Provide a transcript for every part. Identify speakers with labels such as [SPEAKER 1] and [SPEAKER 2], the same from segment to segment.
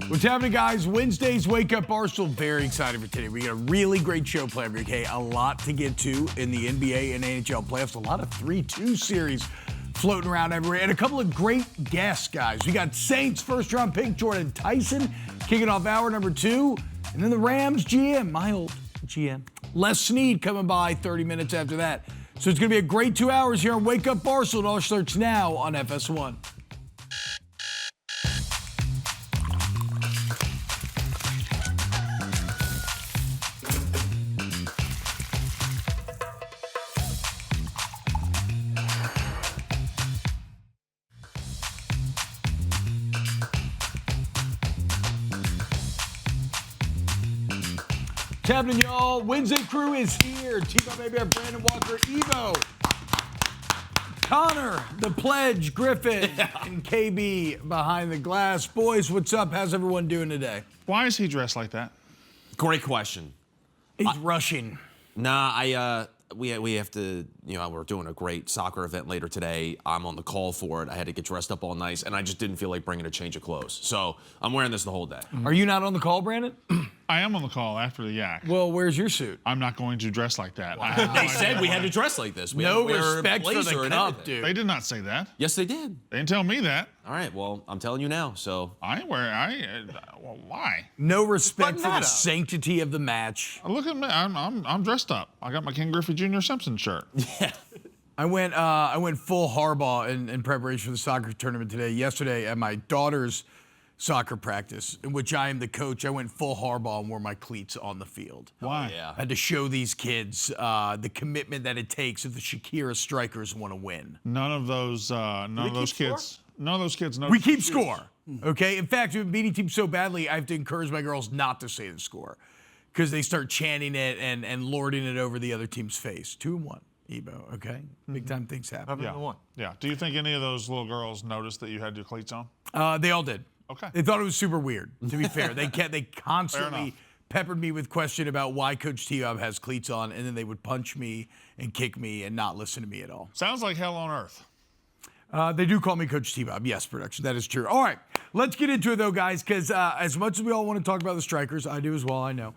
[SPEAKER 1] What's happening, guys? Wednesday's Wake Up Barstool. Very excited for today. We got a really great show planned, okay? A lot to get to in the NBA and NHL playoffs. A lot of 3-2 series floating around everywhere. And a couple of great guests, guys. We got Saints first-round pick Jordyn Tyson kicking off hour number 2. And then the Rams GM, my old GM, Les Snead, coming by 30 minutes after that. So it's going to be a great 2 hours here on Wake Up Barstool. It all starts now on FS1. What's happening, y'all? Wednesday crew is here. T-Bob, maybe our Brandon Walker, Ebo, Connor, the Pledge, Griffin, and KB behind the glass. Boys, what's up? How's everyone doing today?
[SPEAKER 2] Why is he dressed like that?
[SPEAKER 3] Great question.
[SPEAKER 1] He's rushing.
[SPEAKER 3] Nah, we have to, we're doing a great soccer event later today. I'm on the call for it. I had to get dressed up all nice, and I just didn't feel like bringing a change of clothes. So I'm wearing this the whole day.
[SPEAKER 1] Are you not on the call, Brandon?
[SPEAKER 2] I am on the call after the yak.
[SPEAKER 1] Well, where's your suit?
[SPEAKER 2] I'm not going to dress like that.
[SPEAKER 3] Wow. They said we had to dress like this. We
[SPEAKER 1] No
[SPEAKER 3] had to wear
[SPEAKER 1] respect
[SPEAKER 3] a
[SPEAKER 1] for
[SPEAKER 3] blazer
[SPEAKER 1] the
[SPEAKER 3] and
[SPEAKER 1] cup,
[SPEAKER 3] everything.
[SPEAKER 1] dude.
[SPEAKER 2] They did not say that.
[SPEAKER 3] Yes, they did.
[SPEAKER 2] They didn't tell me that.
[SPEAKER 3] All right, well, I'm telling you now, so.
[SPEAKER 2] I ain't wearing. Well, why?
[SPEAKER 1] No respect for the
[SPEAKER 3] Button that up.
[SPEAKER 1] sanctity of the match.
[SPEAKER 2] Look at me. I'm dressed up. I got my King Griffey Jr. Simpson shirt.
[SPEAKER 3] Yeah.
[SPEAKER 1] I went full Harbaugh in preparation for the soccer tournament today. Yesterday at my daughter's soccer practice, in which I am the coach, I went full Harbaugh and wore my cleats on the field.
[SPEAKER 2] Why?
[SPEAKER 3] Yeah.
[SPEAKER 1] I had to show these kids the commitment that it takes if the Shakira strikers want to win.
[SPEAKER 2] None of those kids. None of those kids know.
[SPEAKER 1] We keep score, okay? In fact, we've been beating teams so badly, I have to encourage my girls not to say the score because they start chanting it and lording it over the other team's face. 2-1, Ebo, okay? Big time things happen.
[SPEAKER 2] Yeah. Do you think any of those little girls noticed that you had your cleats on?
[SPEAKER 1] They all did.
[SPEAKER 2] Okay.
[SPEAKER 1] They thought it was super weird, to be fair. They constantly peppered me with question about why Coach T-Bob has cleats on, and then they would punch me and kick me and not listen to me at all.
[SPEAKER 2] Sounds like hell on earth.
[SPEAKER 1] They do call me Coach T-Bob. Yes, production. That is true. All right. Let's get into it, though, guys, because as much as we all want to talk about the strikers, I do as well, I know.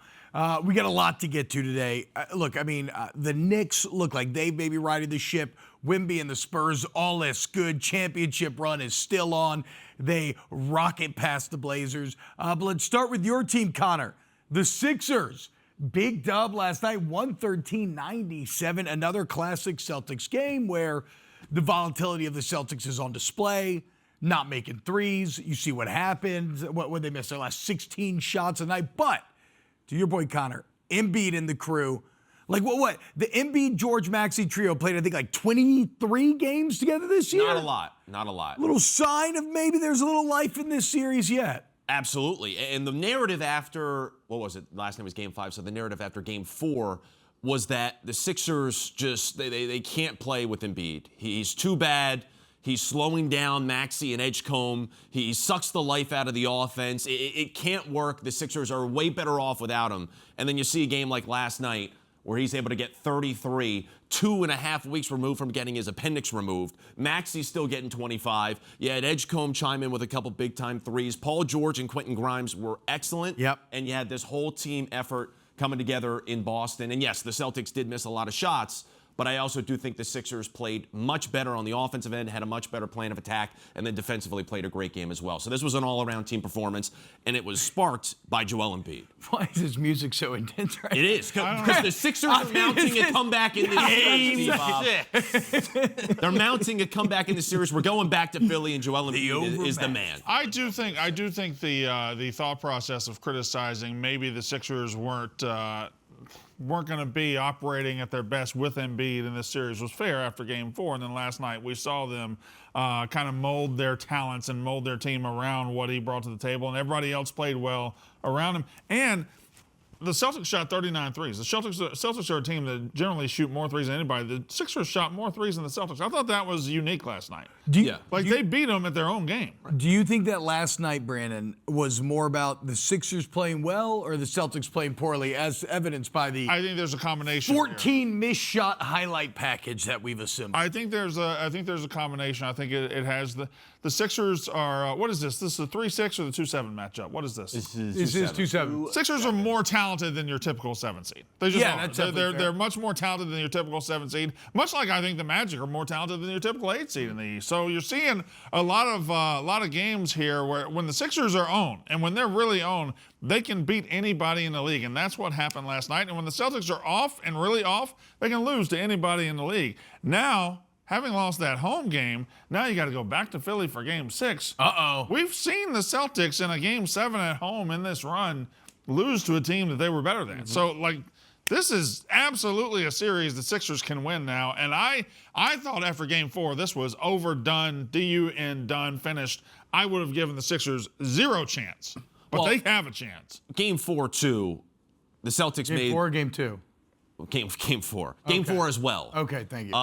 [SPEAKER 1] We got a lot to get to today. The Knicks look like they may be riding the ship. Wemby and the Spurs, all this good championship run is still on. They rocket past the Blazers. But let's start with your team, Connor. The Sixers. Big dub last night, 113-97. Another classic Celtics game where the volatility of the Celtics is on display. Not making threes. You see what happens when they miss their last 16 shots a night. But to your boy Connor, Embiid and the crew, like what? The Embiid George Maxey trio played, I think, like 23 games together this year.
[SPEAKER 3] Not a lot.
[SPEAKER 1] Little sign of maybe there's a little life in this series yet.
[SPEAKER 3] Absolutely. And the narrative after, what was it? Last night was Game 5, so the narrative after Game 4 was that the Sixers just, they can't play with Embiid. He's too bad. He's slowing down Maxey and Edgecombe. He sucks the life out of the offense. It can't work. The Sixers are way better off without him. And then you see a game like last night where he's able to get 33, 2.5 weeks removed from getting his appendix removed. Maxey's still getting 25. You had Edgecombe chime in with a couple big-time threes. Paul George and Quentin Grimes were excellent.
[SPEAKER 1] Yep.
[SPEAKER 3] And you had this whole team effort coming together in Boston. And yes, the Celtics did miss a lot of shots, but I also do think the Sixers played much better on the offensive end, had a much better plan of attack, and then defensively played a great game as well. So this was an all-around team performance, and it was sparked by Joel Embid.
[SPEAKER 1] Why is this music so intense right now?
[SPEAKER 3] It is, because the Sixers are mounting a comeback in this series, Bob. They're mounting a comeback in the series. We're going back to Philly, and Joel Embid is the man.
[SPEAKER 2] I do think the thought process of criticizing maybe the Sixers weren't going to be operating at their best with Embiid in this series was fair after Game 4. And then last night we saw them kind of mold their talents and mold their team around what he brought to the table. And everybody else played well around him. And the Celtics shot 39 threes. The Celtics are a team that generally shoot more threes than anybody. The Sixers shot more threes than the Celtics. I thought that was unique last night. They beat them at their own game.
[SPEAKER 1] Do you think that last night, Brandon, was more about the Sixers playing well or the Celtics playing poorly, as evidenced by the
[SPEAKER 2] I think there's a combination.
[SPEAKER 1] 14 missed shot highlight package that we've assembled?
[SPEAKER 2] I think there's a combination. I think it has the The Sixers are, what is this? This is the 3-6 or the 2-7 matchup? What is this?
[SPEAKER 1] This is 2-7.
[SPEAKER 2] Sixers are more talented than your typical 7 seed. They just are.
[SPEAKER 1] that's definitely fair.
[SPEAKER 2] They're much more talented than your typical 7 seed. Much like I think the Magic are more talented than your typical 8 seed in the East. So you're seeing a lot of games here where when the Sixers are on and when they're really on, they can beat anybody in the league, and that's what happened last night. And when the Celtics are off and really off, they can lose to anybody in the league. Now, having lost that home game, now you got to go back to Philly for Game 6. We've seen the Celtics in a Game 7 at home in this run lose to a team that they were better than. So, this is absolutely a series the Sixers can win now. And I thought after Game 4, this was overdone, done, finished. I would have given the Sixers zero chance. But they have a chance.
[SPEAKER 3] Game 4, too, the Celtics made...
[SPEAKER 1] Game 4 or Game 2?
[SPEAKER 3] Game 4. Game 4 as well.
[SPEAKER 1] Okay, thank you.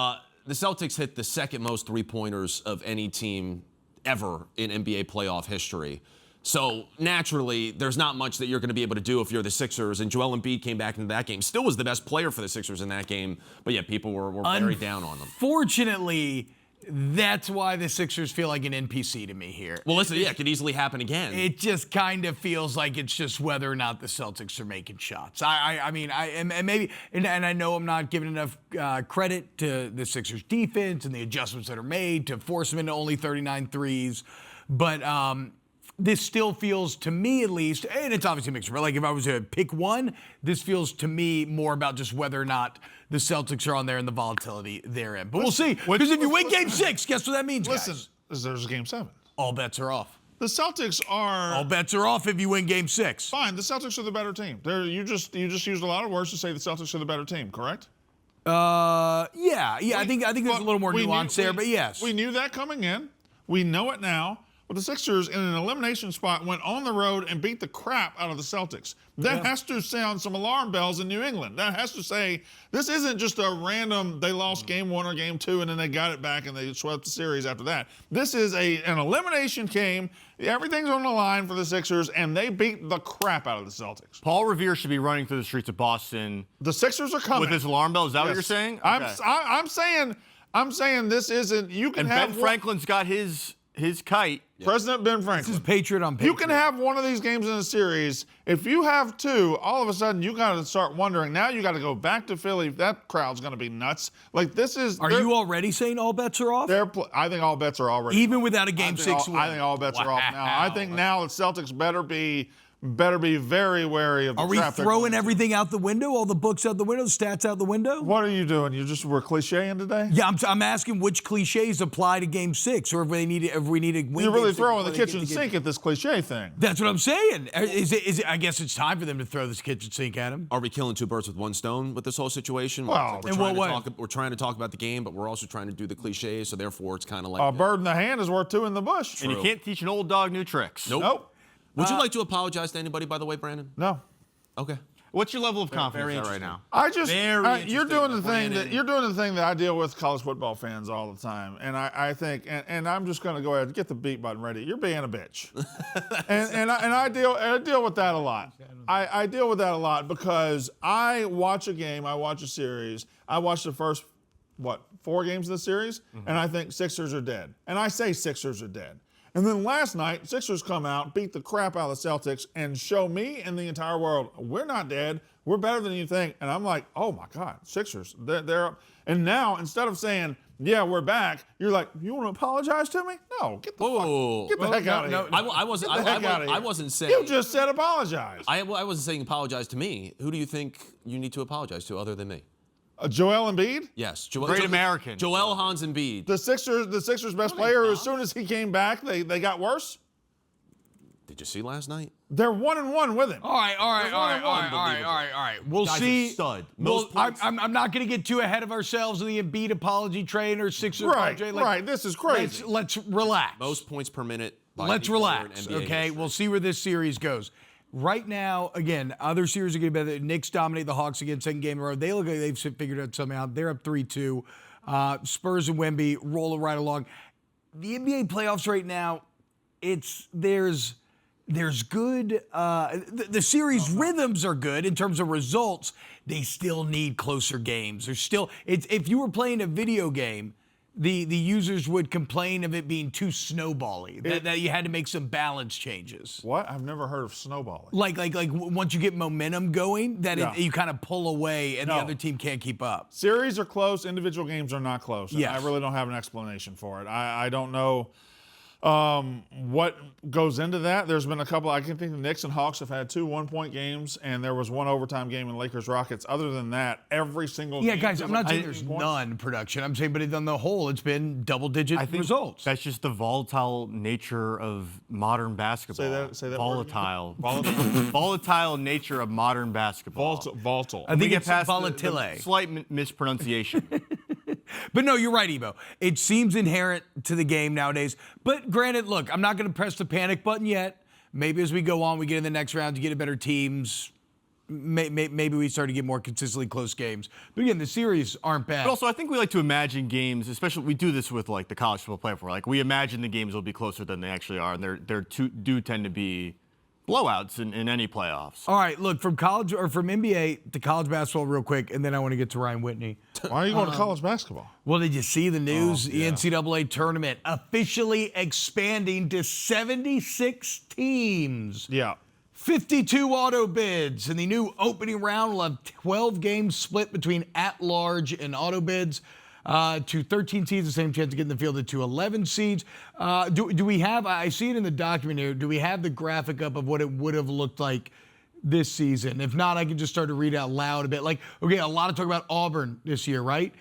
[SPEAKER 3] The Celtics hit the second most three-pointers of any team ever in NBA playoff history. So, naturally, there's not much that you're going to be able to do if you're the Sixers. And Joel Embid came back into that game. Still was the best player for the Sixers in that game. But, yeah, people were very down on them.
[SPEAKER 1] Fortunately, that's why the Sixers feel like an NPC to me here.
[SPEAKER 3] Well, listen, it could easily happen again.
[SPEAKER 1] It just kind of feels like it's just whether or not the Celtics are making shots. I mean, I know I'm not giving enough credit to the Sixers defense and the adjustments that are made to force them into only 39 threes, but this still feels, to me at least, and it's obviously a mixture, but like if I was to pick one, this feels to me more about just whether or not the Celtics are on there and the volatility they're in. But we'll see. Because if you win Game 6, guess what that means, guys?
[SPEAKER 2] There's a Game 7.
[SPEAKER 1] All bets are off.
[SPEAKER 2] The Celtics are...
[SPEAKER 1] All bets are off if you win Game 6.
[SPEAKER 2] Fine, the Celtics are the better team. You just used a lot of words to say the Celtics are the better team, correct?
[SPEAKER 1] Yeah. I think there's a little more nuance there, but yes.
[SPEAKER 2] We knew that coming in. We know it now. But the Sixers, in an elimination spot, went on the road and beat the crap out of the Celtics. That has to sound some alarm bells in New England. That has to say, this isn't just a random, they lost Game 1 or Game 2, and then they got it back and they swept the series after that. This is an elimination game. Everything's on the line for the Sixers, and they beat the crap out of the Celtics.
[SPEAKER 4] Paul Revere should be running through the streets of Boston.
[SPEAKER 2] The Sixers are coming.
[SPEAKER 4] With his alarm bell? Is that what you're saying? Okay.
[SPEAKER 2] I'm saying this isn't, you can
[SPEAKER 4] and
[SPEAKER 2] have...
[SPEAKER 4] Ben Franklin's got his kite.
[SPEAKER 2] President Ben Franklin.
[SPEAKER 1] This is Patriot on Patriot.
[SPEAKER 2] You can have one of these games in a series. If you have two, all of a sudden you got to start wondering. Now you got to go back to Philly. That crowd's going to be nuts. Like this is.
[SPEAKER 1] Are you already saying all bets are off?
[SPEAKER 2] I think all bets are already.
[SPEAKER 1] Even without a Game 6 win.
[SPEAKER 2] I think all bets are off now. I think now the Celtics better be very wary of the trap.
[SPEAKER 1] Are we throwing everything out the window? All the books out the window? Stats out the window?
[SPEAKER 2] What are you doing? We're clicheing today?
[SPEAKER 1] Yeah, I'm asking which cliches apply to Game 6, or if we need to win.
[SPEAKER 2] You're really throwing the kitchen sink at this cliche thing.
[SPEAKER 1] That's what I'm saying. Is it? I guess it's time for them to throw this kitchen sink at him.
[SPEAKER 3] Are we killing two birds with one stone with this whole situation?
[SPEAKER 2] Well,
[SPEAKER 3] we're trying to talk about the game, but we're also trying to do the cliches. So therefore, it's kind of like
[SPEAKER 2] a bird in the hand is worth two in the bush.
[SPEAKER 4] And you can't teach an old dog new tricks.
[SPEAKER 3] Nope. Would you like to apologize to anybody, by the way, Brandon?
[SPEAKER 2] No.
[SPEAKER 3] Okay.
[SPEAKER 4] What's your level of confidence right now?
[SPEAKER 2] You're doing the thing that I deal with college football fans all the time, and I think, and I'm just going to go ahead and get the beat button ready. You're being a bitch, and I deal with that a lot. I deal with that a lot because I watch a game, I watch a series, I watch the first 4 games of the series, and I think Sixers are dead, and I say Sixers are dead. And then last night, Sixers come out, beat the crap out of the Celtics, and show me and the entire world, we're not dead. We're better than you think. And I'm like, oh, my God, Sixers, they're up. And now, instead of saying, yeah, we're back, you're like, you want to apologize to me? No, get the heck out of here.
[SPEAKER 3] I wasn't saying.
[SPEAKER 2] You just said apologize.
[SPEAKER 3] I wasn't saying apologize to me. Who do you think you need to apologize to other than me?
[SPEAKER 2] Joel Embid?
[SPEAKER 3] Yes.
[SPEAKER 4] Great American.
[SPEAKER 3] Joel Hans Embiid.
[SPEAKER 2] The Sixers' best player, as soon as he came back, they got worse.
[SPEAKER 3] Did you see last night?
[SPEAKER 2] They're 1-1 with him.
[SPEAKER 1] All right. We'll see.
[SPEAKER 3] Stud.
[SPEAKER 1] I'm not going to get too ahead of ourselves in the Embiid apology train or Sixers apology.
[SPEAKER 2] Right. This is crazy.
[SPEAKER 1] Let's relax.
[SPEAKER 3] Most points per minute.
[SPEAKER 1] Let's relax. Okay. We'll see where this series goes. Right now, again, other series are going to be better. Knicks dominate the Hawks again, second game in a row. They look like they've figured out something out. They're up 3-2. Spurs and Wemby rolling right along. The NBA playoffs right now, there's good. The series rhythms are good in terms of results. They still need closer games. If you were playing a video game, the users would complain of it being too snowbally, that you had to make some balance changes.
[SPEAKER 2] What? I've never heard of snowballing.
[SPEAKER 1] Like once you get momentum going, that you kind of pull away and the other team can't keep up.
[SPEAKER 2] Series are close. Individual games are not close. And
[SPEAKER 1] Yes.
[SPEAKER 2] I really don't have an explanation for it. I don't know what goes into that. There's been a couple. I can think the Knicks and Hawks have had 2 one-point games, and there was one overtime game in Lakers-Rockets. Other than that, every single game.
[SPEAKER 1] Yeah, guys, I'm not saying there's
[SPEAKER 2] points.
[SPEAKER 1] none production. I'm saying, but on the whole, it's been double-digit results.
[SPEAKER 4] That's just the volatile nature of modern basketball.
[SPEAKER 2] Say that
[SPEAKER 4] volatile.
[SPEAKER 2] Volatile.
[SPEAKER 4] Volatile nature of modern basketball.
[SPEAKER 2] Volatile.
[SPEAKER 1] I think
[SPEAKER 4] get
[SPEAKER 1] it's
[SPEAKER 4] past
[SPEAKER 1] volatile.
[SPEAKER 4] the slight mispronunciation.
[SPEAKER 1] But no, you're right, Ebo. It seems inherent to the game nowadays. But granted, look, I'm not going to press the panic button yet. Maybe as we go on, we get in the next round, you get better teams. Maybe we start to get more consistently close games. But again, the series aren't bad.
[SPEAKER 4] But also, I think we like to imagine games, especially we do this with like the college football playoff. Like we imagine the games will be closer than they actually are, and do tend to be blowouts in any playoffs.
[SPEAKER 1] All right, look, from college or from NBA to college basketball real quick, and then I want to get to Ryan Whitney.
[SPEAKER 2] Why are you going to college basketball?
[SPEAKER 1] Well, did you see the news? The NCAA Tournament officially expanding to 76 teams.
[SPEAKER 2] Yeah.
[SPEAKER 1] 52 auto bids. In the new opening round, we'll have 12 games split between at-large and auto bids. To 13 seeds, the same chance to get in the field to 11 seeds. Do we have, I see it in the document here, do we have the graphic up of what it would have looked like this season? If not, I can just start to read out loud a bit. Like, okay, a lot of talk about Auburn this year, right?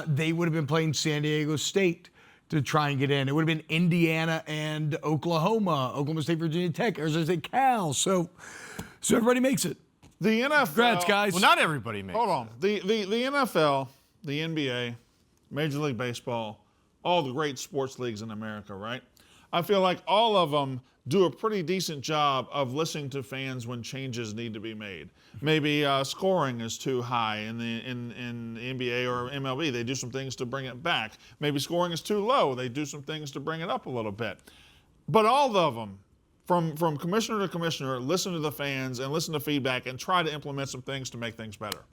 [SPEAKER 1] They would have been playing San Diego State to try and get in. It would have been Indiana and Oklahoma State, Virginia Tech, Arizona State, Cal. So everybody makes it.
[SPEAKER 2] The NFL.
[SPEAKER 1] Congrats, guys.
[SPEAKER 4] Well, not everybody makes.
[SPEAKER 2] Hold on. The NFL, the NBA, Major League Baseball, all the great sports leagues in America, right? I feel like all of them do a pretty decent job of listening to fans when changes need to be made. Maybe scoring is too high in the NBA or MLB. They do some things to bring it back. Maybe scoring is too low. They do some things to bring it up a little bit. But all of them, from commissioner to commissioner, listen to the fans and listen to feedback and try to implement some things to make things better.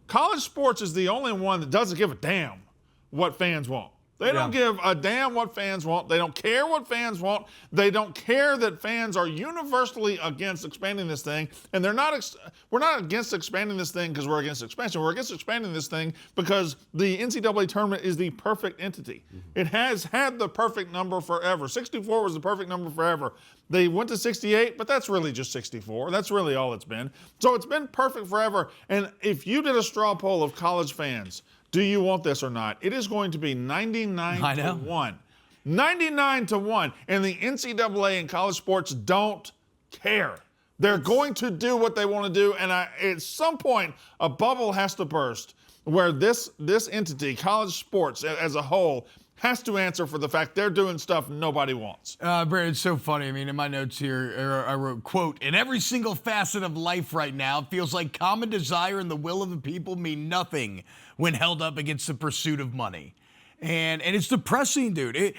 [SPEAKER 2] College sports is the only one that doesn't give a damn what fans want. They don't give a damn what fans want. They don't care what fans want. They don't care that fans are universally against expanding this thing. And we're not against expanding this thing because we're against expansion. We're against expanding this thing because the NCAA tournament is the perfect entity. It has had the perfect number forever. 64 was the perfect number forever. They went to 68, but that's really just 64. That's really all it's been. So it's been perfect forever. And if you did a straw poll of college fans, do you want this or not? It is going to be 99 to 1. 99 to 1. And the NCAA and college sports don't care. They're going to do what they want to do. And at some point, a bubble has to burst where this entity, college sports as a whole, has to answer for the fact they're doing stuff nobody wants.
[SPEAKER 1] Brad, it's so funny. I mean, in my notes here, I wrote, quote, in every single facet of life right now, it feels like common desire and the will of the people mean nothing when held up against the pursuit of money. And it's depressing, dude. It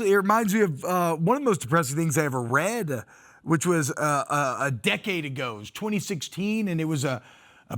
[SPEAKER 1] reminds me of one of the most depressing things I ever read, which was a decade ago. It was 2016, and it was a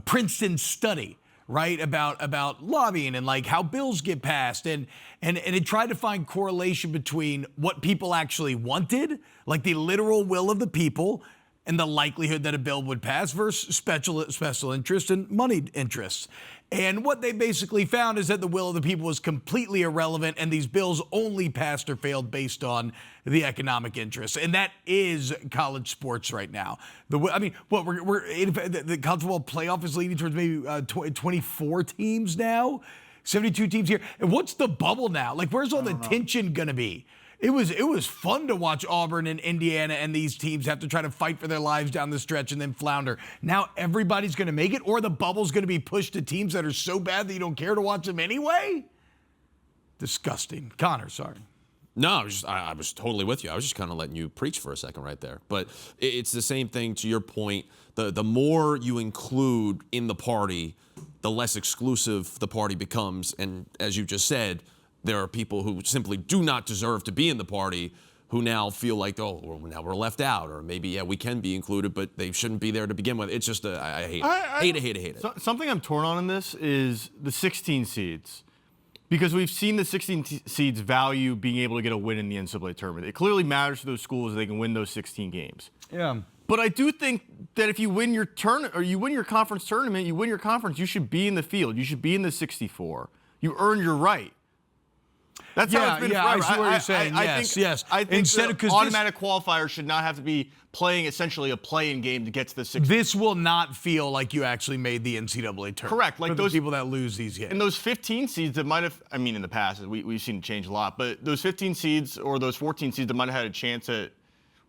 [SPEAKER 1] Princeton study, right, about lobbying and like how bills get passed, and it tried to find correlation between what people actually wanted, like the literal will of the people, and the likelihood that a bill would pass versus special interest and moneyed interests. And what they basically found is that the will of the people was completely irrelevant, and these bills only passed or failed based on the economic interests. And that is college sports right now. The college football playoff is leading towards maybe 24 teams now, 72 teams here. And what's the bubble now? Like, where's all the tension going to be? It was fun to watch Auburn and Indiana and these teams have to try to fight for their lives down the stretch and then flounder. Now everybody's going to make it, or the bubble's going to be pushed to teams that are so bad that you don't care to watch them anyway? Disgusting. Connor, sorry.
[SPEAKER 3] No, I was totally with you. I was just kind of letting you preach for a second right there. But it's the same thing to your point. The more you include in the party, the less exclusive the party becomes. And as you just said, there are people who simply do not deserve to be in the party who now feel like, oh, well, now we're left out, or maybe, yeah, we can be included, but they shouldn't be there to begin with. It's just, I hate it. Hate it.
[SPEAKER 4] Something I'm torn on in this is the 16 seeds. Because we've seen the 16 seeds value being able to get a win in the NCAA tournament. It clearly matters to those schools if they can win those 16 games.
[SPEAKER 1] Yeah.
[SPEAKER 4] But I do think that if you win your you win your conference tournament, you win your conference, you should be in the field. You should be in the 64. You earned your right. That's how it's been forever.
[SPEAKER 1] I see what you're saying. Yes.
[SPEAKER 4] I think
[SPEAKER 1] Instead
[SPEAKER 4] the
[SPEAKER 1] of
[SPEAKER 4] automatic qualifier should not have to be playing essentially a play-in game to get to the 16.
[SPEAKER 1] This will not feel like you actually made the NCAA tournament.
[SPEAKER 4] Correct. Like
[SPEAKER 1] for
[SPEAKER 4] those
[SPEAKER 1] the people that lose these games.
[SPEAKER 4] And those 15 seeds that might have, I mean, in the past, we've seen it change a lot, but those 15 seeds or those 14 seeds that might have had a chance at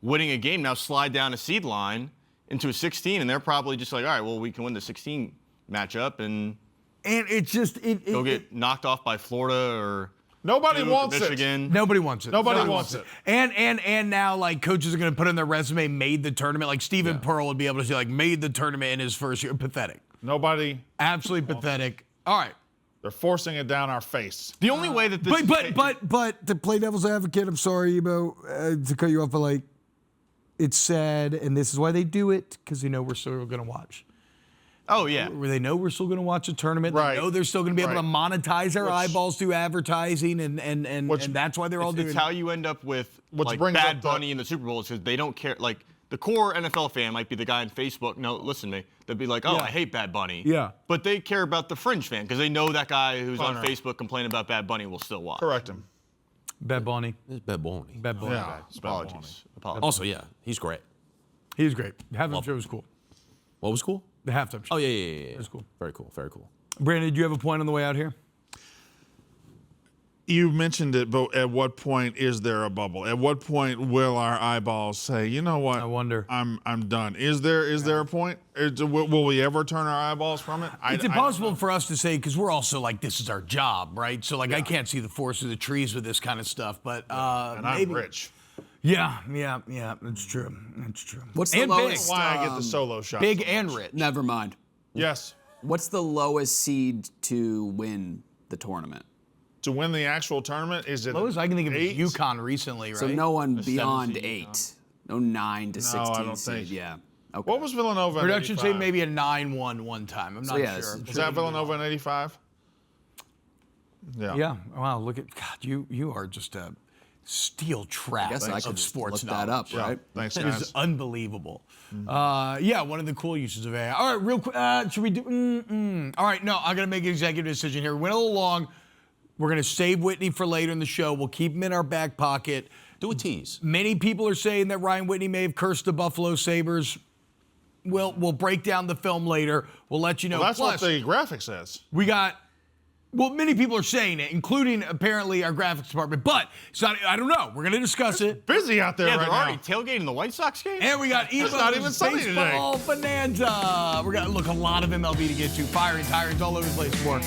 [SPEAKER 4] winning a game now slide down a seed line into a 16, and they're probably just like, all right, well, we can win the 16 matchup and
[SPEAKER 1] it's just
[SPEAKER 4] go get knocked off by Florida or
[SPEAKER 2] Nobody
[SPEAKER 4] Duke
[SPEAKER 2] wants
[SPEAKER 4] or Michigan.
[SPEAKER 2] it.
[SPEAKER 1] Nobody wants it.
[SPEAKER 2] Nobody wants it.
[SPEAKER 1] And now like coaches are going to put in their resume made the tournament. Like Stephen Pearl would be able to say like made the tournament in his first year. Pathetic.
[SPEAKER 2] Nobody.
[SPEAKER 1] Absolutely pathetic. All right.
[SPEAKER 2] They're forcing it down our face.
[SPEAKER 4] The only way that this
[SPEAKER 1] But to play devil's advocate, I'm sorry, Ebo, to cut you off, but like it's sad, and this is why they do it because they know we're still going to watch.
[SPEAKER 4] Oh, yeah.
[SPEAKER 1] They know we're still going to watch a tournament.
[SPEAKER 2] Right.
[SPEAKER 1] They know they're still going to be able to monetize our eyeballs through advertising, and that's why they're all doing it.
[SPEAKER 4] It's how you end up with like
[SPEAKER 2] brings
[SPEAKER 4] Bad
[SPEAKER 2] up
[SPEAKER 4] Bunny in the Super Bowl because they don't care. Like the core NFL fan might be the guy on Facebook. No, listen to me. They'll be like, oh, I hate Bad Bunny.
[SPEAKER 1] Yeah.
[SPEAKER 4] But they care about the fringe fan because they know that guy who's on Facebook complaining about Bad Bunny will still watch.
[SPEAKER 2] Correct him.
[SPEAKER 1] Bad Bunny.
[SPEAKER 3] It's Bad Bunny.
[SPEAKER 1] Bad Bunny.
[SPEAKER 2] Yeah.
[SPEAKER 4] Apologies.
[SPEAKER 3] Also, yeah, he's great.
[SPEAKER 1] He was great. The halftime show was cool.
[SPEAKER 3] What was cool?
[SPEAKER 1] The halftime show.
[SPEAKER 3] Oh, yeah.
[SPEAKER 1] It was cool.
[SPEAKER 3] Very cool, very cool.
[SPEAKER 1] Brandon, did you have a point on the way out here?
[SPEAKER 2] You mentioned it, but at what point is there a bubble? At what point will our eyeballs say, you know what?
[SPEAKER 1] I wonder.
[SPEAKER 2] I'm done. Is there a point? Will we ever turn our eyeballs from it?
[SPEAKER 1] It's impossible for us to say because we're also like, this is our job, right? So like, I can't see the forest of the trees with this kind of stuff, but
[SPEAKER 2] and
[SPEAKER 1] maybe.
[SPEAKER 2] I'm rich.
[SPEAKER 1] Yeah, that's true. That's true.
[SPEAKER 5] What's the
[SPEAKER 1] and
[SPEAKER 5] lowest?
[SPEAKER 1] big.
[SPEAKER 2] Why I get the solo shot?
[SPEAKER 1] Big
[SPEAKER 2] so
[SPEAKER 1] and
[SPEAKER 2] much.
[SPEAKER 1] rich.
[SPEAKER 5] Never mind.
[SPEAKER 2] Yes.
[SPEAKER 5] What's the lowest seed to win the tournament?
[SPEAKER 2] To win the actual tournament, is it
[SPEAKER 1] Lowest I can think of is
[SPEAKER 2] 8?
[SPEAKER 1] UConn recently, right?
[SPEAKER 5] So no one beyond
[SPEAKER 4] 7 seed
[SPEAKER 5] 8. No 9 to 16
[SPEAKER 2] I don't
[SPEAKER 5] seed.
[SPEAKER 2] think.
[SPEAKER 5] Yeah. Okay.
[SPEAKER 2] What was Villanova in
[SPEAKER 1] Production
[SPEAKER 2] 85?
[SPEAKER 1] say maybe a 9-1 one time. I'm not
[SPEAKER 5] yeah,
[SPEAKER 1] sure.
[SPEAKER 2] Was that Villanova in 85? Yeah.
[SPEAKER 1] Yeah. Wow. Look at God. You are just a steel trap
[SPEAKER 5] I guess I
[SPEAKER 1] of
[SPEAKER 5] could
[SPEAKER 1] sports
[SPEAKER 5] look that up,
[SPEAKER 1] knowledge.
[SPEAKER 5] right?
[SPEAKER 2] Thanks,
[SPEAKER 1] It
[SPEAKER 2] guys.
[SPEAKER 1] is unbelievable. Yeah, one of the cool uses of AI. All right, real quick. Should we do? All right, no, I'm going to make an executive decision here. We went a little long. We're going to save Whitney for later in the show. We'll keep him in our back pocket.
[SPEAKER 3] Do a tease.
[SPEAKER 1] Many people are saying that Ryan Whitney may have cursed the Buffalo Sabres. We'll break down the film later. We'll let you know.
[SPEAKER 2] Well, that's
[SPEAKER 1] Plus,
[SPEAKER 2] what the graphic says.
[SPEAKER 1] we got. Well, many people are saying it, including apparently our graphics department. But it's not. I don't know. We're going to discuss it.
[SPEAKER 2] Busy out there
[SPEAKER 4] Yeah,
[SPEAKER 2] right
[SPEAKER 4] they're
[SPEAKER 2] now.
[SPEAKER 4] already tailgating the White Sox game.
[SPEAKER 1] And we got Ebo
[SPEAKER 2] not even sunny today.
[SPEAKER 1] Baseball Bonanza. We're going to look a lot of MLB to get to. Firing tyrants all over the place. More.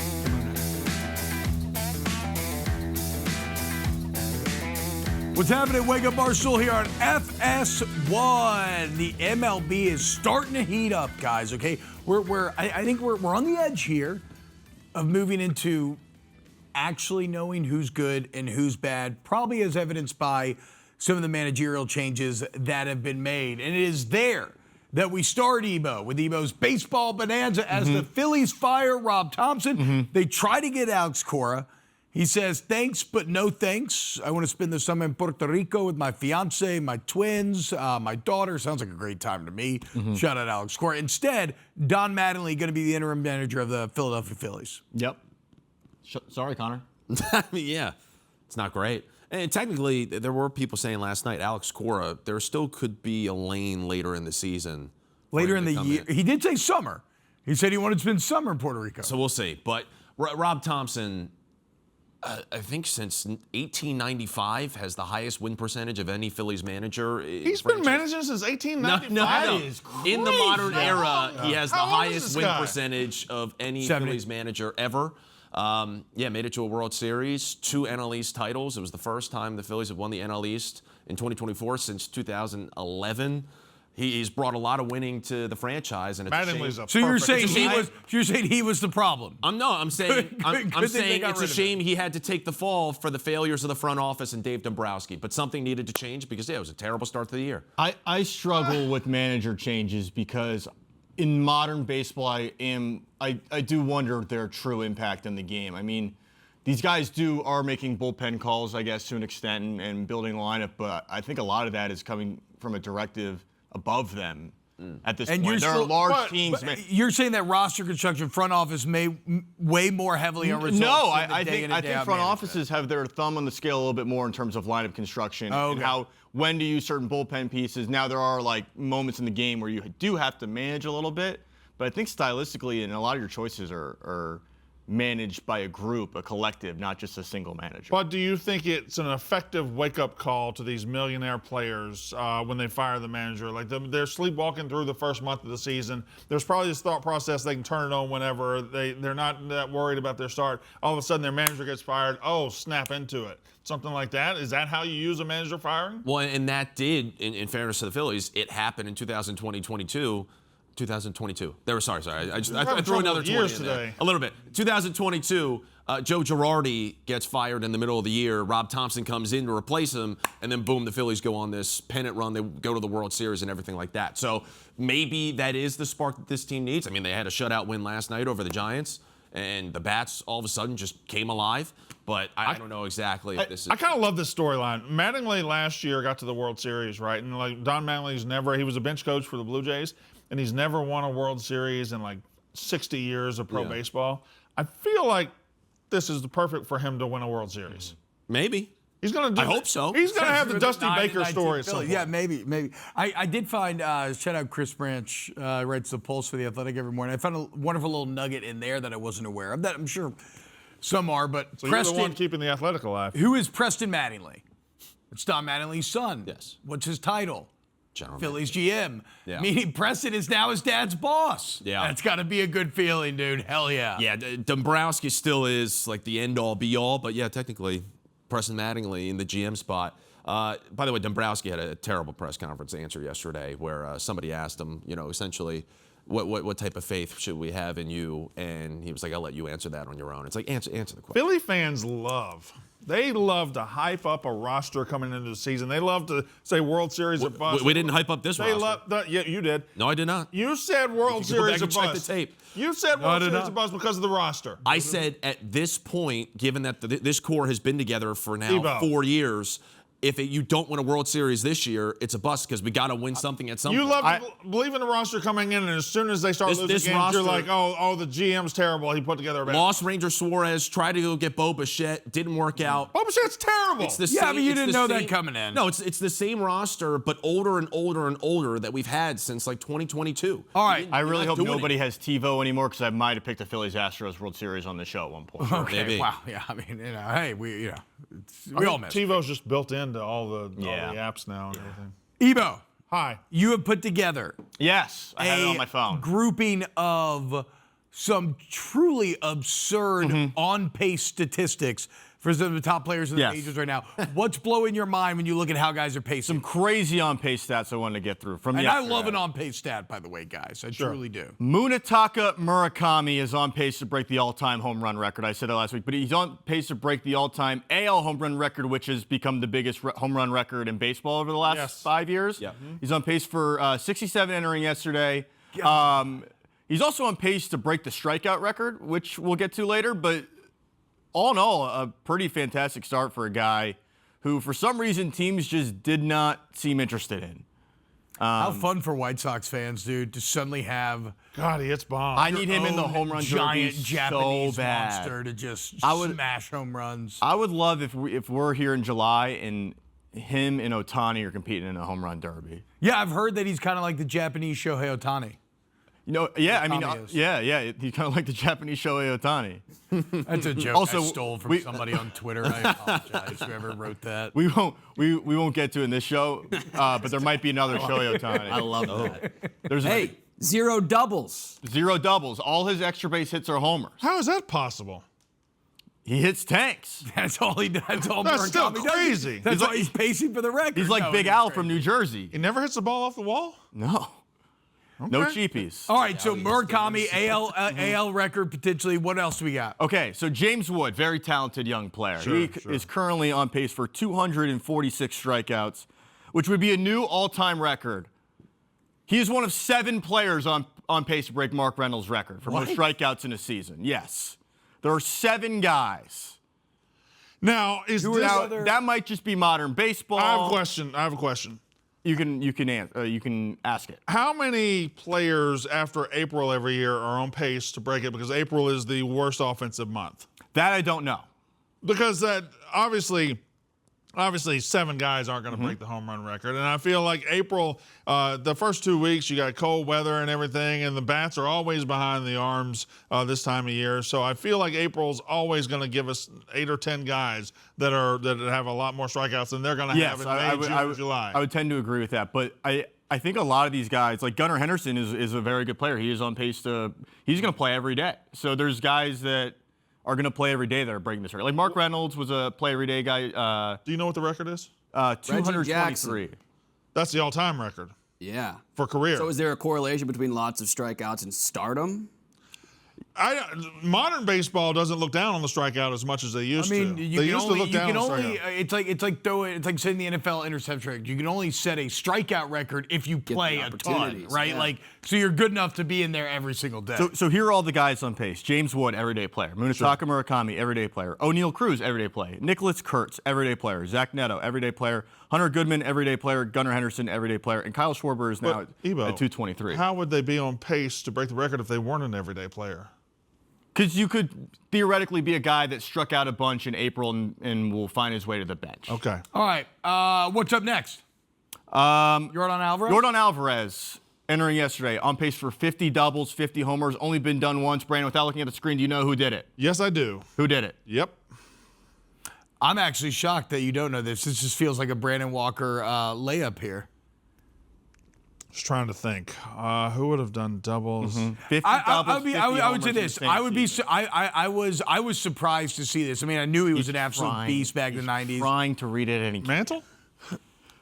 [SPEAKER 1] What's happening? Wake Up Barstool here on FS1. The MLB is starting to heat up, guys. Okay, I think we're on the edge here of moving into actually knowing who's good and who's bad, probably as evidenced by some of the managerial changes that have been made. And it is there that we start Ebo with Ebo's Baseball Bonanza as the Phillies fire Rob Thomson. They try to get Alex Cora. He says, thanks, but no thanks. I want to spend the summer in Puerto Rico with my fiance, my twins, my daughter. Sounds like a great time to me. Shout out Alex Cora. Instead, Don Mattingly going to be the interim manager of the Philadelphia Phillies.
[SPEAKER 4] Yep. Sorry, Connor.
[SPEAKER 3] I mean, yeah, it's not great. And technically, there were people saying last night, Alex Cora, there still could be a lane later in the season. for
[SPEAKER 1] Later
[SPEAKER 3] him
[SPEAKER 1] in
[SPEAKER 3] to
[SPEAKER 1] the
[SPEAKER 3] come
[SPEAKER 1] year, he did say summer. He said he wanted to spend summer in Puerto Rico.
[SPEAKER 3] So we'll see. But Rob Thomson, I think since 1895, has the highest win percentage of any Phillies manager.
[SPEAKER 2] He's been managing since 1895.
[SPEAKER 3] No.
[SPEAKER 1] That is
[SPEAKER 3] In the modern era, he has the
[SPEAKER 2] How old is
[SPEAKER 3] highest
[SPEAKER 2] this
[SPEAKER 3] win
[SPEAKER 2] guy?
[SPEAKER 3] percentage of any
[SPEAKER 1] 70.
[SPEAKER 3] Phillies manager ever. Made it to a World Series, 2 NL East titles. It was the first time the Phillies have won the NL East in 2024 since 2011. He's brought a lot of winning to the franchise, and it's a shame.
[SPEAKER 2] Mattingly's a
[SPEAKER 1] So you're
[SPEAKER 2] perfect-
[SPEAKER 1] saying he was the problem?
[SPEAKER 3] I'm saying
[SPEAKER 1] Good thing they got
[SPEAKER 3] it's a
[SPEAKER 1] rid of
[SPEAKER 3] shame he had to take the fall for the failures of the front office and Dave Dombrowski. But something needed to change because it was a terrible start to the year.
[SPEAKER 4] I struggle with manager changes because in modern baseball, I do wonder their true impact in the game. I mean, these guys are making bullpen calls, I guess, to an extent and building lineup, but I think a lot of that is coming from a directive above them at this point. There are large teams.
[SPEAKER 1] You're saying that roster construction front office may weigh more heavily on results.
[SPEAKER 4] No,
[SPEAKER 1] than the
[SPEAKER 4] I
[SPEAKER 1] day in
[SPEAKER 4] think
[SPEAKER 1] and day out
[SPEAKER 4] front
[SPEAKER 1] management.
[SPEAKER 4] offices have their thumb on the scale a little bit more in terms of lineup construction and when to use certain bullpen pieces. Now there are like moments in the game where you do have to manage a little bit, but I think stylistically and a lot of your choices are managed by a group, a collective, not just a single manager.
[SPEAKER 2] But do you think it's an effective wake-up call to these millionaire players when they fire the manager? Like they're sleepwalking through the first month of the season. There's probably this thought process they can turn it on whenever. They're not that worried about their start. All of a sudden their manager gets fired. Oh, snap into it. Something like that. Is that how you use a manager firing?
[SPEAKER 3] Well, and that did, in fairness to the Phillies, it happened in 2022. They were sorry. I threw another 20 in there. A little bit. 2022, Joe Girardi gets fired in the middle of the year. Rob Thomson comes in to replace him, and then boom, the Phillies go on this pennant run. They go to the World Series and everything like that. So maybe that is the spark that this team needs. I mean, they had a shutout win last night over the Giants, and the bats all of a sudden just came alive. But I don't know exactly if this is.
[SPEAKER 2] I kind of love this storyline. Mattingly last year got to the World Series, right? And like Don Mattingly's he was a bench coach for the Blue Jays, and he's never won a World Series in like 60 years of pro baseball. I feel like this is the perfect for him to win a World Series.
[SPEAKER 3] Maybe.
[SPEAKER 2] He's going to do
[SPEAKER 3] I hope so.
[SPEAKER 2] He's going to have the Dusty Baker story.
[SPEAKER 1] Yeah, maybe. I did find, shout out Chris Branch, writes the Pulse for The Athletic every morning. I found a wonderful little nugget in there that I wasn't aware of, that I'm sure some are, but
[SPEAKER 2] So
[SPEAKER 1] Preston,
[SPEAKER 2] you're the one keeping the Athletic alive.
[SPEAKER 1] who is Preston Mattingly? It's Don Mattingly's son.
[SPEAKER 3] Yes.
[SPEAKER 1] What's his title?
[SPEAKER 3] General
[SPEAKER 1] Phillies GM.
[SPEAKER 3] Yeah.
[SPEAKER 1] Meaning Preston is now his dad's boss.
[SPEAKER 3] Yeah.
[SPEAKER 1] That's got to be a good feeling, dude. Hell yeah.
[SPEAKER 3] Yeah, Dombrowski still is like the end-all, be-all, but yeah, technically, Preston Mattingly in the GM spot. By the way, Dombrowski had a terrible press conference answer yesterday where somebody asked him, essentially, what type of faith should we have in you? And he was like, I'll let you answer that on your own. It's like, answer the question.
[SPEAKER 2] Philly fans they love to hype up a roster coming into the season. They love to say World Series or bust.
[SPEAKER 3] We didn't hype up this roster.
[SPEAKER 2] Yeah, you did.
[SPEAKER 3] No, I did not.
[SPEAKER 2] You said World Series or bust.
[SPEAKER 3] Go back and check the tape.
[SPEAKER 2] You said World Series or bust because of the roster.
[SPEAKER 3] I said at this point, given that this core has been together for now
[SPEAKER 2] Ebo.
[SPEAKER 3] 4 years, if you don't win a World Series this year, it's a bust because we got to win something at some point.
[SPEAKER 2] You love to believe in the roster coming in, and as soon as they start losing games,
[SPEAKER 3] roster,
[SPEAKER 2] you're like, oh, the GM's terrible. He put together a bad.
[SPEAKER 3] Lost Ranger Suarez, tried to go get Bo Bichette, didn't work out.
[SPEAKER 2] Bo Bichette's terrible.
[SPEAKER 3] It's the
[SPEAKER 1] Yeah,
[SPEAKER 3] same,
[SPEAKER 1] but you
[SPEAKER 3] it's
[SPEAKER 1] didn't
[SPEAKER 3] the
[SPEAKER 1] know
[SPEAKER 3] same-
[SPEAKER 1] that coming in.
[SPEAKER 3] No, it's the same roster, but older and older and older that we've had since like 2022.
[SPEAKER 1] All right.
[SPEAKER 4] I really
[SPEAKER 3] not
[SPEAKER 4] hope
[SPEAKER 3] doing
[SPEAKER 4] nobody
[SPEAKER 3] it.
[SPEAKER 4] has TiVo anymore because I might have picked the Phillies Astros World Series on the show at one point.
[SPEAKER 1] Okay.
[SPEAKER 3] Maybe.
[SPEAKER 1] Wow. Yeah. I mean, hey, we all miss.
[SPEAKER 2] TiVo's just built into all the
[SPEAKER 4] Yeah.
[SPEAKER 2] apps now and everything.
[SPEAKER 1] Ebo,
[SPEAKER 2] Hi.
[SPEAKER 1] you have put together
[SPEAKER 4] Yes, I had it on my phone.
[SPEAKER 1] grouping of some truly absurd on-pace statistics for some of the top players in the
[SPEAKER 4] Yes.
[SPEAKER 1] majors right now. What's blowing your mind when you look at how guys are pacing?
[SPEAKER 4] Some crazy on-pace stats I wanted to get through from
[SPEAKER 1] And I
[SPEAKER 4] yesterday.
[SPEAKER 1] love an on-pace stat, by the way, guys. I truly do.
[SPEAKER 4] Munetaka Murakami is on pace to break the all-time home run record. I said that last week, but he's on pace to break the all-time AL home run record, which has become the biggest home run record in baseball over the last 5 years.
[SPEAKER 3] Yeah.
[SPEAKER 4] He's on pace for 67 entering yesterday. He's also on pace to break the strikeout record, which we'll get to later, but all in all, a pretty fantastic start for a guy who, for some reason, teams just did not seem interested in.
[SPEAKER 1] How fun for White Sox fans, dude, to suddenly have
[SPEAKER 2] God, he hits bombs.
[SPEAKER 4] I need him in the home run
[SPEAKER 1] giant
[SPEAKER 4] derby
[SPEAKER 1] Japanese
[SPEAKER 4] so bad.
[SPEAKER 1] monster to just
[SPEAKER 4] would-
[SPEAKER 1] smash home runs.
[SPEAKER 4] I would love if we're here in July and him and Ohtani are competing in a home run derby.
[SPEAKER 1] Yeah, I've heard that he's kind of like the Japanese Shohei Ohtani.
[SPEAKER 4] Yeah, I mean,
[SPEAKER 1] Ohtani is.
[SPEAKER 4] yeah, he's kind of like the Japanese Shohei Ohtani.
[SPEAKER 1] That's a joke
[SPEAKER 4] Also,
[SPEAKER 1] I stole from somebody on Twitter. I apologize, whoever wrote that.
[SPEAKER 4] We won't get to it in this show, but there might be another Shohei Ohtani.
[SPEAKER 5] I love that.
[SPEAKER 4] There's
[SPEAKER 5] Hey, 0 doubles.
[SPEAKER 4] 0 doubles. All his extra base hits are homers.
[SPEAKER 2] How is that possible?
[SPEAKER 4] He hits tanks.
[SPEAKER 1] That's all he does. That's all
[SPEAKER 2] That's still
[SPEAKER 1] Murakami does.
[SPEAKER 2] crazy.
[SPEAKER 1] That's why he's pacing for the record.
[SPEAKER 4] He's like
[SPEAKER 1] No,
[SPEAKER 4] Big
[SPEAKER 1] he's
[SPEAKER 4] Al
[SPEAKER 1] crazy.
[SPEAKER 4] from New Jersey.
[SPEAKER 2] He never hits the ball off the wall?
[SPEAKER 4] No. No
[SPEAKER 2] Okay.
[SPEAKER 4] cheapies.
[SPEAKER 1] All right, so Murakami, AL record potentially. What else do we got?
[SPEAKER 4] Okay, so James Wood, very talented young player. He is currently on pace for 246 strikeouts, which would be a new all-time record. He is one of 7 players on pace to break Mark Reynolds' record for most strikeouts in a season. Yes. There are 7 guys
[SPEAKER 2] Now, is this...
[SPEAKER 4] Now, that might just be modern baseball.
[SPEAKER 2] I have a question.
[SPEAKER 4] You can ask it.
[SPEAKER 2] How many players after April every year are on pace to break it? Because April is the worst offensive month.
[SPEAKER 4] That I don't know.
[SPEAKER 2] Because that obviously 7 guys aren't going to break the home run record. And I feel like April, the first 2 weeks, you got cold weather and everything, and the bats are always behind the arms this time of year. So I feel like April's always going to give us 8 or 10 guys that have a lot more strikeouts than they're going to have in May, June, or July.
[SPEAKER 4] I would tend to agree with that. But I think a lot of these guys, like Gunnar Henderson is a very good player. He is on pace he's going to play every day. So there's guys that are going to play every day that are breaking this record. Like Mark Reynolds was a play every day guy.
[SPEAKER 2] Do you know what the record is?
[SPEAKER 4] 223.
[SPEAKER 2] That's the all-time record
[SPEAKER 5] Yeah.
[SPEAKER 2] for career.
[SPEAKER 5] So is there a correlation between lots of strikeouts and stardom?
[SPEAKER 2] Modern baseball doesn't look down on the strikeout as much as they used to. They used to look down on the strikeout.
[SPEAKER 1] It's like setting the NFL interception record. You can only set a strikeout record if you play a ton, right?
[SPEAKER 5] Yeah.
[SPEAKER 1] Like, so you're good enough to be in there every single day.
[SPEAKER 4] So here are all the guys on pace. James Wood, everyday player. Munetaka Murakami, everyday player. O'Neal Cruz, everyday play. Nicholas Kurtz, everyday player. Zach Neto, everyday player. Hunter Goodman, everyday player. Gunnar Henderson, everyday player. And Kyle Schwarber is now at 223.
[SPEAKER 2] How would they be on pace to break the record if they weren't an everyday player?
[SPEAKER 4] Because you could theoretically be a guy that struck out a bunch in April and will find his way to the bench.
[SPEAKER 2] Okay.
[SPEAKER 1] All right. What's up next? Yordan Alvarez?
[SPEAKER 4] Yordan Alvarez, entering yesterday, on pace for 50 doubles, 50 homers, only been done once. Brandon, without looking at the screen, do you know who did it?
[SPEAKER 2] Yes, I do.
[SPEAKER 4] Who did it?
[SPEAKER 2] Yep.
[SPEAKER 1] I'm actually shocked that you don't know this. This just feels like a Brandon Walker layup here.
[SPEAKER 2] Just trying to think. Who would have done doubles?
[SPEAKER 4] 50 doubles, 50
[SPEAKER 1] I would say
[SPEAKER 4] homers
[SPEAKER 1] this.
[SPEAKER 4] in the same season.
[SPEAKER 1] I was surprised to see this. I mean, I knew he was an absolute beast back in the 90s.
[SPEAKER 4] Trying to read it any
[SPEAKER 2] Mantle?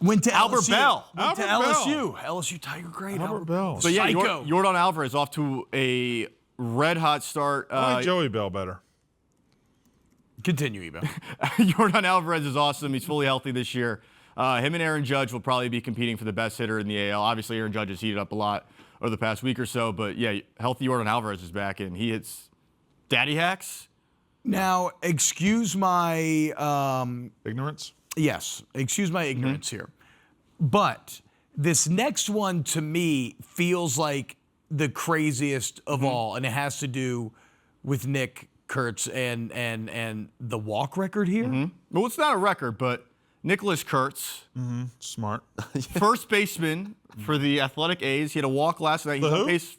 [SPEAKER 1] Went to
[SPEAKER 4] Albert
[SPEAKER 1] LSU.
[SPEAKER 4] Bell.
[SPEAKER 1] Went to
[SPEAKER 2] Albert
[SPEAKER 1] LSU. LSU Tiger great.
[SPEAKER 2] Albert Bell.
[SPEAKER 4] So yeah,
[SPEAKER 1] Psycho.
[SPEAKER 4] Yordan Alvarez off to a red hot start.
[SPEAKER 2] I like Joey Bell better.
[SPEAKER 1] Continue, Ebo.
[SPEAKER 4] Yordan Alvarez is awesome. He's fully healthy this year. Him and Aaron Judge will probably be competing for the best hitter in the AL. Obviously, Aaron Judge has heated up a lot over the past week or so, but yeah, healthy Yordan Alvarez is back, and he hits daddy hacks.
[SPEAKER 1] Now, excuse my
[SPEAKER 2] Ignorance?
[SPEAKER 1] yes, excuse my ignorance here, but this next one to me feels like the craziest of all, and it has to do with Nick Kurtz and the walk record here.
[SPEAKER 4] Well, it's not a record, but Nicholas Kurtz,
[SPEAKER 2] Smart.
[SPEAKER 4] first baseman for the Athletic A's. He had a walk last night. He's
[SPEAKER 2] The
[SPEAKER 4] on
[SPEAKER 2] who?
[SPEAKER 4] pace.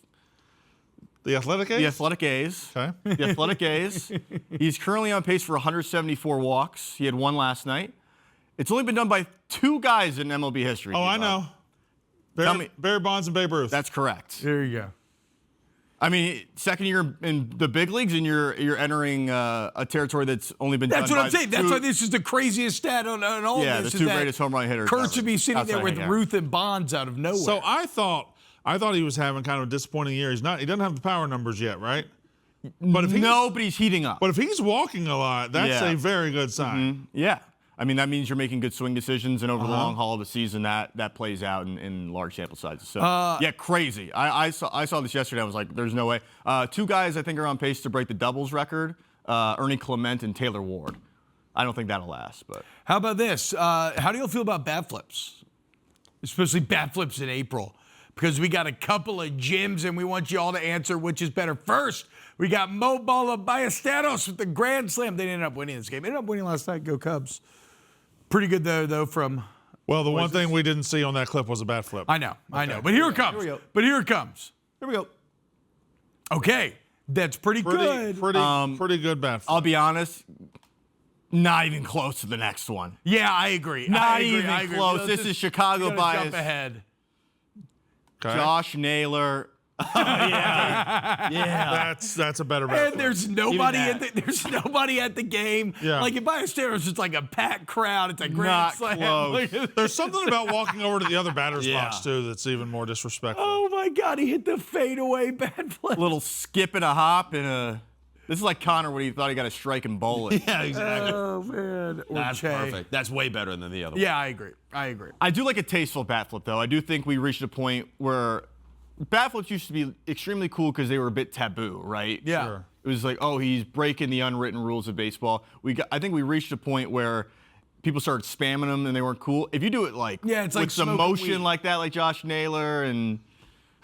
[SPEAKER 2] The Athletic A's?
[SPEAKER 4] The Athletic A's.
[SPEAKER 2] Okay.
[SPEAKER 4] The Athletic A's. He's currently on pace for 174 walks. He had one last night. It's only been done by 2 guys in MLB history.
[SPEAKER 2] Oh, I know. Barry Bonds and Babe Ruth.
[SPEAKER 4] That's correct.
[SPEAKER 1] There you go.
[SPEAKER 4] I mean, second year in the big leagues, and you're entering a territory that's only been
[SPEAKER 1] That's
[SPEAKER 4] done
[SPEAKER 1] what
[SPEAKER 4] by
[SPEAKER 1] I'm saying. That's
[SPEAKER 4] 2
[SPEAKER 1] why this is the craziest stat on all
[SPEAKER 4] Yeah,
[SPEAKER 1] of this.
[SPEAKER 4] the
[SPEAKER 1] is
[SPEAKER 4] 2
[SPEAKER 1] that
[SPEAKER 4] greatest home run hitters.
[SPEAKER 1] Kurtz should be sitting there
[SPEAKER 4] outside
[SPEAKER 1] with
[SPEAKER 4] Hank Aaron.
[SPEAKER 1] Ruth and Bonds out of nowhere.
[SPEAKER 2] So I thought he was having kind of a disappointing year. He doesn't have the power numbers yet, right? But if
[SPEAKER 4] Nobody's heating up.
[SPEAKER 2] But if he's walking a lot, that's
[SPEAKER 4] Yeah.
[SPEAKER 2] a very good sign.
[SPEAKER 4] Yeah. I mean, that means you're making good swing decisions, and over the long haul of the season, that plays out in large sample sizes. So, yeah, crazy. I saw this yesterday. I was like, there's no way. 2 guys I think are on pace to break the doubles record, Ernie Clement and Taylor Ward. I don't think that'll last. But
[SPEAKER 1] how about this? How do you feel about bat flips? Especially bat flips in April. Because we got a couple of gyms, and we want you all to answer which is better. First, we got Mo Balla Ballesteros with the Grand Slam. They didn't end up winning this game. They ended up winning last night. Go Cubs. Pretty good, though, from...
[SPEAKER 2] Well, the one thing we didn't see on that clip was a bat flip.
[SPEAKER 1] I know. But here it comes.
[SPEAKER 4] Here we go.
[SPEAKER 1] But here it comes.
[SPEAKER 4] here we go.
[SPEAKER 1] Okay. That's pretty good.
[SPEAKER 2] Pretty good bat flip.
[SPEAKER 4] I'll be honest, not even close to the next one.
[SPEAKER 1] Yeah, I agree.
[SPEAKER 4] Not
[SPEAKER 1] I agree.
[SPEAKER 4] even
[SPEAKER 1] I agree.
[SPEAKER 4] close.
[SPEAKER 1] Let's
[SPEAKER 4] This
[SPEAKER 1] just-
[SPEAKER 4] is Chicago
[SPEAKER 1] we gotta
[SPEAKER 4] bias.
[SPEAKER 1] jump ahead.
[SPEAKER 2] Okay.
[SPEAKER 4] Josh Naylor. Yeah.
[SPEAKER 2] That's a better bat
[SPEAKER 1] And
[SPEAKER 2] flip.
[SPEAKER 1] there's nobody
[SPEAKER 4] that.
[SPEAKER 1] there's nobody at the game.
[SPEAKER 2] Yeah.
[SPEAKER 1] Like if Ballesteros is just like a packed crowd, it's a grand
[SPEAKER 4] Not
[SPEAKER 1] slam.
[SPEAKER 4] close.
[SPEAKER 1] Look at
[SPEAKER 2] There's something about walking over to the other batter's
[SPEAKER 4] Yeah.
[SPEAKER 2] box, too, that's even more disrespectful.
[SPEAKER 1] Oh my God, he hit the fadeaway bat flip.
[SPEAKER 4] Little skip and a hop and a. This is like Connor when he thought he got a strike and bowl it.
[SPEAKER 3] Yeah, exactly.
[SPEAKER 1] Oh man. Or
[SPEAKER 3] That's
[SPEAKER 1] Che.
[SPEAKER 3] perfect. That's way better than the other one.
[SPEAKER 1] Yeah, I agree.
[SPEAKER 4] I do like a tasteful bat flip, though. I do think we reached a point where bat flips used to be extremely cool because they were a bit taboo, right?
[SPEAKER 1] Yeah.
[SPEAKER 2] Sure.
[SPEAKER 4] It was like, oh, he's breaking the unwritten rules of baseball. I think we reached a point where people started spamming him and they weren't cool. If you do it
[SPEAKER 1] it's like
[SPEAKER 4] with some motion like that, like Josh Naylor, and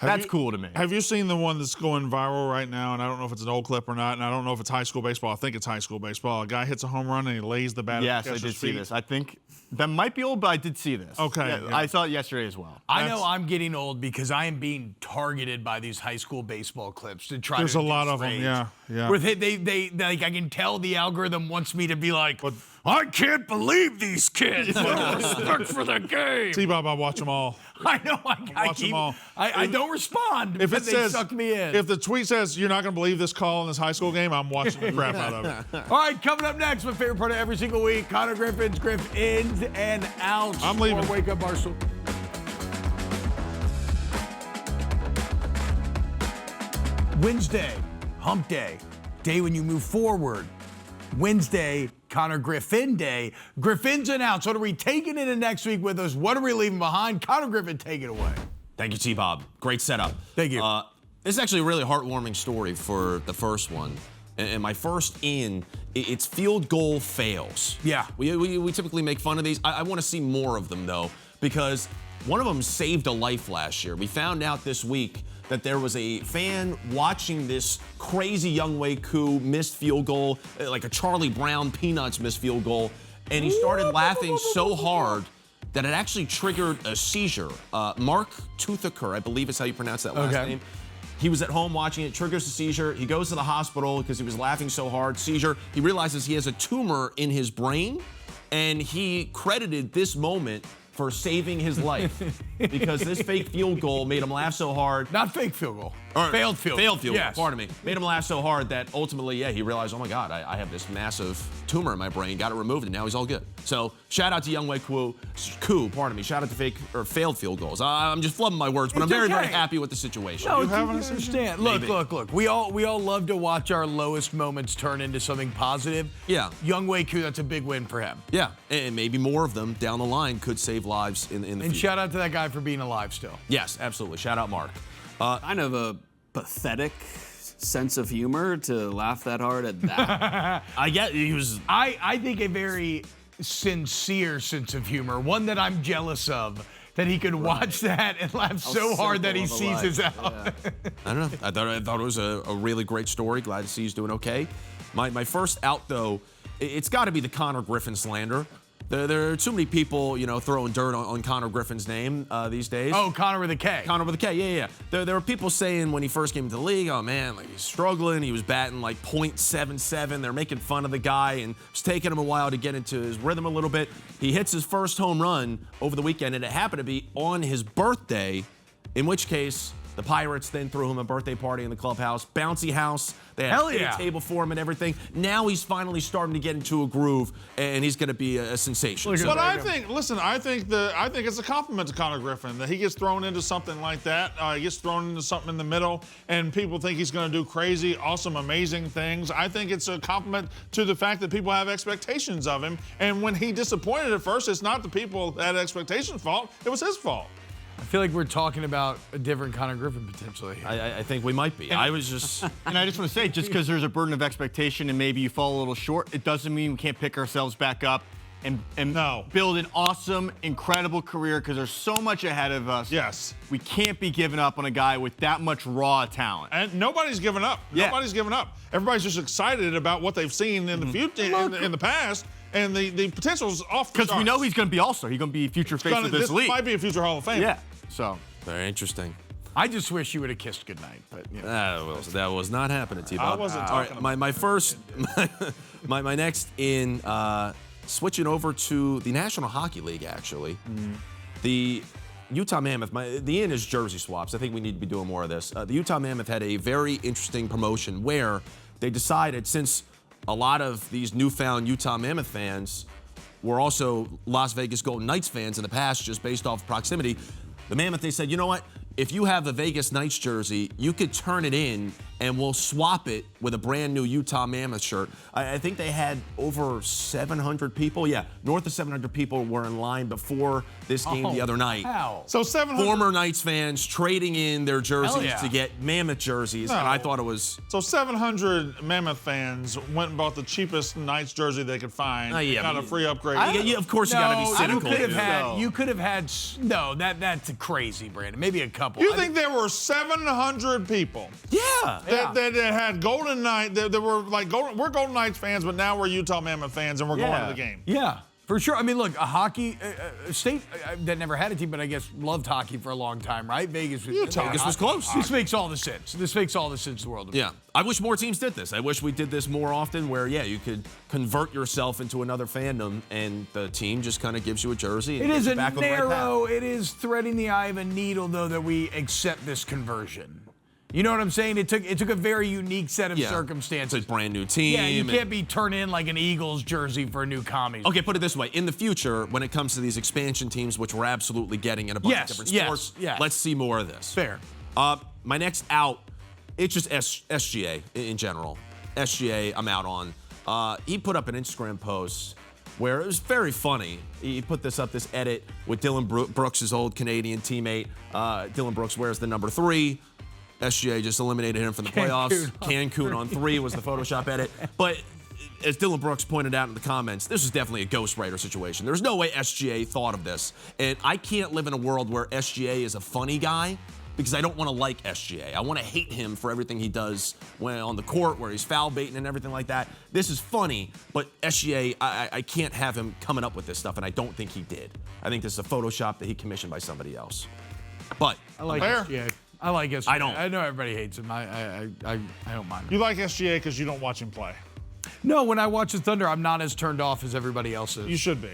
[SPEAKER 4] that's cool to me.
[SPEAKER 2] Have you seen the one that's going viral right now? And I don't know if it's an old clip or not, and I don't know if it's high school baseball. I think it's high school baseball. A guy hits a home run and he lays the bat.
[SPEAKER 4] Yes, I did see this. I think that might be old, but I did see this.
[SPEAKER 2] Okay.
[SPEAKER 4] Yeah. I saw it yesterday as well.
[SPEAKER 1] I know I'm getting old because I am being targeted by these high school baseball clips to try
[SPEAKER 2] There's
[SPEAKER 1] to
[SPEAKER 2] a lot of them,
[SPEAKER 1] rage.
[SPEAKER 2] yeah.
[SPEAKER 1] Where they like, I can tell the algorithm wants me to be like, I can't believe these kids. No respect for the game.
[SPEAKER 2] T-Bob, I watch them all.
[SPEAKER 1] I know. I
[SPEAKER 2] watch them all.
[SPEAKER 1] I don't respond
[SPEAKER 2] If
[SPEAKER 1] because
[SPEAKER 2] it
[SPEAKER 1] they
[SPEAKER 2] says,
[SPEAKER 1] suck me in.
[SPEAKER 2] if the tweet says you're not going to believe this call in this high school game, I'm watching the crap out of it.
[SPEAKER 1] All right, coming up next, my favorite part of every single week, Connor Griffin's Griff-Ins and Outs.
[SPEAKER 2] I'm leaving.
[SPEAKER 1] Wake Up Barstool. Wednesday, hump day, day when you move forward. Wednesday, Connor Griffin Day. Griffins and Outs. What are we taking into next week with us? What are we leaving behind? Connor Griffin, take it away.
[SPEAKER 3] Thank you, T-Bob. Great setup.
[SPEAKER 1] Thank you.
[SPEAKER 3] This is actually a really heartwarming story for the first one. And my first it's field goal fails.
[SPEAKER 1] Yeah.
[SPEAKER 3] We typically make fun of these. I want to see more of them, though, because one of them saved a life last year. We found out this week that there was a fan watching this crazy Younghoe Koo missed field goal, like a Charlie Brown Peanuts missed field goal, and he started laughing so hard that it actually triggered a seizure. Mark Toothaker, I believe is how you pronounce that last name. He was at home watching it, triggers a seizure. He goes to the hospital because he was laughing so hard. Seizure. He realizes he has a tumor in his brain, and he credited this moment for saving his life because this fake field goal made him laugh so hard.
[SPEAKER 1] Not fake field goal.
[SPEAKER 3] Or
[SPEAKER 1] failed field
[SPEAKER 3] Failed field
[SPEAKER 1] yes.
[SPEAKER 3] goal, pardon me. Made him laugh so hard that ultimately, he realized, oh my God, I have this massive tumor in my brain. Got it removed, and now he's all good. So shout out to Younghoe Koo, pardon me. Shout out to failed field goals. I'm just flubbing my words, but I'm very, very happy with the situation.
[SPEAKER 1] No,
[SPEAKER 2] You
[SPEAKER 1] you
[SPEAKER 2] having a
[SPEAKER 1] understand.
[SPEAKER 3] Maybe.
[SPEAKER 1] Look. We all love to watch our lowest moments turn into something positive.
[SPEAKER 3] Yeah.
[SPEAKER 1] Younghoe Koo, that's a big win for him.
[SPEAKER 3] Yeah, and maybe more of them down the line could save lives in the
[SPEAKER 1] And
[SPEAKER 3] future.
[SPEAKER 1] shout out to that guy for being alive still.
[SPEAKER 3] Yes, absolutely. Shout out Mark.
[SPEAKER 5] Kind of a pathetic sense of humor to laugh that hard at that.
[SPEAKER 3] I get he was.
[SPEAKER 1] I think a very sincere sense of humor, one that I'm jealous of, that he could watch that and laugh so hard that he
[SPEAKER 5] simple of a
[SPEAKER 1] seizes
[SPEAKER 5] life.
[SPEAKER 1] out.
[SPEAKER 3] I don't know. I thought it was a really great story. Glad to see he's doing okay. My first out, though, it's got to be the Connor Griffin slander. There are too many people, throwing dirt on Connor Griffin's name these days.
[SPEAKER 1] Oh, Connor with a K.
[SPEAKER 3] Connor with a K, yeah. There were people saying when he first came to the league, oh man, like he's struggling. He was batting like .77. They're making fun of the guy, and it's taking him a while to get into his rhythm a little bit. He hits his first home run over the weekend, and it happened to be on his birthday, in which case the Pirates then threw him a birthday party in the clubhouse, bouncy house. They had a table for him and everything. Now he's finally starting to get into a groove, and he's going to be a sensation.
[SPEAKER 2] But I think it's a compliment to Connor Griffin that he gets thrown into something like that. He gets thrown into something in the middle, and people think he's going to do crazy, awesome, amazing things. I think it's a compliment to the fact that people have expectations of him, and when he disappointed at first, it's not the people that had expectations' fault. It was his fault.
[SPEAKER 1] I feel like we're talking about a different Connor Griffin potentially.
[SPEAKER 3] I think we might be. I was just.
[SPEAKER 4] And I just want to say, just because there's a burden of expectation and maybe you fall a little short, it doesn't mean we can't pick ourselves back up and build an awesome, incredible career because there's so much ahead of us.
[SPEAKER 2] Yes.
[SPEAKER 4] We can't be giving up on a guy with that much raw talent.
[SPEAKER 2] And nobody's giving up.
[SPEAKER 4] Yeah.
[SPEAKER 2] Nobody's giving up. Everybody's just excited about what they've seen in the future, in the past, and the potential's off the charts.
[SPEAKER 4] Because we know he's going to be all-star. He's going to be future face of this league.
[SPEAKER 2] Might be a future Hall of Famer.
[SPEAKER 4] Yeah. So.
[SPEAKER 3] Very interesting.
[SPEAKER 1] I just wish you would have kissed goodnight, but
[SPEAKER 3] That was not happening, T-Bob.
[SPEAKER 2] I wasn't
[SPEAKER 3] All
[SPEAKER 2] talking
[SPEAKER 3] right, my first, my next in switching over to the National Hockey League, actually. The Utah Mammoth, the in is jersey swaps. I think we need to be doing more of this. The Utah Mammoth had a very interesting promotion where they decided, since a lot of these newfound Utah Mammoth fans were also Las Vegas Golden Knights fans in the past, just based off proximity, the Mammoth, they said, you know what? If you have a Vegas Knights jersey, you could turn it in and we'll swap it with a brand new Utah Mammoth shirt. I think they had over 700 people. Yeah, north of 700 people were in line before this game the other night.
[SPEAKER 1] Wow.
[SPEAKER 2] So 700.
[SPEAKER 3] Former Knights fans trading in their jerseys
[SPEAKER 1] yeah.
[SPEAKER 3] to get Mammoth jerseys,
[SPEAKER 2] No.
[SPEAKER 3] and I thought it was.
[SPEAKER 2] So 700 Mammoth fans went and bought the cheapest Knights jersey they could find.
[SPEAKER 3] Yeah,
[SPEAKER 2] got a
[SPEAKER 3] but-
[SPEAKER 2] free upgrade.
[SPEAKER 3] Yeah, of course you got to be cynical.
[SPEAKER 1] You could have had. No, that's crazy, Brandon. Maybe a couple.
[SPEAKER 2] You think there were 700 people
[SPEAKER 3] Yeah.
[SPEAKER 2] that had Golden Knight? That were like we're Golden Knights fans, but now we're Utah Mammoth fans, and we're going to the game.
[SPEAKER 1] Yeah, for sure. I mean, look, a hockey state that never had a team, but I guess loved hockey for a long time, right? Vegas
[SPEAKER 3] was close.
[SPEAKER 1] This makes all the sense. This makes all the sense in the world.
[SPEAKER 3] Yeah. I wish more teams did this. I wish we did this more often where, you could convert yourself into another fandom and the team just kind of gives you a jersey. And
[SPEAKER 1] It is
[SPEAKER 3] gets
[SPEAKER 1] a
[SPEAKER 3] you back on the right path.
[SPEAKER 1] narrow, it is threading the eye of a needle, though, that we accept this conversion. You know what I'm saying? It took a very unique set of circumstances.
[SPEAKER 3] It's a brand new team.
[SPEAKER 1] Yeah, you can't be turning in like an Eagles jersey for a new commies.
[SPEAKER 3] Okay, put it this way. In the future, when it comes to these expansion teams, which we're absolutely getting in a bunch of different sports, let's see more of this.
[SPEAKER 1] Fair.
[SPEAKER 3] My next out, it's just SGA in general. SGA, I'm out on. He put up an Instagram post where it was very funny. He put this edit with Dylan Brooks, his old Canadian teammate. Dylan Brooks wears the number 3. SGA just eliminated him from the playoffs. Cancun on 3 was the Photoshop edit. But as Dylan Brooks pointed out in the comments, this is definitely a ghostwriter situation. There's no way SGA thought of this. And I can't live in a world where SGA is a funny guy because I don't want to like SGA. I want to hate him for everything he does when on the court, where he's foul baiting and everything like that. This is funny, but SGA, I can't have him coming up with this stuff, and I don't think he did. I think this is a Photoshop that he commissioned by somebody else. But
[SPEAKER 1] I like
[SPEAKER 2] Fair.
[SPEAKER 1] SGA. I like SGA.
[SPEAKER 3] I don't.
[SPEAKER 1] I know everybody hates him. I don't mind him.
[SPEAKER 2] You like SGA because you don't watch him play.
[SPEAKER 1] No, when I watch the Thunder, I'm not as turned off as everybody else is.
[SPEAKER 2] You should be.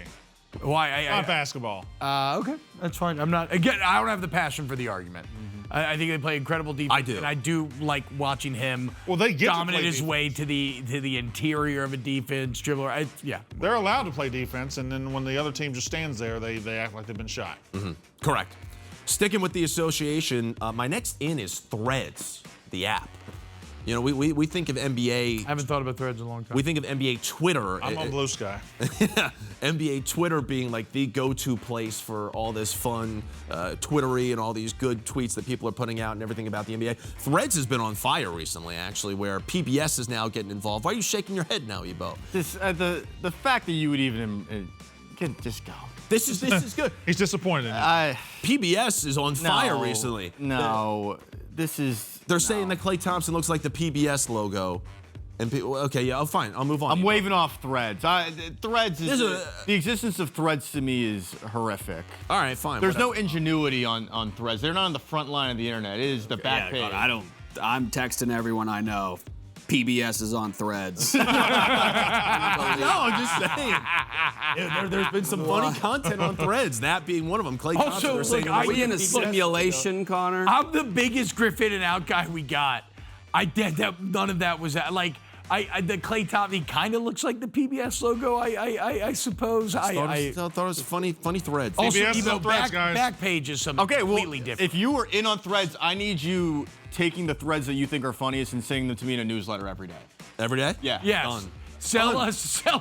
[SPEAKER 1] Why?
[SPEAKER 2] Not basketball.
[SPEAKER 1] Okay, that's fine. I'm not. Again, I don't have the passion for the argument. I think they play incredible defense.
[SPEAKER 3] I do.
[SPEAKER 1] And I do like watching him
[SPEAKER 2] They get to
[SPEAKER 1] dominate
[SPEAKER 2] play
[SPEAKER 1] his
[SPEAKER 2] defense.
[SPEAKER 1] way to the interior of a defense, dribbler.
[SPEAKER 2] They're allowed to play defense, and then when the other team just stands there, they act like they've been shot.
[SPEAKER 3] correct. Sticking with the association, my next in is Threads, the app. You know, we think of NBA.
[SPEAKER 1] I haven't thought about Threads in a long time.
[SPEAKER 3] We think of NBA Twitter.
[SPEAKER 2] I'm on Blue Sky.
[SPEAKER 3] NBA Twitter being like the go-to place for all this fun Twittery and all these good tweets that people are putting out and everything about the NBA. Threads has been on fire recently, actually, where PBS is now getting involved. Why are you shaking your head now, Ebo?
[SPEAKER 4] This the fact that you would even just go.
[SPEAKER 3] This is good.
[SPEAKER 2] He's disappointed in you.
[SPEAKER 3] PBS is on fire recently.
[SPEAKER 4] No, this is.
[SPEAKER 3] They're saying that Klay Thompson looks like the PBS logo. And okay, yeah, fine. I'll move on.
[SPEAKER 4] I'm waving off Threads. Threads is
[SPEAKER 3] There's
[SPEAKER 4] the existence of Threads to me is horrific.
[SPEAKER 3] All right, fine.
[SPEAKER 4] There's no
[SPEAKER 3] whatever.
[SPEAKER 4] ingenuity on Threads. They're not on the front line of the internet. It is the back page.
[SPEAKER 5] God, I'm texting everyone I know. PBS is on Threads.
[SPEAKER 3] No, I'm just saying. There's been some funny content on Threads, that being one of them. Klay
[SPEAKER 1] Also,
[SPEAKER 3] Thompson, they're
[SPEAKER 1] look,
[SPEAKER 3] saying
[SPEAKER 1] I-
[SPEAKER 5] Are we in a
[SPEAKER 1] Look,
[SPEAKER 5] simulation, Connor?
[SPEAKER 1] I'm the biggest Griff-In and out guy we got. I did that. None of that was like. The Klay Thompson, he kind of looks like the PBS logo. I suppose.
[SPEAKER 3] I thought it was funny Threads.
[SPEAKER 1] Also,
[SPEAKER 2] PBS is
[SPEAKER 1] Ebo,
[SPEAKER 2] on Threads, guys.
[SPEAKER 1] back page is something
[SPEAKER 4] Okay, well,
[SPEAKER 1] completely different.
[SPEAKER 4] if you were in on Threads, I need you taking the threads that you think are funniest and sending them to me in a newsletter every day.
[SPEAKER 3] Every day?
[SPEAKER 4] Yeah.
[SPEAKER 1] yes.
[SPEAKER 3] Done.
[SPEAKER 1] Sell us.
[SPEAKER 4] Sell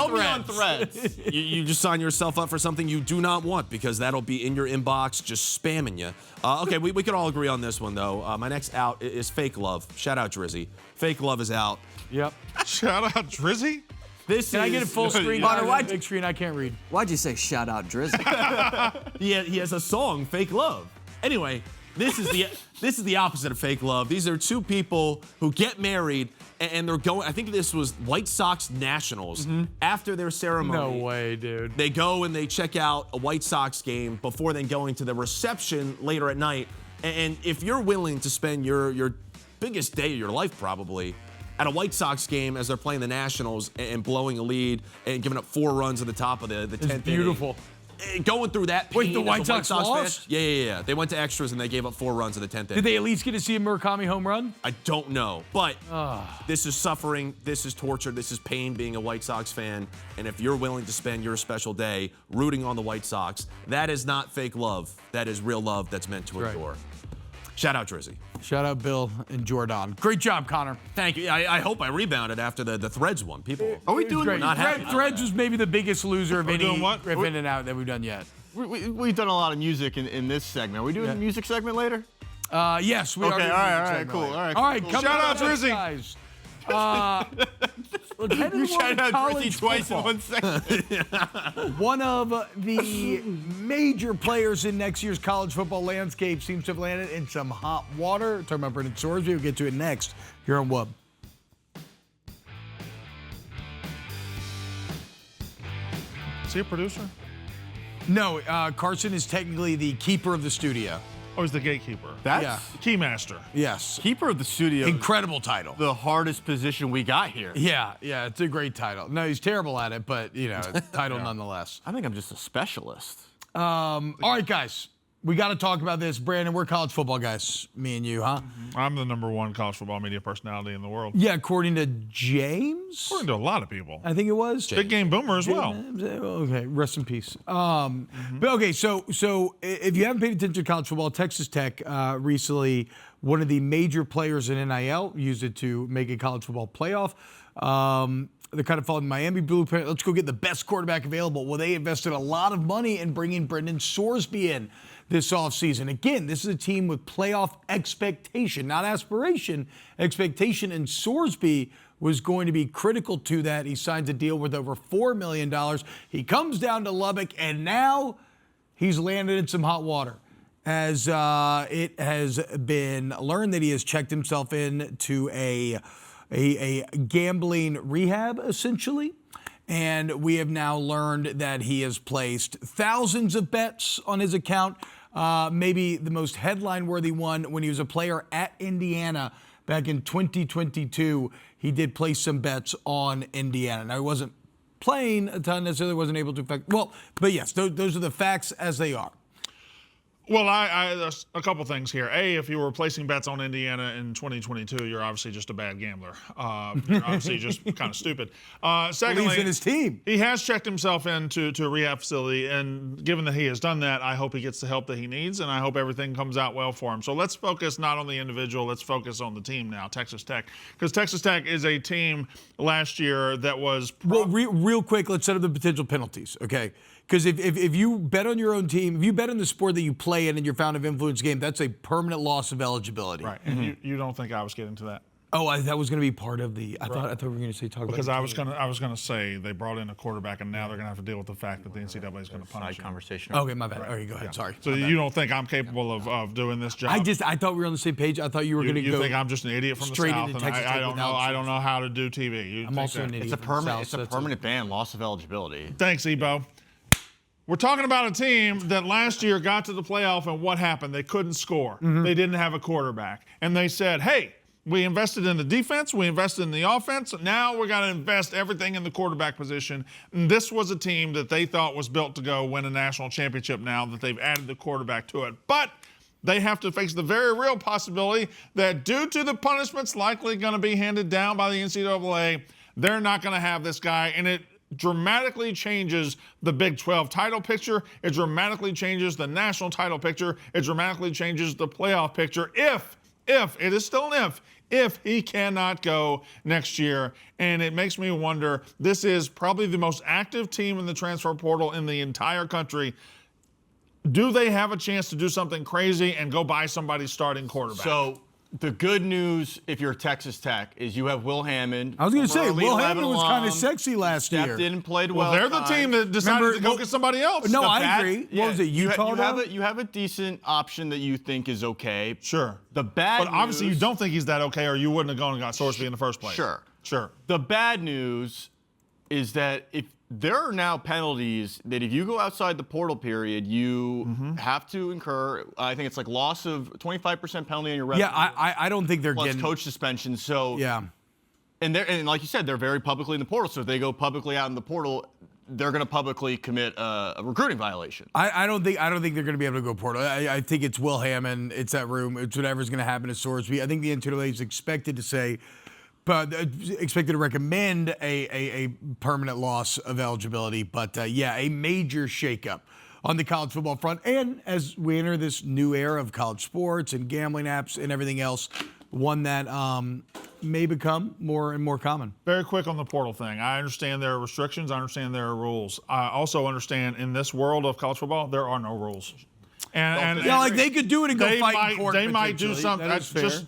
[SPEAKER 4] me on Threads.
[SPEAKER 3] You just sign yourself up for something you do not want because that'll be in your inbox just spamming you. Okay, we can all agree on this one, though. My next out is Fake Love. Shout out Drizzy. Fake Love is out.
[SPEAKER 1] Yep.
[SPEAKER 2] Shout out Drizzy.
[SPEAKER 1] Can I get a full screen?
[SPEAKER 5] Connor, why'd
[SPEAKER 1] Big screen. I can't read.
[SPEAKER 5] Why'd you say shout out Drizzy?
[SPEAKER 3] He has a song, Fake Love. Anyway, this is the opposite of Fake Love. These are two people who get married and they're going. I think this was White Sox Nationals. After their ceremony.
[SPEAKER 1] No way, dude.
[SPEAKER 3] They go and they check out a White Sox game before then going to the reception later at night. And if you're willing to spend your biggest day of your life probably at a White Sox game as they're playing the Nationals and blowing a lead and giving up 4 runs at the top of the 10th
[SPEAKER 1] beautiful.
[SPEAKER 3] inning. Going through that pain
[SPEAKER 1] Wait, the
[SPEAKER 3] as a
[SPEAKER 1] White Sox
[SPEAKER 3] fan.
[SPEAKER 1] lost?
[SPEAKER 3] Yeah. They went to extras and they gave up 4 runs at the 10th inning.
[SPEAKER 1] Did they at least get to see a Murakami home run?
[SPEAKER 3] I don't know, but this is suffering, this is torture, this is pain being a White Sox fan, and if you're willing to spend your special day rooting on the White Sox, that is not fake love. That is real love that's meant to
[SPEAKER 1] Right.
[SPEAKER 3] endure. Shout out Drizzy.
[SPEAKER 1] Shout out Bill and Jordan. Great job, Connor.
[SPEAKER 3] Thank you. I hope I rebounded after the Threads one. People.
[SPEAKER 4] Are we
[SPEAKER 1] It was
[SPEAKER 4] doing
[SPEAKER 1] great.
[SPEAKER 3] not happy about
[SPEAKER 1] Threads
[SPEAKER 3] that.
[SPEAKER 1] was maybe the biggest loser of any
[SPEAKER 2] doing what?
[SPEAKER 1] Griffin and out that we've done yet.
[SPEAKER 4] We've done a lot of music in this segment. Are we doing a music segment later?
[SPEAKER 1] Yes, we are.
[SPEAKER 4] Okay,
[SPEAKER 1] doing
[SPEAKER 4] all right,
[SPEAKER 1] music
[SPEAKER 4] all right,
[SPEAKER 1] segment
[SPEAKER 4] cool,
[SPEAKER 1] later.
[SPEAKER 4] all right,
[SPEAKER 1] All right,
[SPEAKER 4] cool.
[SPEAKER 1] come
[SPEAKER 2] Shout
[SPEAKER 1] on
[SPEAKER 2] out,
[SPEAKER 1] up,
[SPEAKER 2] Drizzy.
[SPEAKER 1] guys. Look, head to
[SPEAKER 4] You
[SPEAKER 1] the world
[SPEAKER 4] shouted
[SPEAKER 1] of
[SPEAKER 4] out
[SPEAKER 1] college
[SPEAKER 4] Drizzy twice in
[SPEAKER 1] football.
[SPEAKER 4] 1 second.
[SPEAKER 1] One of the major players in next year's college football landscape seems to have landed in some hot water. Talking about Brendan Sorsby. We'll get to it next here on WUB.
[SPEAKER 2] Is he a producer?
[SPEAKER 1] No, Carson is technically the keeper of the studio.
[SPEAKER 2] Or is the gatekeeper?
[SPEAKER 4] That's
[SPEAKER 1] Yeah.
[SPEAKER 2] Keymaster.
[SPEAKER 1] Yes.
[SPEAKER 4] keeper of the studio.
[SPEAKER 1] Incredible title.
[SPEAKER 4] The hardest position we got here.
[SPEAKER 1] Yeah, it's a great title. No, he's terrible at it, but, title nonetheless.
[SPEAKER 4] I think I'm just a specialist.
[SPEAKER 1] All right, guys. We got to talk about this. Brandon, we're college football guys, me and you, huh?
[SPEAKER 2] I'm the #1 college football media personality in the world.
[SPEAKER 1] Yeah, according to James,
[SPEAKER 2] According to a lot of people.
[SPEAKER 1] I think it was.
[SPEAKER 2] Big game boomer as well.
[SPEAKER 1] Okay, rest in peace. But okay, so if you haven't paid attention to college football, Texas Tech recently, one of the major players in NIL used it to make a college football playoff. They're kind of following Miami blueprint. Let's go get the best quarterback available. Well, they invested a lot of money in bringing Brendan Sorsby in this offseason. Again, this is a team with playoff expectation, not aspiration, expectation. And Sorsby was going to be critical to that. He signs a deal worth over $4 million. He comes down to Lubbock, and now he's landed in some hot water. As it has been learned that he has checked himself in to a gambling rehab, essentially. And we have now learned that he has placed thousands of bets on his account. Maybe the most headline-worthy one, when he was a player at Indiana back in 2022, he did place some bets on Indiana. Now, he wasn't playing a ton, necessarily wasn't able to affect. Well, but yes, those are the facts as they are.
[SPEAKER 2] Well, there's a couple things here. A, if you were placing bets on Indiana in 2022, you're obviously just a bad gambler. You're obviously just kind of stupid. Secondly,
[SPEAKER 1] Believes in his team.
[SPEAKER 2] he has checked himself into a rehab facility, and given that he has done that, I hope he gets the help that he needs, and I hope everything comes out well for him. So let's focus not on the individual, let's focus on the team now, Texas Tech. Because Texas Tech is a team last year that was...
[SPEAKER 1] Well, real quick, let's set up the potential penalties, okay? Because if you bet on your own team, if you bet on the sport that you play in your Fountain of Influence game, that's a permanent loss of eligibility.
[SPEAKER 2] Right, and you don't think I was getting to that?
[SPEAKER 1] Oh, that was going to be part of the. I thought we were going to say talk
[SPEAKER 2] Because
[SPEAKER 1] about.
[SPEAKER 2] I was gonna say they brought in a quarterback, and now they're gonna have to deal with the fact that the NCAA is gonna punish
[SPEAKER 4] Side
[SPEAKER 2] them.
[SPEAKER 4] conversation.
[SPEAKER 1] Okay, my bad. Okay, go ahead. Sorry.
[SPEAKER 2] So you don't think I'm capable of doing this job?
[SPEAKER 1] I thought we were on the same page. I thought you were going to
[SPEAKER 2] You
[SPEAKER 1] go.
[SPEAKER 2] think I'm just an idiot from the
[SPEAKER 1] straight
[SPEAKER 2] South,
[SPEAKER 1] into
[SPEAKER 2] and
[SPEAKER 1] Texas
[SPEAKER 2] I
[SPEAKER 1] Tech
[SPEAKER 2] don't know.
[SPEAKER 1] without
[SPEAKER 2] I don't know how to do TV. You
[SPEAKER 1] I'm
[SPEAKER 2] think
[SPEAKER 1] also
[SPEAKER 2] that?
[SPEAKER 1] an idiot.
[SPEAKER 4] It's a
[SPEAKER 1] from the
[SPEAKER 4] permanent.
[SPEAKER 1] South,
[SPEAKER 4] It's
[SPEAKER 1] so
[SPEAKER 4] a
[SPEAKER 1] that's
[SPEAKER 4] permanent ban, loss of eligibility.
[SPEAKER 2] Thanks, Ebo. We're talking about a team that last year got to the playoff, and what happened? They couldn't score. They didn't have a quarterback. And they said, hey, we invested in the defense, we invested in the offense, now we're going to invest everything in the quarterback position. And this was a team that they thought was built to go win a national championship now that they've added the quarterback to it. But they have to face the very real possibility that due to the punishments likely going to be handed down by the NCAA, they're not going to have this guy, and it dramatically changes the Big 12 title picture. It dramatically changes the national title picture. It dramatically changes the playoff picture if it is still an if he cannot go next year. And it makes me wonder, this is probably the most active team in the transfer portal in the entire country. Do they have a chance to do something crazy and go buy somebody's starting quarterback?
[SPEAKER 4] So the good news, if you're Texas Tech, is you have Will Hammond.
[SPEAKER 1] I was going to say,
[SPEAKER 4] former
[SPEAKER 1] Will
[SPEAKER 4] Elite
[SPEAKER 1] Hammond
[SPEAKER 4] 11
[SPEAKER 1] was kind of
[SPEAKER 4] alum,
[SPEAKER 1] sexy last year.
[SPEAKER 4] Stepped in and played
[SPEAKER 2] well,
[SPEAKER 4] well.
[SPEAKER 2] they're the team that decided to go get somebody else.
[SPEAKER 1] No,
[SPEAKER 4] The
[SPEAKER 1] I
[SPEAKER 4] bad-
[SPEAKER 1] agree.
[SPEAKER 4] yeah,
[SPEAKER 1] What was it, Utah?
[SPEAKER 4] you have a decent option that you think is okay.
[SPEAKER 2] Sure.
[SPEAKER 4] The bad
[SPEAKER 2] But obviously you
[SPEAKER 4] news-
[SPEAKER 2] don't think he's that okay, or you wouldn't have gone and got Sorsby in the first place.
[SPEAKER 4] Sure. The bad news is that if there are now penalties that if you go outside the portal period, you have to incur. I think it's like loss of 25% penalty on your revenue.
[SPEAKER 1] Yeah, I don't think they're
[SPEAKER 4] plus
[SPEAKER 1] getting.
[SPEAKER 4] coach suspension. So
[SPEAKER 1] Yeah.
[SPEAKER 4] and like you said, they're very publicly in the portal. So if they go publicly out in the portal, they're going to publicly commit a recruiting violation.
[SPEAKER 1] I don't think they're going to be able to go portal. I think it's Will Hammond. It's that room. It's whatever's going to happen to Sorsby. I think the NCAA is expected to say, but expected to recommend a permanent loss of eligibility. But yeah, a major shakeup on the college football front. And as we enter this new era of college sports and gambling apps and everything else, one that may become more and more common.
[SPEAKER 2] Very quick on the portal thing. I understand there are restrictions. I understand there are rules. I also understand in this world of college football, there are no rules. And
[SPEAKER 1] Yeah, like they could do it and go fight in court.
[SPEAKER 2] They might do
[SPEAKER 1] potentially.
[SPEAKER 2] something.
[SPEAKER 1] That is
[SPEAKER 2] That's just,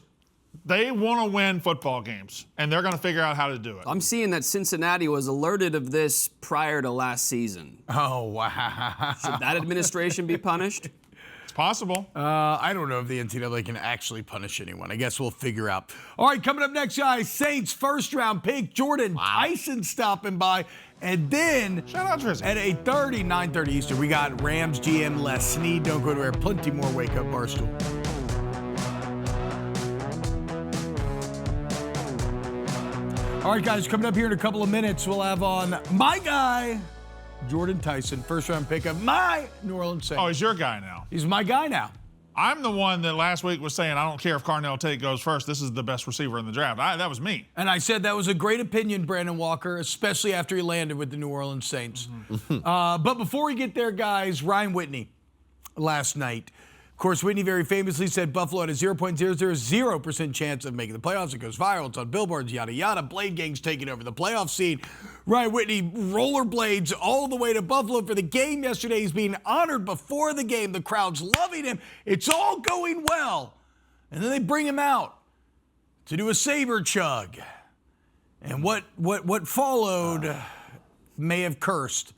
[SPEAKER 2] they want to win football games, and they're going to figure out how to do it.
[SPEAKER 5] I'm seeing that Cincinnati was alerted of this prior to last season.
[SPEAKER 1] Oh, wow.
[SPEAKER 5] Should that administration be punished?
[SPEAKER 2] It's possible.
[SPEAKER 1] I don't know if the NCAA can actually punish anyone. I guess we'll figure out. All right, coming up next, guys, Saints first-round pick Jordyn Tyson stopping by. And then
[SPEAKER 2] Shout out Drizzy.
[SPEAKER 1] at 8:30, 9:30 Eastern, we got Rams GM Les Snead. Don't go anywhere. Plenty more Wake Up Barstool. All right, guys, coming up here in a couple of minutes, we'll have on my guy, Jordyn Tyson, first-round pick of my New Orleans Saints.
[SPEAKER 2] Oh, he's your guy now.
[SPEAKER 1] He's my guy now.
[SPEAKER 2] I'm the one that last week was saying, I don't care if Carnell Tate goes first. This is the best receiver in the draft. That was me.
[SPEAKER 1] And I said that was a great opinion, Brandon Walker, especially after he landed with the New Orleans Saints. But before we get there, guys, Ryan Whitney last night. Of course, Whitney very famously said Buffalo had a 0.000% chance of making the playoffs. It goes viral. It's on billboards, yada, yada. Blade Gang's taking over the playoff scene. Ryan Whitney rollerblades all the way to Buffalo for the game yesterday. He's being honored before the game. The crowd's loving him. It's all going well. And then they bring him out to do a saber chug. And what followed may have cursed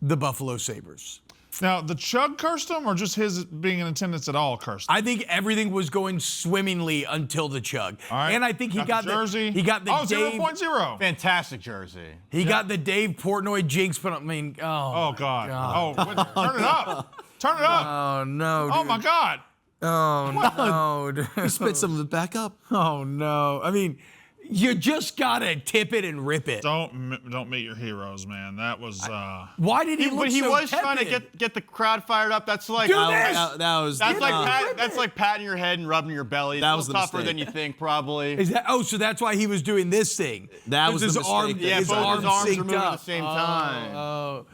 [SPEAKER 1] the Buffalo Sabres.
[SPEAKER 2] Now, the chug cursed him, or just his being in attendance at all cursed him?
[SPEAKER 1] I think everything was going swimmingly until the chug.
[SPEAKER 2] All right.
[SPEAKER 1] And I think he got
[SPEAKER 2] the jersey.
[SPEAKER 1] He got the
[SPEAKER 2] oh,
[SPEAKER 1] Dave.
[SPEAKER 2] 0.0.
[SPEAKER 4] Fantastic jersey.
[SPEAKER 1] He got the Dave Portnoy jinx, but I mean,
[SPEAKER 2] Oh, God. Oh, turn it up. Turn it up.
[SPEAKER 1] Oh no!
[SPEAKER 2] Oh,
[SPEAKER 1] Dude.
[SPEAKER 2] my God.
[SPEAKER 1] Oh no! Dude.
[SPEAKER 3] Spit some of it back up.
[SPEAKER 1] Oh no! I mean, you just gotta tip it and rip it.
[SPEAKER 2] Don't meet your heroes, man. That was.
[SPEAKER 1] Why did he look
[SPEAKER 4] But he
[SPEAKER 1] so
[SPEAKER 4] was trying to
[SPEAKER 1] tepid?
[SPEAKER 4] get the crowd fired up. That's like
[SPEAKER 1] Do this!
[SPEAKER 4] that's like patting your head and rubbing your belly. It's
[SPEAKER 3] That
[SPEAKER 4] a
[SPEAKER 3] was
[SPEAKER 4] little
[SPEAKER 3] the
[SPEAKER 4] tougher
[SPEAKER 3] mistake.
[SPEAKER 4] than you think, probably.
[SPEAKER 1] Is that? Oh, so that's why he was doing this thing.
[SPEAKER 3] That was
[SPEAKER 1] his
[SPEAKER 3] the
[SPEAKER 1] arm.
[SPEAKER 3] mistake.
[SPEAKER 4] Yeah,
[SPEAKER 1] his
[SPEAKER 4] both
[SPEAKER 1] arms
[SPEAKER 4] his arms
[SPEAKER 1] synced
[SPEAKER 4] were moving
[SPEAKER 1] up.
[SPEAKER 4] at the same time.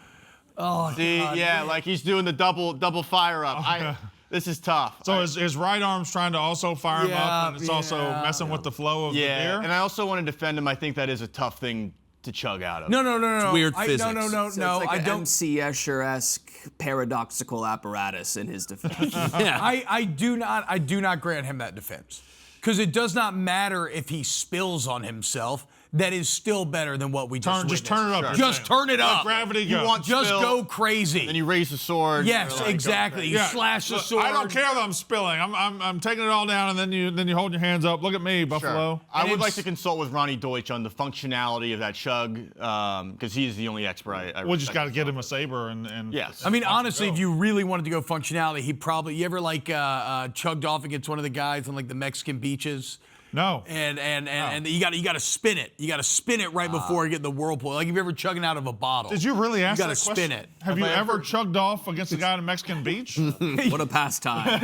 [SPEAKER 1] Oh,
[SPEAKER 4] See,
[SPEAKER 1] God.
[SPEAKER 4] yeah, like he's doing the double fire up. This is tough.
[SPEAKER 2] so his right arm's trying to also fire him up, and it's also
[SPEAKER 1] yeah.
[SPEAKER 2] messing with the flow of the
[SPEAKER 4] Yeah,
[SPEAKER 2] beer.
[SPEAKER 4] and I also want to defend him. I think that is a tough thing to chug out of.
[SPEAKER 1] No.
[SPEAKER 3] weird
[SPEAKER 1] No,
[SPEAKER 3] physics.
[SPEAKER 1] no.
[SPEAKER 5] So it's like
[SPEAKER 1] I
[SPEAKER 5] an
[SPEAKER 1] don't.
[SPEAKER 5] MC Escher-esque paradoxical apparatus in his defense.
[SPEAKER 3] Yeah.
[SPEAKER 1] I do not grant him that defense. Because it does not matter if he spills on himself. That is still better than what we just
[SPEAKER 2] Just
[SPEAKER 1] witnessed.
[SPEAKER 2] turn it up.
[SPEAKER 4] Sure.
[SPEAKER 2] you're
[SPEAKER 1] Just
[SPEAKER 2] saying.
[SPEAKER 1] turn it
[SPEAKER 2] Let
[SPEAKER 1] up.
[SPEAKER 2] gravity
[SPEAKER 4] You
[SPEAKER 2] go.
[SPEAKER 4] want
[SPEAKER 1] Just
[SPEAKER 4] spill,
[SPEAKER 1] go crazy.
[SPEAKER 4] Then you raise the sword.
[SPEAKER 1] Yes,
[SPEAKER 4] You're like,
[SPEAKER 1] exactly. You
[SPEAKER 2] Yeah,
[SPEAKER 1] slash the
[SPEAKER 2] look,
[SPEAKER 1] sword.
[SPEAKER 2] I don't care that I'm spilling. I'm taking it all down, and then you hold your hands up. Look at me,
[SPEAKER 4] Sure.
[SPEAKER 2] Buffalo.
[SPEAKER 4] I
[SPEAKER 1] And
[SPEAKER 4] would like
[SPEAKER 1] it's-
[SPEAKER 4] to consult with Ronnie Deutsch on the functionality of that chug, because he's the only expert I
[SPEAKER 2] We just
[SPEAKER 4] respect.
[SPEAKER 2] got to get him a saber and.
[SPEAKER 4] Yes.
[SPEAKER 1] I mean,
[SPEAKER 2] watch him
[SPEAKER 1] honestly,
[SPEAKER 2] go.
[SPEAKER 1] if you really wanted to go functionality, he probably. You ever like chugged off against one of the guys on like the Mexican beaches?
[SPEAKER 2] No.
[SPEAKER 1] And you got to spin it. You got to spin it right before you get in the whirlpool. Like if you're ever chugging out of a bottle.
[SPEAKER 2] Did you really ask
[SPEAKER 1] gotta
[SPEAKER 2] that question?
[SPEAKER 1] spin it.
[SPEAKER 2] Have you ever chugged off against a guy at a Mexican beach?
[SPEAKER 5] What a pastime.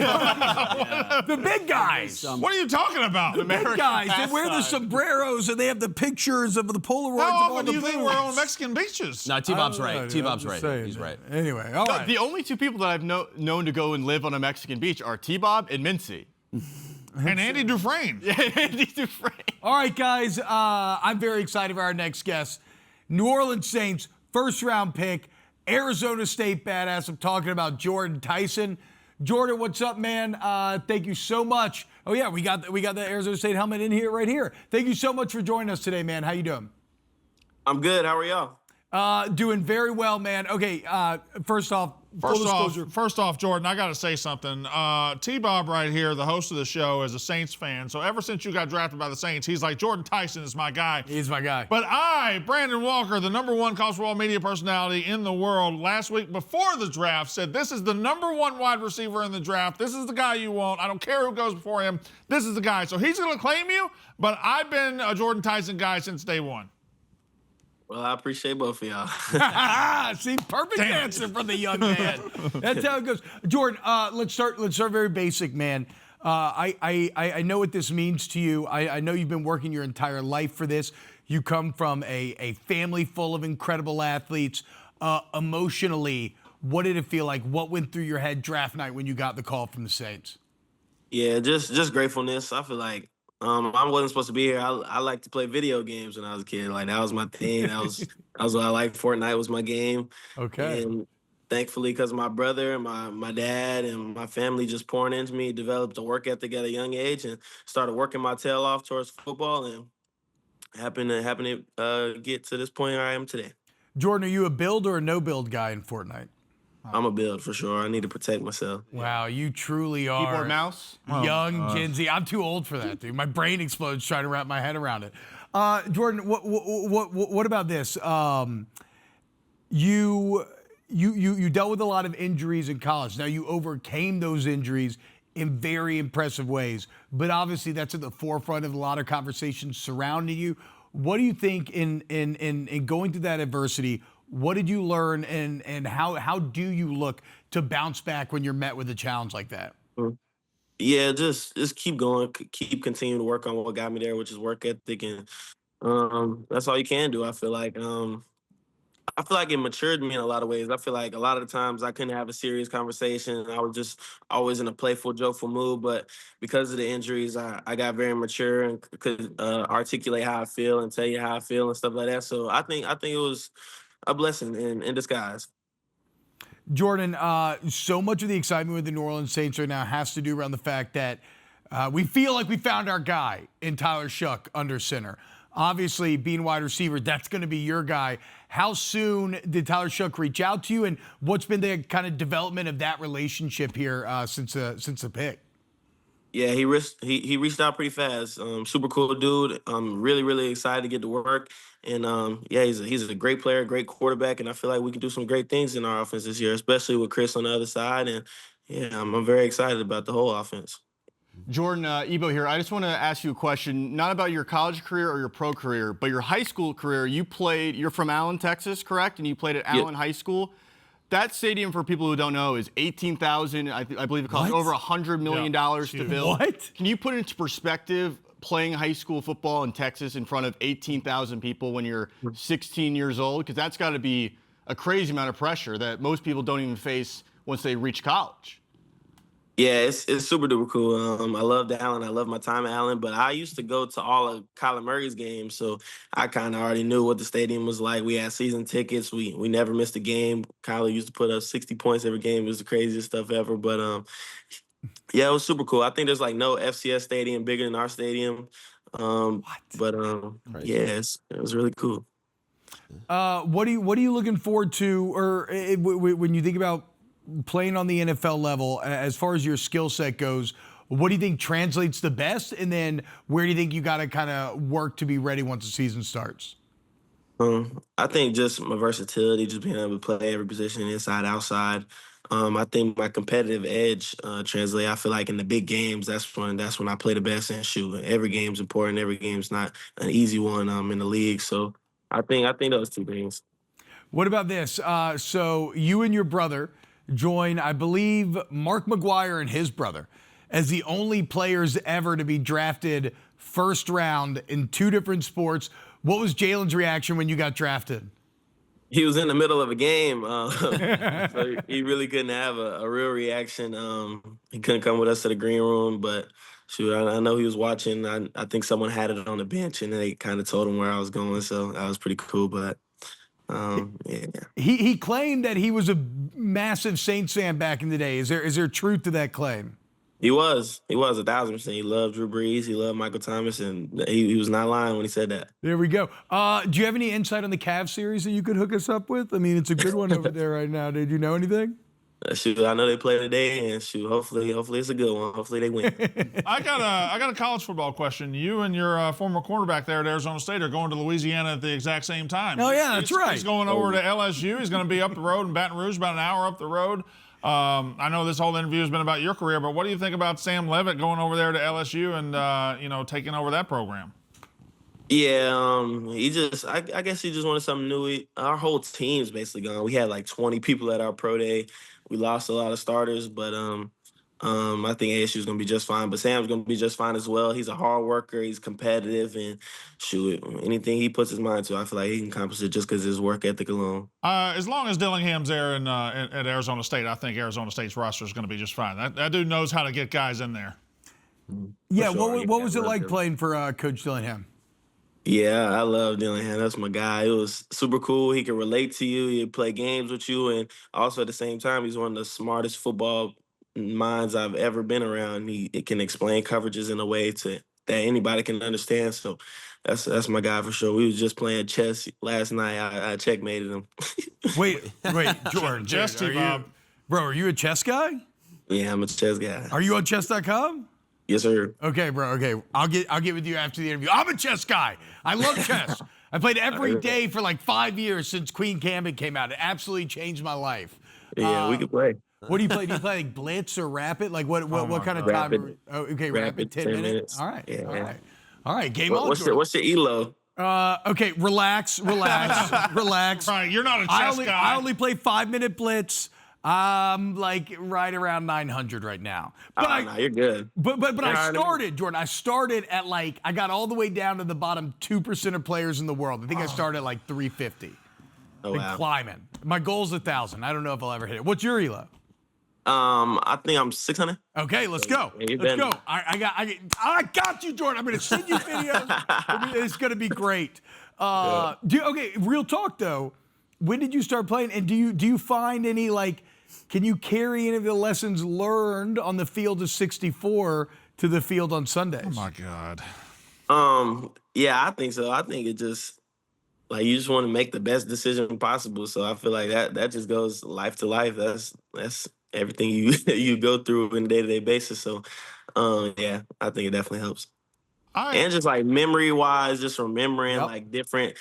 [SPEAKER 1] The big guys.
[SPEAKER 2] What are you talking about?
[SPEAKER 1] The big guys. They wear the sombreros and they have the pictures of the Polaroids
[SPEAKER 2] How
[SPEAKER 1] of all
[SPEAKER 2] often
[SPEAKER 1] the
[SPEAKER 2] do you think
[SPEAKER 1] big
[SPEAKER 2] we're
[SPEAKER 1] ones.
[SPEAKER 2] on Mexican beaches?
[SPEAKER 3] No, T-Bob's
[SPEAKER 1] I don't know,
[SPEAKER 3] right.
[SPEAKER 1] dude.
[SPEAKER 3] T-Bob's
[SPEAKER 1] I'm
[SPEAKER 3] right.
[SPEAKER 1] just saying,
[SPEAKER 3] He's
[SPEAKER 1] man.
[SPEAKER 3] right.
[SPEAKER 1] Anyway, all right.
[SPEAKER 4] The only two people that I've known to go and live on a Mexican beach are T-Bob and Mincy.
[SPEAKER 2] And Andy Dufresne.
[SPEAKER 4] Andy Dufresne.
[SPEAKER 1] All right, guys. I'm very excited for our next guest. New Orleans Saints, first-round pick, Arizona State badass. I'm talking about Jordyn Tyson. Jordan, what's up, man? Thank you so much. Oh yeah, we got the Arizona State helmet in here, right here. Thank you so much for joining us today, man. How you doing?
[SPEAKER 6] I'm good. How are y'all?
[SPEAKER 1] Doing very well, man. Okay, first off, full disclosure.
[SPEAKER 2] First off, Jordan, I got to say something. T-Bob right here, the host of the show, is a Saints fan. So ever since you got drafted by the Saints, he's like, Jordyn Tyson is my guy.
[SPEAKER 1] He's my guy.
[SPEAKER 2] But I, Brandon Walker, the #1 college football media personality in the world, last week before the draft said, this is the #1 wide receiver in the draft. This is the guy you want. I don't care who goes before him. This is the guy. So he's going to claim you, but I've been a Jordyn Tyson guy since day one.
[SPEAKER 6] Well, I appreciate both of y'all.
[SPEAKER 1] See, perfect answer from the young man. That's how it goes. Jordan, let's start very basic, man. I know what this means to you. I know you've been working your entire life for this. You come from a family full of incredible athletes. Emotionally, What did it feel like? What went through your head draft night when you got the call from the Saints?
[SPEAKER 6] Yeah, just gratefulness. I feel like I wasn't supposed to be here. I like to play video games when I was a kid. Like that was my thing. That was what I liked. Fortnite was my game.
[SPEAKER 1] Okay.
[SPEAKER 6] And thankfully, because my brother and my dad and my family just pouring into me, developed a work ethic at a young age and started working my tail off towards football and happened to get to this point where I am today.
[SPEAKER 1] Jordyn, are you a build or a no build guy in Fortnite?
[SPEAKER 6] I'm a build for sure. I need to protect myself.
[SPEAKER 1] Wow, you truly are.
[SPEAKER 4] Keyboard, mouse.
[SPEAKER 1] Young Gen Z. I'm too old for that, dude. My brain explodes trying to wrap my head around it. Jordyn, what about this? You dealt with a lot of injuries in college. Now you overcame those injuries in very impressive ways, but obviously that's at the forefront of a lot of conversations surrounding you. What do you think in going through that adversity? What did you learn, and how do you look to bounce back when you're met with a challenge like that?
[SPEAKER 6] Yeah, just keep going, keep continuing to work on what got me there, which is work ethic, and that's all you can do. I feel like it matured me in a lot of ways. I feel like a lot of the times I couldn't have a serious conversation. I was just always in a playful, jokeful mood. But because of the injuries, I got very mature and could articulate how I feel and tell you how I feel and stuff like that. So I think it was a blessing in disguise.
[SPEAKER 1] Jordyn, so much of the excitement with the New Orleans Saints right now has to do around the fact that we feel like we found our guy in Tyler Shough under center. Obviously, being wide receiver, that's going to be your guy. How soon did Tyler Shough reach out to you, and what's been the kind of development of that relationship here since the pick?
[SPEAKER 6] Yeah, he reached out pretty fast. Super cool dude. I'm really excited to get to work. And yeah, he's a great player, great quarterback, and I feel like we can do some great things in our offense this year, especially with Chris on the other side. And yeah, I'm very excited about the whole offense.
[SPEAKER 4] Jordyn, Ebo here. I just want to ask you a question, not about your college career or your pro career, but your high school career. You're from Allen, Texas, correct? And you played at Allen High School. That stadium, for people who don't know, is 18,000. I believe it costs over $100 million to build.
[SPEAKER 1] What?
[SPEAKER 4] Can you put it into perspective, playing high school football in Texas in front of 18,000 people when you're 16 years old? Because that's got to be a crazy amount of pressure that most people don't even face once they reach college.
[SPEAKER 6] Yeah, it's super duper cool. I loved Allen. I love my time at Allen, but I used to go to all of Kyler Murray's games, so I kind of already knew what the stadium was like. We had season tickets. We never missed a game. Kyler used to put up 60 points every game. It was the craziest stuff ever. But yeah, it was super cool. I think there's like no FCS stadium bigger than our stadium. But yeah, it was really cool.
[SPEAKER 1] What are you looking forward to, or when you think about playing on the NFL level, as far as your skill set goes, what do you think translates the best? And then where do you think you got to kind of work to be ready once the season starts?
[SPEAKER 6] I think just my versatility, just being able to play every position, inside, outside. I think my competitive edge translate. I feel like in the big games, that's when I play the best and shoot. Every game's important. Every game's not an easy one in the league. So I think those two things.
[SPEAKER 1] What about this? So you and your brother join, I believe, Mark McGuire and his brother as the only players ever to be drafted first round in two different sports. What was Jalen's reaction when you got drafted?
[SPEAKER 6] He was in the middle of a game, so he really couldn't have a real reaction. He couldn't come with us to the green room, but shoot, I know he was watching. I think someone had it on the bench, and they kind of told him where I was going, so that was pretty cool, but yeah.
[SPEAKER 1] He claimed that he was a massive Saints fan back in the day. Is there truth to that claim?
[SPEAKER 6] He was 1,000%. He loved Drew Brees. He loved Michael Thomas, and he was not lying when he said that.
[SPEAKER 1] There we go. Do you have any insight on the Cavs series that you could hook us up with? I mean, it's a good one over there right now. Did you know anything?
[SPEAKER 6] Shoot, I know they play today, and shoot, hopefully it's a good one. Hopefully they win.
[SPEAKER 2] I got a college football question. You and your former quarterback there at Arizona State are going to Louisiana at the exact same time.
[SPEAKER 1] Oh yeah, that's right.
[SPEAKER 2] He's going over to LSU. He's going to be up the road in Baton Rouge, about an hour up the road. I know this whole interview has been about your career, but what do you think about Sam Levitt going over there to LSU and taking over that program?
[SPEAKER 6] Yeah, I guess he just wanted something new. Our whole team's basically gone. We had like 20 people at our pro day. We lost a lot of starters, but I think ASU is going to be just fine, but Sam's going to be just fine as well. He's a hard worker. He's competitive, and shoot, anything he puts his mind to, I feel like he can accomplish it just because of his work ethic alone.
[SPEAKER 2] As long as Dillingham's there at Arizona State, I think Arizona State's roster is going to be just fine. That dude knows how to get guys in there.
[SPEAKER 1] Yeah,
[SPEAKER 6] sure.
[SPEAKER 1] what was it like
[SPEAKER 6] him.
[SPEAKER 1] playing for Coach Dillingham?
[SPEAKER 6] Yeah, I love Dillingham. That's my guy. It was super cool. He can relate to you. He'd play games with you, and also at the same time, he's one of the smartest football minds I've ever been around. He can explain coverages in a way that anybody can understand. So that's my guy for sure. We was just playing chess last night. I checkmated him.
[SPEAKER 1] Wait, Jordan.
[SPEAKER 2] Chess
[SPEAKER 1] are
[SPEAKER 2] team, Bob.
[SPEAKER 1] Bro, are you a chess guy?
[SPEAKER 6] Yeah, I'm a chess guy.
[SPEAKER 1] Are you on chess.com?
[SPEAKER 6] Yes, sir.
[SPEAKER 1] Okay, bro. Okay, I'll get with you after the interview. I'm a chess guy. I love chess. I played every day for like 5 years since Queen Gambit came out. It absolutely changed my life.
[SPEAKER 6] Yeah, we can play.
[SPEAKER 1] What do you play? Do you play like blitz or rapid? Like what kind of time?
[SPEAKER 6] Rapid.
[SPEAKER 1] Oh, okay, rapid 10 minutes. All right.
[SPEAKER 6] Yeah.
[SPEAKER 1] All right. Game on.
[SPEAKER 6] What's your elo?
[SPEAKER 1] Okay, relax.
[SPEAKER 2] Right, you're not a chess guy.
[SPEAKER 1] I only play 5-minute blitz. Like right around 900 right now. But
[SPEAKER 6] No, you're good.
[SPEAKER 1] But I started, Jordan. I started at I got all the way down to the bottom 2% of players in the world. I think I started at like 350.
[SPEAKER 6] Oh, wow.
[SPEAKER 1] Climbing. My goal's 1,000. I don't know if I'll ever hit it. What's your elo?
[SPEAKER 6] I think I'm 600.
[SPEAKER 1] Okay, let's go.
[SPEAKER 6] Yeah,
[SPEAKER 1] Let's go. I got you, Jordan. I'm gonna send you videos. It's gonna be great. Okay, real talk though. When did you start playing? And do you find any can you carry any of the lessons learned on the field of 64 to the field on Sundays?
[SPEAKER 2] Oh my God.
[SPEAKER 6] Yeah, I think so. I think it just you just want to make the best decision possible. So I feel like that just goes life to life. That's everything you go through on a day-to-day basis. So yeah, I think it definitely helps. And just memory wise, just remembering different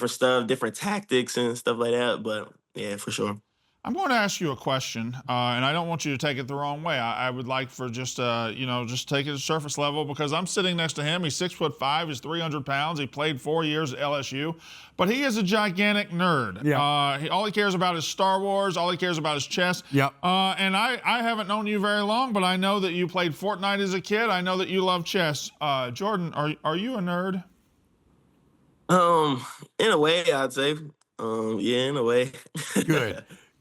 [SPEAKER 6] stuff, different tactics and stuff like that. But yeah, for sure.
[SPEAKER 2] I'm going to ask you a question, and I don't want you to take it the wrong way. I would like for just take it to surface level because I'm sitting next to him. He's 6'5", he's 300 pounds. He played 4 years at LSU, but he is a gigantic nerd.
[SPEAKER 1] Yeah.
[SPEAKER 2] All he cares about is Star Wars. All he cares about is chess.
[SPEAKER 1] Yep.
[SPEAKER 2] And I haven't known you very long, but I know that you played Fortnite as a kid. I know that you love chess. Jordan, are you a nerd?
[SPEAKER 6] In a way, I'd say. Yeah, in a way.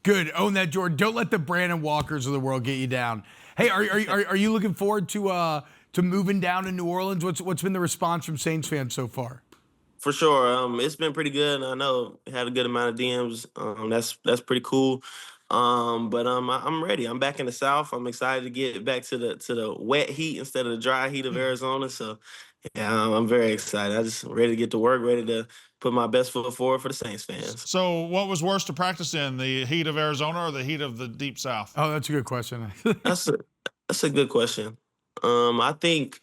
[SPEAKER 1] Good. Own that, Jordan. Don't let the Brandon Walkers of the world get you down. Hey, are you looking forward to moving down to New Orleans? What's been the response from Saints fans so far?
[SPEAKER 6] For sure. It's been pretty good. I know it had a good amount of DMs. That's pretty cool. But I'm ready. I'm back in the South. I'm excited to get back to the wet heat instead of the dry heat of Arizona. So yeah, I'm very excited. I'm just ready to get to work, ready to put my best foot forward for the Saints fans.
[SPEAKER 2] So what was worse to practice in, the heat of Arizona or the heat of the deep South?
[SPEAKER 1] Oh, that's a good question.
[SPEAKER 6] That's a good question. I think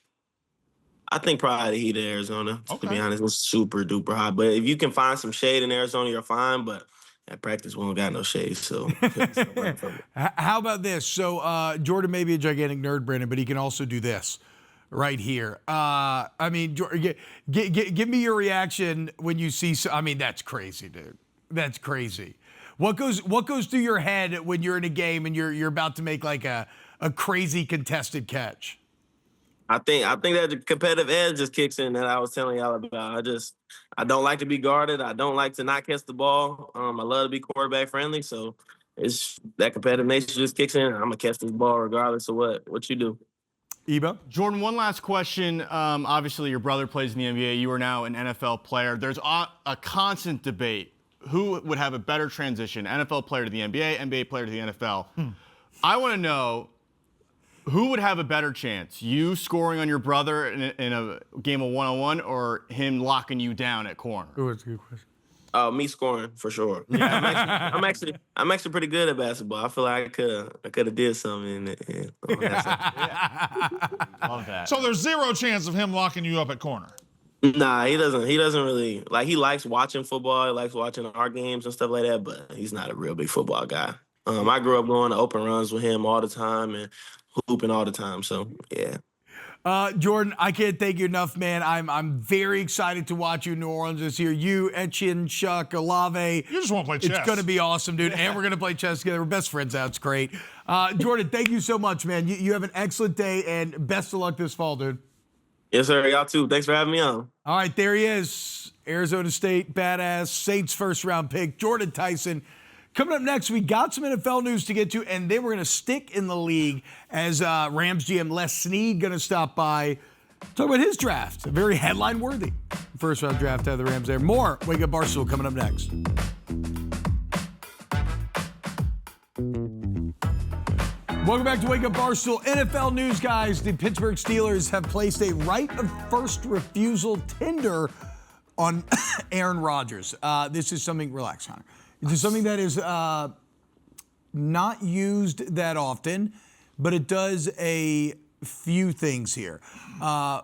[SPEAKER 6] probably the heat of Arizona, to be honest. It's super duper hot. But if you can find some shade in Arizona, you're fine. But at practice, we don't got no shade. So
[SPEAKER 1] how about this? So Jordan may be a gigantic nerd, Brandon, but he can also do this right here. I mean, give me your reaction when you see. I mean, that's crazy, dude. That's crazy. What goes through your head when you're in a game and you're about to make a crazy contested catch?
[SPEAKER 6] I think that the competitive edge just kicks in that I was telling y'all about. I don't like to be guarded. I don't like to not catch the ball. I love to be quarterback friendly. So it's that competitive nature just kicks in. I'm gonna catch this ball regardless of what you do.
[SPEAKER 1] Ebo?
[SPEAKER 4] Jordan, one last question. Obviously, your brother plays in the NBA. You are now an NFL player. There's a constant debate. Who would have a better transition, NFL player to the NBA, NBA player to the NFL? I want to know who would have a better chance, you scoring on your brother in a game of one-on-one or him locking you down at corner?
[SPEAKER 1] Oh, that's a good question.
[SPEAKER 6] Me scoring for sure. Yeah, I'm actually pretty good at basketball. I feel like I could have did something.
[SPEAKER 4] Love that.
[SPEAKER 2] So there's zero chance of him locking you up at corner.
[SPEAKER 6] Nah, he doesn't really he likes watching football. He likes watching our games and stuff like that, but he's not a real big football guy. I grew up going to open runs with him all the time and hooping all the time. So yeah.
[SPEAKER 1] Jordyn, I can't thank you enough, man. I'm very excited to watch you in New Orleans this year. You, Etienne, Chuck, Olave.
[SPEAKER 2] You just want to play chess.
[SPEAKER 1] It's going to be awesome, dude. And we're going to play chess together. We're best friends now. It's great. Jordyn, thank you so much, man. You have an excellent day, and best of luck this fall, dude.
[SPEAKER 6] Yes, sir. Y'all too. Thanks for having me on.
[SPEAKER 1] All right, there he is. Arizona State, badass, Saints first-round pick, Jordyn Tyson. Coming up next, we got some NFL news to get to, and then we're going to stick in the league as Rams GM Les Snead going to stop by, talk about his draft. A very headline-worthy first-round draft out of the Rams there. More Wake Up Barstool coming up next. Welcome back to Wake Up Barstool. NFL news, guys. The Pittsburgh Steelers have placed a right of first refusal tender on Aaron Rodgers. This is something, relax, Connor. This is something that is not used that often, but it does a few things here.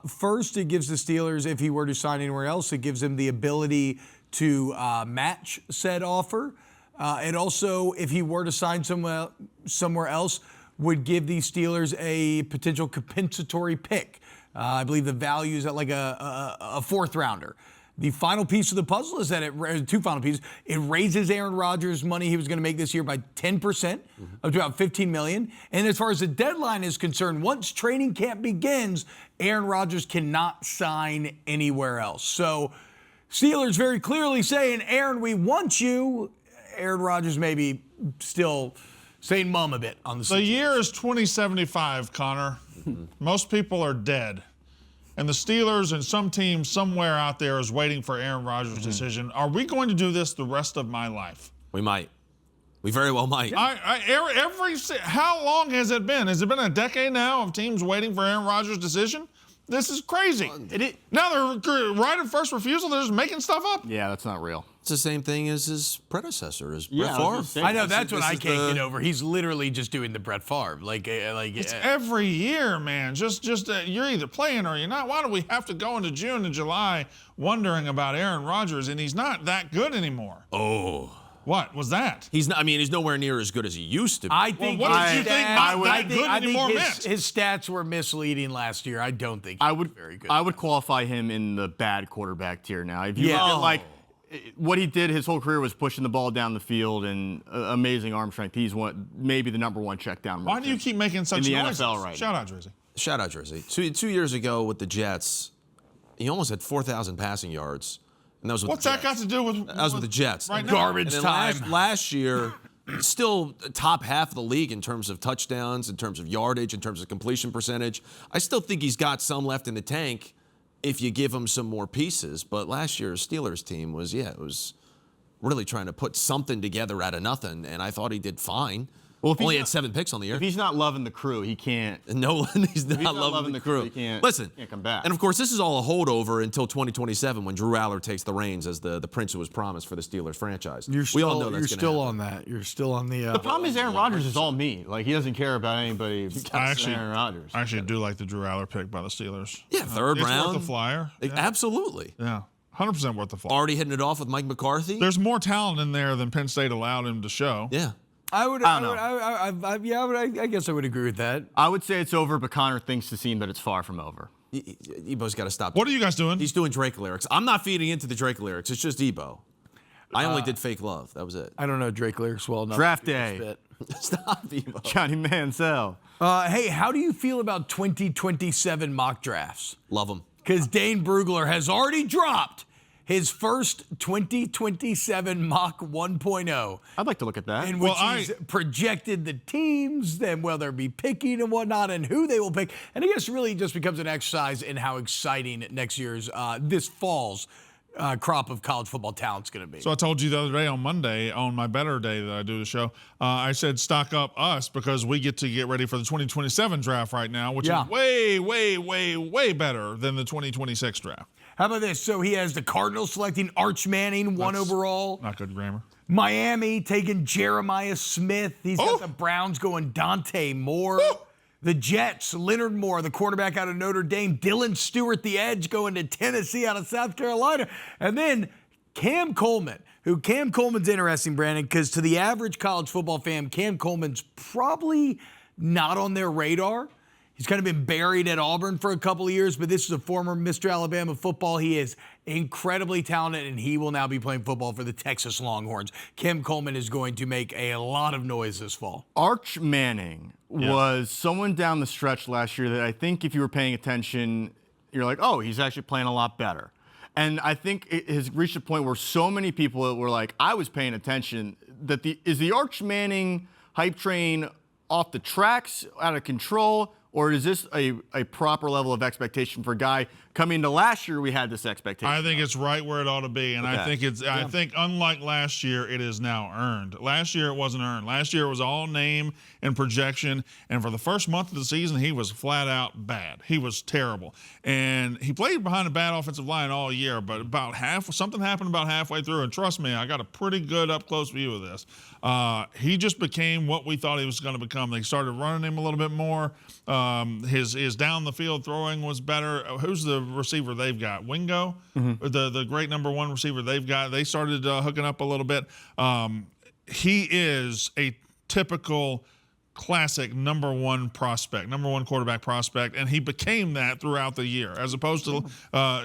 [SPEAKER 1] First, it gives the Steelers, if he were to sign anywhere else, it gives him the ability to match said offer. And also, if he were to sign somewhere else, would give the Steelers a potential compensatory pick. I believe the value is at like a fourth rounder. The final piece of the puzzle is that two final pieces. It raises Aaron Rodgers' money he was going to make this year by 10%, up to about $15 million. And as far as the deadline is concerned, once training camp begins, Aaron Rodgers cannot sign anywhere else. So Steelers very clearly saying, Aaron, we want you. Aaron Rodgers maybe still saying mum a bit on the situation.
[SPEAKER 2] The year is 2075, Connor. Most people are dead. And the Steelers and some team somewhere out there is waiting for Aaron Rodgers' decision. Are we going to do this the rest of my life?
[SPEAKER 3] We might. We very well might.
[SPEAKER 2] How long has it been? Has it been a decade now of teams waiting for Aaron Rodgers' decision? This is crazy. Now they're right of first refusal. They're just making stuff up.
[SPEAKER 4] Yeah, that's not real.
[SPEAKER 3] It's the same thing as his predecessor, as
[SPEAKER 4] Yeah,
[SPEAKER 3] Brett Favre.
[SPEAKER 1] I know, that's what I can't get over. He's literally just doing the Brett Favre.
[SPEAKER 2] It's every year, man. Just you're either playing or you're not. Why do we have to go into June and July wondering about Aaron Rodgers? And he's not that good anymore.
[SPEAKER 3] Oh.
[SPEAKER 2] What was that?
[SPEAKER 3] He's not. I mean, he's nowhere near as good as he used to be.
[SPEAKER 1] I think.
[SPEAKER 2] Well, what did you think not that good anymore
[SPEAKER 1] his stats were misleading last year. I don't think
[SPEAKER 4] I would
[SPEAKER 1] very good.
[SPEAKER 4] I would qualify him in the bad quarterback tier now. If you look at like what he did his whole career was pushing the ball down the field and amazing arm strength. He's maybe the number one check down.
[SPEAKER 2] Why do you keep making such
[SPEAKER 4] in the
[SPEAKER 2] noises?
[SPEAKER 4] NFL right
[SPEAKER 2] Shout out, Jersey.
[SPEAKER 3] Shout out, Jersey. Two years ago with the Jets, he almost had 4,000 passing yards. And that was with
[SPEAKER 2] What's
[SPEAKER 3] the
[SPEAKER 2] that
[SPEAKER 3] Jets.
[SPEAKER 2] got to do with?
[SPEAKER 3] That was with the Jets.
[SPEAKER 2] Right now?
[SPEAKER 1] Garbage
[SPEAKER 3] And then
[SPEAKER 1] time.
[SPEAKER 3] last year, still top half of the league in terms of touchdowns, in terms of yardage, in terms of completion percentage. I still think he's got some left in the tank if you give him some more pieces. But last year's Steelers team was really trying to put something together out of nothing, and I thought he did fine.
[SPEAKER 4] Well, if
[SPEAKER 3] Only
[SPEAKER 4] he's
[SPEAKER 3] had 7 picks on the year.
[SPEAKER 4] If he's not loving the crew, he can't.
[SPEAKER 3] No, he's not
[SPEAKER 4] not
[SPEAKER 3] loving the crew.
[SPEAKER 4] he can't.
[SPEAKER 3] Listen,
[SPEAKER 4] can't come back.
[SPEAKER 3] and of course, this is all a holdover until 2027 when Drew Aller takes the reins as the prince who was promised for the Steelers franchise.
[SPEAKER 1] We
[SPEAKER 3] all know that's
[SPEAKER 1] you're
[SPEAKER 3] gonna
[SPEAKER 1] still
[SPEAKER 3] happen.
[SPEAKER 1] on that. You're still on the.
[SPEAKER 4] The problem is Aaron Rodgers is all me. Like he doesn't care about anybody.
[SPEAKER 2] I
[SPEAKER 4] Aaron Rodgers.
[SPEAKER 2] actually do like the Drew Aller pick by the Steelers.
[SPEAKER 3] Yeah, third
[SPEAKER 2] it's
[SPEAKER 3] round.
[SPEAKER 2] worth the flyer.
[SPEAKER 3] Like, absolutely.
[SPEAKER 2] Yeah, 100% worth the flyer.
[SPEAKER 3] Already hitting it off with Mike McCarthy.
[SPEAKER 2] There's more talent in there than Penn State allowed him to show.
[SPEAKER 3] Yeah.
[SPEAKER 1] I would.
[SPEAKER 4] I don't
[SPEAKER 1] I guess I would agree with that.
[SPEAKER 4] I would say it's over, but Connor thinks the seem that it's far from over.
[SPEAKER 3] Ebo's got to stop.
[SPEAKER 2] What are you guys doing?
[SPEAKER 3] He's doing Drake lyrics. I'm not feeding into the Drake lyrics. It's just Ebo. I only did fake love. That was it.
[SPEAKER 1] I don't know Drake lyrics well enough.
[SPEAKER 4] Draft
[SPEAKER 1] to do this
[SPEAKER 4] day.
[SPEAKER 1] bit.
[SPEAKER 3] Stop, Ebo.
[SPEAKER 4] Johnny Manziel.
[SPEAKER 1] Hey, how do you feel about 2027 mock drafts?
[SPEAKER 3] Love him.
[SPEAKER 1] Because Dane Brugler has already dropped his first 2027 mock 1.0,
[SPEAKER 4] I'd like to look at that.
[SPEAKER 1] in which
[SPEAKER 2] Well,
[SPEAKER 1] he's projected the teams, then will there be picking and whatnot, and who they will pick. And I guess really just becomes an exercise in how exciting next year's, this fall's crop of college football talent's going to be.
[SPEAKER 2] So I told you the other day on Monday, on my better day that I do the show, I said stock up us because we get to get ready for the 2027 draft right now, which
[SPEAKER 1] Yeah.
[SPEAKER 2] is way, way, way, way better than the 2026 draft.
[SPEAKER 1] How about this? So he has the Cardinals selecting Arch Manning, one overall.
[SPEAKER 2] Not good grammar.
[SPEAKER 1] Miami taking Jeremiah Smith. He's got the Browns going Dante Moore. The Jets, Leonard Moore, the quarterback out of Notre Dame. Dylan Stewart, the edge, going to Tennessee out of South Carolina. And then Cam Coleman's interesting, Brandon, because to the average college football fan, Cam Coleman's probably not on their radar. He's kind of been buried at Auburn for a couple of years, but this is a former Mr. Alabama football. He is incredibly talented, and he will now be playing football for the Texas Longhorns. Kim Coleman is going to make a lot of noise this fall.
[SPEAKER 4] Arch Manning was someone down the stretch last year that I think if you were paying attention, you're like, oh, he's actually playing a lot better. And I think it has reached a point where so many people were like, I was paying attention, that is the Arch Manning hype train off the tracks, out of control? Or is this a proper level of expectation for a guy coming into last year? We had this expectation.
[SPEAKER 2] I think it's right where it ought to be, and I think unlike last year, it is now earned. Last year it wasn't earned. Last year it was all name and projection, and for the first month of the season, he was flat out bad. He was terrible, and he played behind a bad offensive line all year. But something happened about halfway through, and trust me, I got a pretty good up close view of this. He just became what we thought he was going to become. They started running him a little bit more. His down the field throwing was better. Who's the receiver they've got? Wingo, the great number one receiver they've got. They started hooking up a little bit. He is a typical classic number one quarterback prospect, and he became that throughout the year, as opposed to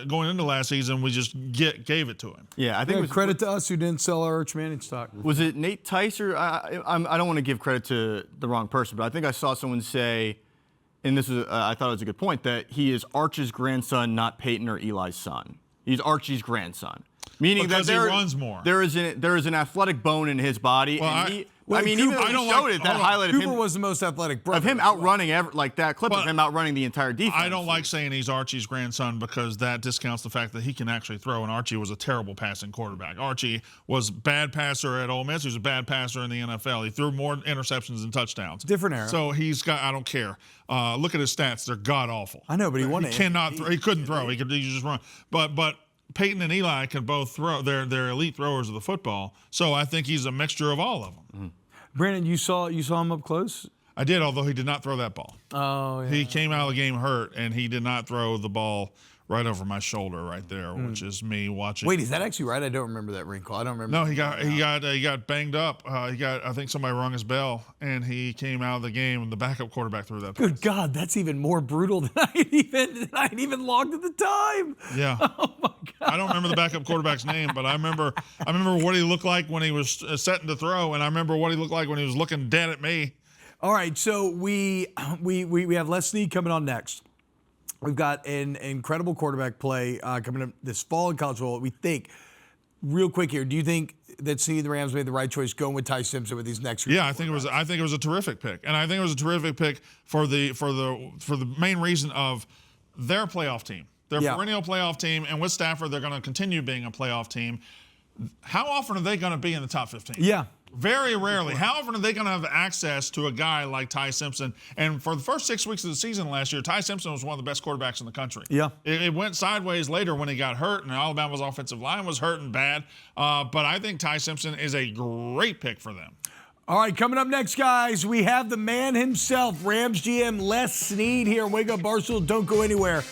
[SPEAKER 2] going into last season, we just gave it to him.
[SPEAKER 4] Yeah, I think it was
[SPEAKER 1] credit to us who didn't sell our Arch Manning stock.
[SPEAKER 4] Was it Nate Tice or I don't want to give credit to the wrong person, but I think I saw someone say, and this was I thought it was a good point, that he is Arch's grandson, not Peyton or Eli's son. He's Archie's grandson, meaning
[SPEAKER 2] because
[SPEAKER 4] that
[SPEAKER 2] he runs more.
[SPEAKER 4] There is an athletic bone in his body, and even
[SPEAKER 1] Cooper,
[SPEAKER 4] though he showed it, that highlight of
[SPEAKER 1] Cooper
[SPEAKER 4] him
[SPEAKER 1] was the most athletic brother.
[SPEAKER 4] of him outrunning that clip of him outrunning the entire defense.
[SPEAKER 2] I don't like saying he's Archie's grandson because that discounts the fact that he can actually throw, and Archie was a terrible passing quarterback. Archie was bad passer at Ole Miss. He was a bad passer in the NFL. He threw more interceptions than touchdowns.
[SPEAKER 1] Different era.
[SPEAKER 2] So he's got, I don't care. Look at his stats. They're god-awful.
[SPEAKER 1] I know, but he won
[SPEAKER 2] He
[SPEAKER 1] it.
[SPEAKER 2] cannot throw. He couldn't throw. He could just run. But Peyton and Eli can both throw. They're elite throwers of the football. So I think he's a mixture of all of them.
[SPEAKER 1] Mm-hmm. Brandon, you saw him up close?
[SPEAKER 2] I did, although he did not throw that ball.
[SPEAKER 1] Oh, yeah.
[SPEAKER 2] He came out of the game hurt, and he did not throw the ball right over my shoulder right there, which is me watching.
[SPEAKER 1] Wait, is that actually right? I don't remember that wrinkle. I don't remember.
[SPEAKER 2] No, he got banged up. I think somebody rung his bell, and he came out of the game, and the backup quarterback threw that.
[SPEAKER 1] Good God, that's even more brutal than I had even logged at the time.
[SPEAKER 2] Yeah.
[SPEAKER 1] Oh my God.
[SPEAKER 2] I don't remember the backup quarterback's name, but I remember what he looked like when he was setting to throw, and I remember what he looked like when he was looking dead at me.
[SPEAKER 1] All right, so we have Les Snead coming on next. We've got an incredible quarterback play coming up this fall in college football. We think, real quick here, do you think that Snead and the Rams made the right choice going with Ty Simpson with these next?
[SPEAKER 2] Yeah, I think it was a terrific pick, and I think it was a terrific pick for the main reason of their playoff team. They're a perennial playoff team, and with Stafford, they're going to continue being a playoff team. How often are they going to be in the top 15?
[SPEAKER 1] Yeah.
[SPEAKER 2] Very rarely. How often are they going to have access to a guy like Ty Simpson? And for the first 6 weeks of the season last year, Ty Simpson was one of the best quarterbacks in the country.
[SPEAKER 1] Yeah.
[SPEAKER 2] It went sideways later when he got hurt, and Alabama's offensive line was hurting bad. But I think Ty Simpson is a great pick for them.
[SPEAKER 1] All right, coming up next, guys, we have the man himself, Rams GM Les Snead here. Wake Up Barstool. Don't go anywhere.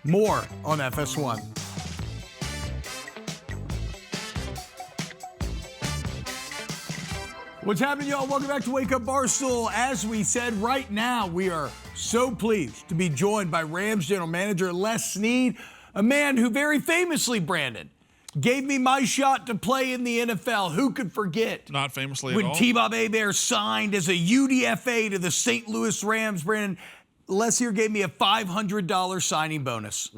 [SPEAKER 1] More on FS1. What's happening, y'all? Welcome back to Wake Up Barstool. As we said, right now, we are so pleased to be joined by Rams General Manager Les Snead, a man who very famously, Brandon, gave me my shot to play in the NFL. Who could forget?
[SPEAKER 2] Not famously
[SPEAKER 1] when
[SPEAKER 2] at all.
[SPEAKER 1] T-Bob Hebert signed as a UDFA to the St. Louis Rams, Brandon, Les here gave me a $500 signing bonus.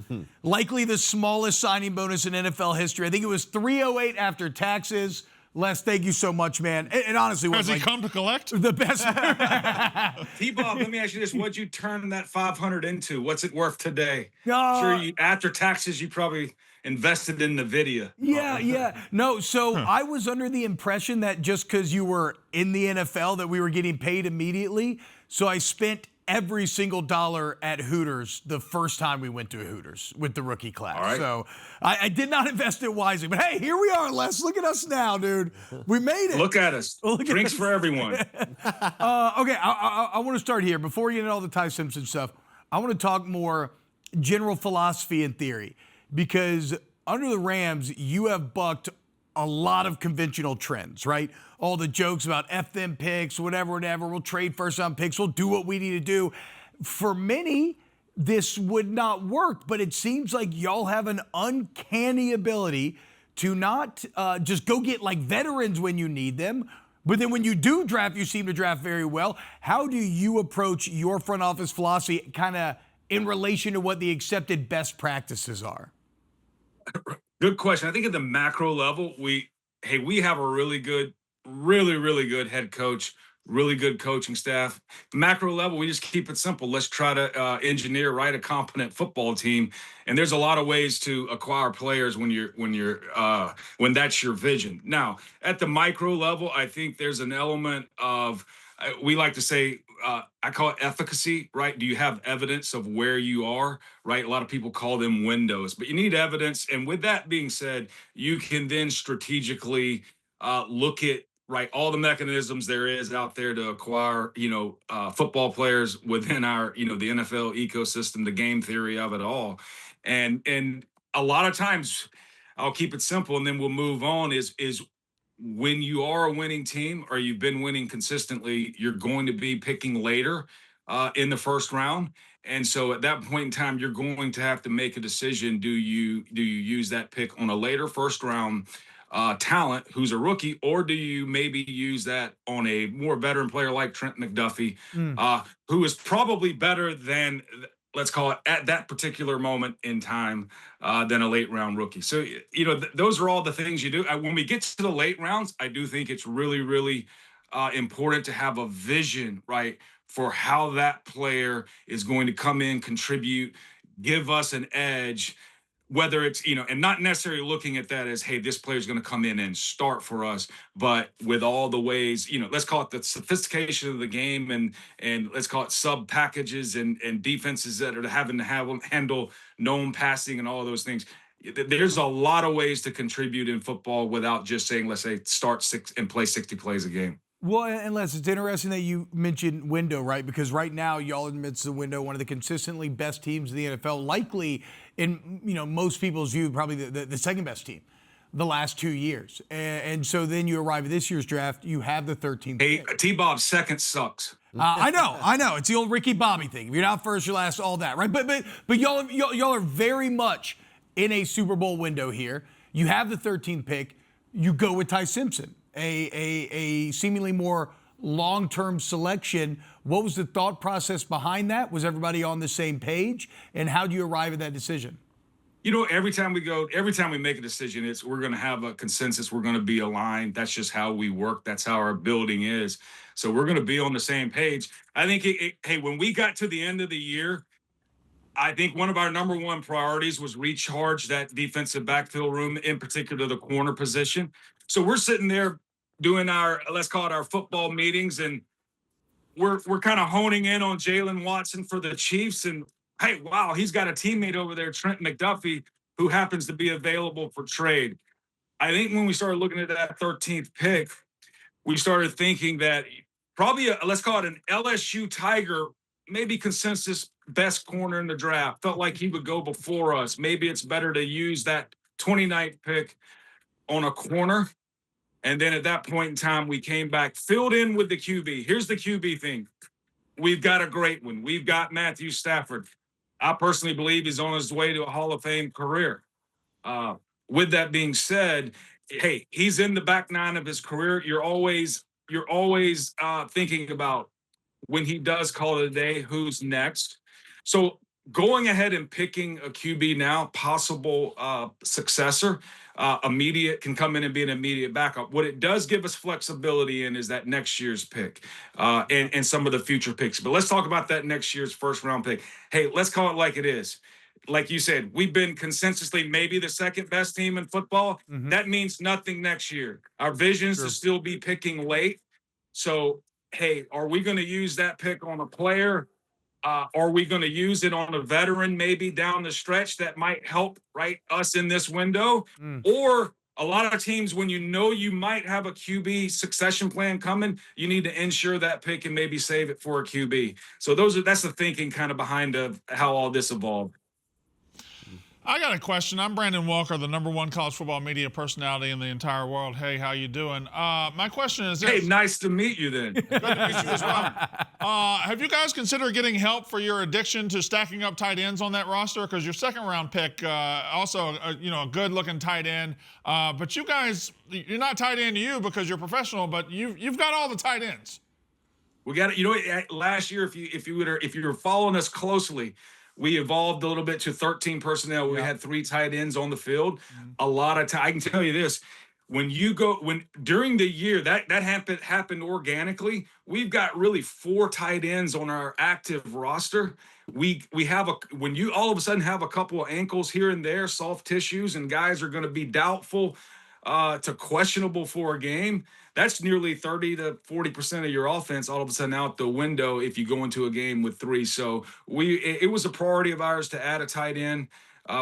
[SPEAKER 1] Likely the smallest signing bonus in NFL history. I think it was $308 after taxes. Les, thank you so much, man. It honestly was
[SPEAKER 2] Has he come to collect?
[SPEAKER 1] the best.
[SPEAKER 7] T-Bob, let me ask you this. What'd you turn that 500 into? What's it worth today?
[SPEAKER 1] Uh,
[SPEAKER 7] After taxes, you probably invested in the video.
[SPEAKER 1] Yeah. No, so I was under the impression that just because you were in the NFL that we were getting paid immediately. So I spent every single dollar at Hooters the first time we went to a Hooters with the rookie class.
[SPEAKER 7] All right.
[SPEAKER 1] So I did not invest it wisely. But hey, here we are, Les. Look at us now, dude. We made it.
[SPEAKER 7] Look at us.
[SPEAKER 1] Look at
[SPEAKER 7] Drinks
[SPEAKER 1] us.
[SPEAKER 7] for everyone.
[SPEAKER 1] Okay, I want to start here. Before we get into all the Ty Simpson stuff, I want to talk more general philosophy and theory. Because under the Rams, you have bucked a lot of conventional trends, right? All the jokes about F them picks, whatever, we'll trade first round picks, we'll do what we need to do. for many, this would not work, but it seems like y'all have an uncanny ability to not just go get like veterans when you need them, but then when you do draft, you seem to draft very well. How do you approach your front office philosophy kind of in relation to what the accepted best practices are?
[SPEAKER 7] Good question. I think at the macro level, we have a really good, really good head coach, really good coaching staff. Macro level, we just keep it simple. Let's try to engineer a competent football team. And there's a lot of ways to acquire players when that's your vision. Now, at the micro level, I think there's an element of we like to say, I call it efficacy, right? Do you have evidence of where you are, right? A lot of people call them windows, but you need evidence. And with that being said, you can then strategically look at all the mechanisms there is out there to acquire, football players within our, the NFL ecosystem, the game theory of it all. And a lot of times, I'll keep it simple and then we'll move on, is when you are a winning team or you've been winning consistently, you're going to be picking later in the first round. And so at that point in time, you're going to have to make a decision. Do you use that pick on a later first round talent who's a rookie, or do you maybe use that on a more veteran player like Trent McDuffie, who is probably better than, let's call it at that particular moment in time, than a late round rookie. So, those are all the things you do. When we get to the late rounds, I do think it's really, really important to have a vision, right, for how that player is going to come in, contribute, give us an edge, whether it's, and not necessarily looking at that as, hey, this player is going to come in and start for us, but with all the ways, let's call it the sophistication of the game and let's call it sub packages and defenses that are having to handle known passing and all those things. There's a lot of ways to contribute in football without just saying, let's say, start 6 and play 60 plays a game.
[SPEAKER 1] Well, and Les, it's interesting that you mentioned window, right? Because right now, y'all in the midst of the window, one of the consistently best teams in the NFL, likely in most people's view, probably the second best team the last 2 years. And so then you arrive at this year's draft, you have the 13th
[SPEAKER 7] Hey,
[SPEAKER 1] pick.
[SPEAKER 7] T-Bob's second sucks.
[SPEAKER 1] I know. It's the old Ricky Bobby thing. If you're not first, you're last, all that, right? But y'all are very much in a Super Bowl window here. You have the 13th pick. You go with Ty Simpson, a seemingly more long-term selection. What was the thought process behind that? Was everybody on the same page? And how do you arrive at that decision?
[SPEAKER 7] Every time we make a decision, we're going to have a consensus. We're going to be aligned. That's just how we work. That's how our building is. So we're going to be on the same page. I think, hey, when we got to the end of the year, I think one of our number one priorities was recharge that defensive backfield room, in particular the corner position. So we're sitting there doing our, let's call it our football meetings, and we're kind of honing in on Jalen Watson for the Chiefs. And hey, wow, he's got a teammate over there, Trent McDuffie, who happens to be available for trade. I think when we started looking at that 13th pick, we started thinking that probably let's call it an LSU Tiger, maybe consensus best corner in the draft. Felt like he would go before us. Maybe it's better to use that 29th pick on a corner. And then at that point in time, we came back, filled in with the QB. Here's the QB thing. We've got a great one. We've got Matthew Stafford. I personally believe he's on his way to a Hall of Fame career. With that being said, hey, he's in the back nine of his career. You're always thinking about when he does call it a day, who's next. So going ahead and picking a QB now, possible successor, immediate, can come in and be an immediate backup. What it does give us flexibility in is that next year's pick and some of the future picks. But let's talk about that next year's first round pick. Hey, let's call it like it is. Like you said, we've been consensusly maybe the second best team in football. Mm-hmm. That means nothing next year. Our vision is to still be picking late. So, hey, are we going to use that pick on a player? Are we going to use it on a veteran maybe down the stretch that might help us in this window? Or a lot of teams, when you might have a QB succession plan coming, you need to ensure that pick and maybe save it for a QB. So that's the thinking kind of behind how all this evolved.
[SPEAKER 2] I got a question. I'm Brandon Walker, the #1 college football media personality in the entire world. Hey, how you doing? My question is this.
[SPEAKER 7] Hey, nice to meet you then.
[SPEAKER 2] Good to meet you as well. Have you guys considered getting help for your addiction to stacking up tight ends on that roster? Because your second-round pick, also, a good-looking tight end. But you guys, you're not tight end to you because you're professional, but you've got all the tight ends.
[SPEAKER 7] We got it. Last year, if you were following us closely, we evolved a little bit to 13 personnel. We had 3 tight ends on the field. A lot of time. I can tell you this: during the year that happened organically. We've got really 4 tight ends on our active roster. We have when you all of a sudden have a couple of ankles here and there, soft tissues, and guys are going to be doubtful to questionable for a game. That's nearly 30 to 40% of your offense all of a sudden out the window if you go into a game with 3. So it was a priority of ours to add a tight end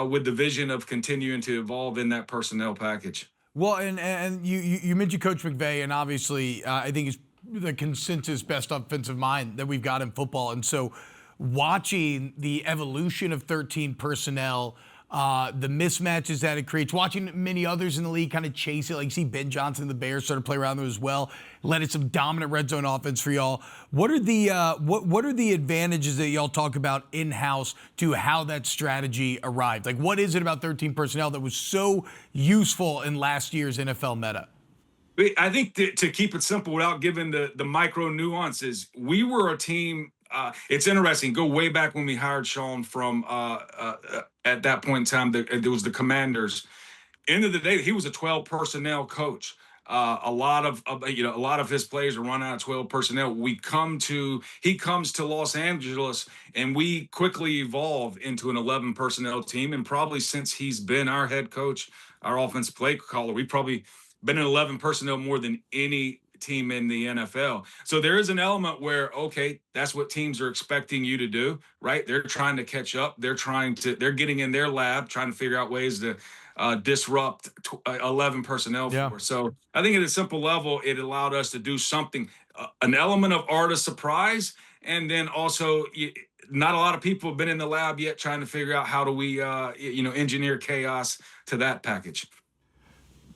[SPEAKER 7] with the vision of continuing to evolve in that personnel package.
[SPEAKER 1] Well, and you mentioned Coach McVay, and obviously I think he's the consensus best offensive mind that we've got in football. And so watching the evolution of 13 personnel, the mismatches that it creates, watching many others in the league kind of chase it, like you see Ben Johnson and the Bears started to play around there as well, led it some dominant red zone offense for y'all. What are the what are the advantages that y'all talk about in-house to how that strategy arrived? Like, what is it about 13 personnel that was so useful in last year's NFL meta?
[SPEAKER 7] I think to keep it simple without giving the micro nuances, we were a team. It's interesting. Go way back when we hired Sean from at that point in time. There was the Commanders. End of the day, he was a 12 personnel coach. A lot of his plays are run out of 12 personnel. He comes to Los Angeles, and we quickly evolve into an 11 personnel team. And probably since he's been our head coach, our offensive play caller, we've probably been in 11 personnel more than any team in the NFL. So there is an element where, okay, that's what teams are expecting you to do, right? They're trying to catch up. They're getting in their lab, trying to figure out ways to disrupt 11 personnel force. So I think at a simple level, it allowed us to do something, an element of art of surprise. And then also, not a lot of people have been in the lab yet trying to figure out how do we, engineer chaos to that package.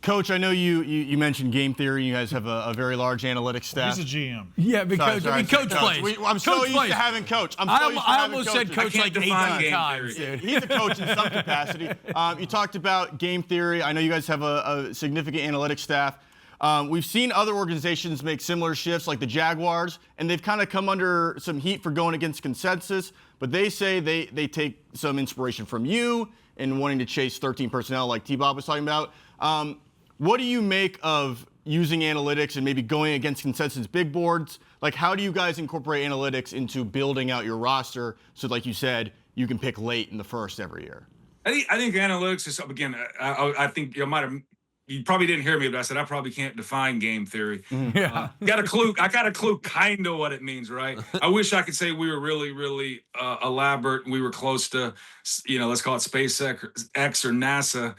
[SPEAKER 4] Coach, I know you mentioned game theory. You guys have a very large analytics staff.
[SPEAKER 2] He's a GM.
[SPEAKER 1] Yeah, because Coach plays.
[SPEAKER 4] I'm so used to having Coach.
[SPEAKER 1] I almost said Coach like 8 times,
[SPEAKER 4] dude. He's a coach in some capacity. You talked about game theory. I know you guys have a significant analytics staff. We've seen other organizations make similar shifts, like the Jaguars, and they've kind of come under some heat for going against consensus. But they say they take some inspiration from you and wanting to chase 13 personnel, like T-Bob was talking about. What do you make of using analytics and maybe going against consensus big boards? Like, how do you guys incorporate analytics into building out your roster so, like you said, you can pick late in the first every year?
[SPEAKER 7] I think analytics is, again, I think you probably didn't hear me, but I said I probably can't define game theory.
[SPEAKER 1] Yeah.
[SPEAKER 7] I got a clue kind of what it means, right? I wish I could say we were really, really elaborate. We were close to, let's call it SpaceX or NASA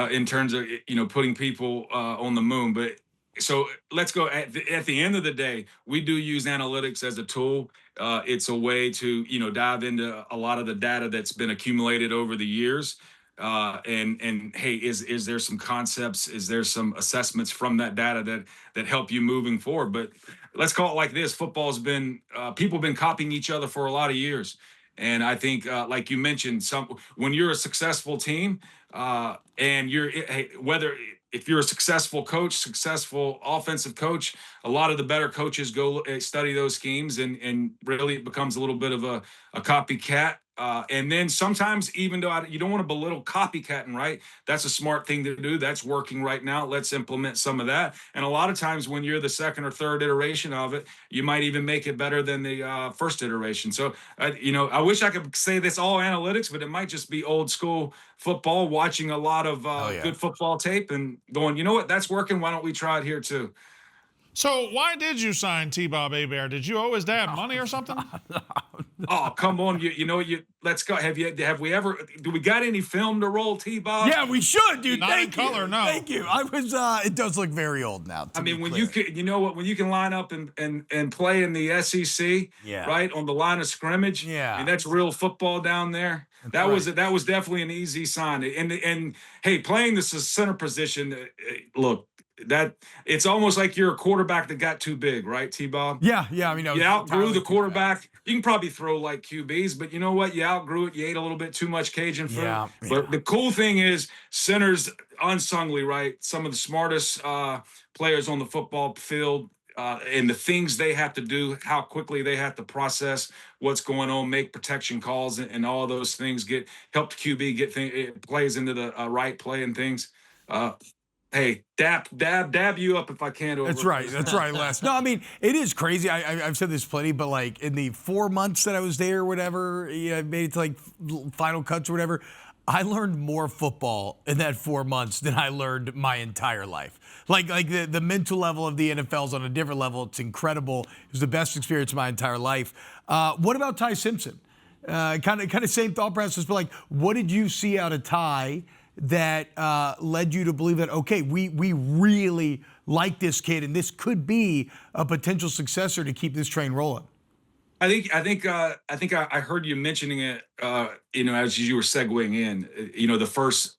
[SPEAKER 7] in terms of, putting people on the moon. But so let's go at the end of the day, we do use analytics as a tool. It's a way to, dive into a lot of the data that's been accumulated over the years. And hey, is there some concepts? Is there some assessments from that data that help you moving forward? But let's call it like this: football's been people have been copying each other for a lot of years, and I think, like you mentioned, when you're a successful team, and if you're a successful coach, successful offensive coach, a lot of the better coaches go study those schemes, and really it becomes a little bit of a copycat. And then sometimes, even though you don't want to belittle copycatting, right? That's a smart thing to do. That's working right now. Let's implement some of that. And a lot of times when you're the second or third iteration of it, you might even make it better than the first iteration. So, I wish I could say this all analytics, but it might just be old school football, watching a lot of good football tape and going, you know what, that's working. Why don't we try it here too?
[SPEAKER 2] So why did you sign T-Bob Hebert? Did you owe his dad money or something?
[SPEAKER 7] Oh, come on. Let's go. Have we ever, do we got any film to roll, T-Bob?
[SPEAKER 1] Yeah, we should, dude.
[SPEAKER 2] Not
[SPEAKER 1] Thank
[SPEAKER 2] in
[SPEAKER 1] you.
[SPEAKER 2] color, no.
[SPEAKER 1] Thank you. it does look very old now.
[SPEAKER 7] When you can line up and play in the SEC, right, on the line of scrimmage.
[SPEAKER 1] Yeah.
[SPEAKER 7] That's real football down there. That was definitely an easy sign. And hey, playing this center position, look, that it's almost like you're a quarterback that got too big, right, T-Bob?
[SPEAKER 1] Yeah. I mean,
[SPEAKER 7] you outgrew the quarterback. You can probably throw like QBs, but you know what? You outgrew it. You ate a little bit too much Cajun food.
[SPEAKER 1] Yeah.
[SPEAKER 7] But the cool thing is, centers unsungly, right? Some of the smartest players on the football field. And the things they have to do, how quickly they have to process what's going on, make protection calls, and all those things help the QB get plays into the right play and things. Hey, dab you up if I can.
[SPEAKER 1] That's right, Les. No, I mean, it is crazy. I've said this plenty, but like in the 4 months that I was there, or whatever, I made it to like final cuts or whatever, I learned more football in that 4 months than I learned my entire life. Like the mental level of the NFL is on a different level. It's incredible. It was the best experience of my entire life. What about Ty Simpson? Kind of same thought process, but like, what did you see out of Ty that led you to believe that, okay, we really like this kid and this could be a potential successor to keep this train rolling?
[SPEAKER 7] I think I heard you mentioning it, as you were segueing in, the first,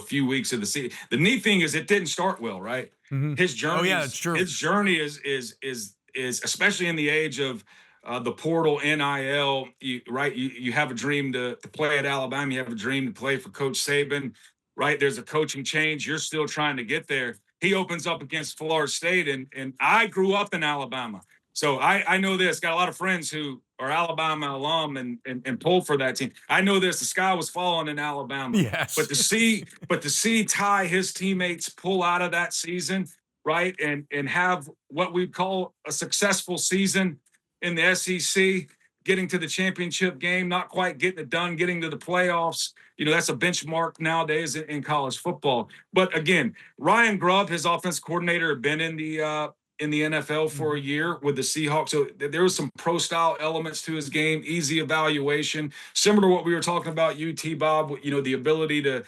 [SPEAKER 7] few weeks of the season. The neat thing is it didn't start well, right?
[SPEAKER 1] Mm-hmm.
[SPEAKER 7] His journey.
[SPEAKER 1] Oh yeah, that's true.
[SPEAKER 7] His journey is especially in the age of the portal, NIL, you have a dream to play at Alabama. You have a dream to play for Coach Saban, right? There's a coaching change. You're still trying to get there. He opens up against Florida State, and I grew up in Alabama. So I know this. Got a lot of friends who are Alabama alum and pulled for that team. I know this. The sky was falling in Alabama.
[SPEAKER 1] Yes.
[SPEAKER 7] But to see Ty, his teammates pull out of that season, right, and have what we call a successful season in the SEC, getting to the championship game, not quite getting it done, getting to the playoffs. That's a benchmark nowadays in college football. But again, Ryan Grubb, his offense coordinator, had been in the NFL for a year with the Seahawks. So there was some pro-style elements to his game, easy evaluation, similar to what we were talking about, Bob, the ability to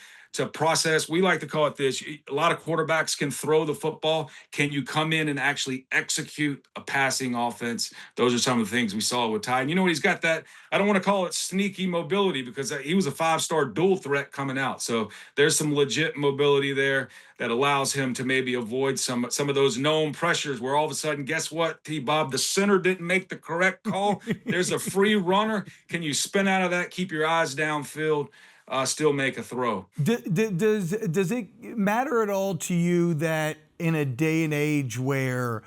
[SPEAKER 7] process. We like to call it this. A lot of quarterbacks can throw the football. Can you come in and actually execute a passing offense? Those are some of the things we saw with Ty. And you know what? He's got that, I don't want to call it sneaky mobility, because he was a 5-star dual threat coming out. So there's some legit mobility there that allows him to maybe avoid some of those known pressures where all of a sudden, guess what, T-Bob, the center didn't make the correct call. There's a free runner. Can you spin out of that, keep your eyes downfield, still make a throw?
[SPEAKER 1] Does it matter at all to you that in a day and age where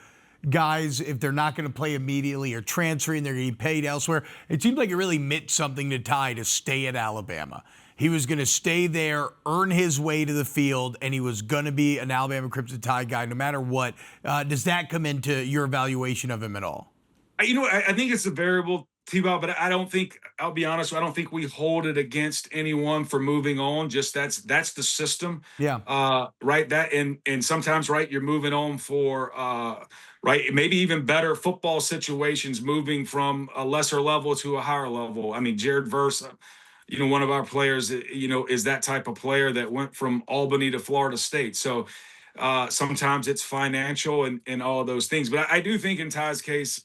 [SPEAKER 1] guys, if they're not going to play immediately or transferring, they're getting paid elsewhere, it seems like it really meant something to Ty to stay at Alabama? He was going to stay there, earn his way to the field, and he was going to be an Alabama Crimson Tide guy no matter what. Does that come into your evaluation of him at all?
[SPEAKER 7] I think it's a variable, T-Bob, but I'll be honest, I don't think we hold it against anyone for moving on. Just that's the system.
[SPEAKER 1] Yeah.
[SPEAKER 7] Right. That and sometimes, right, you're moving on for right, maybe even better football situations, moving from a lesser level to a higher level. I mean, Jared Verse, one of our players, is that type of player that went from Albany to Florida State. So sometimes it's financial and all of those things. But I do think in Ty's case,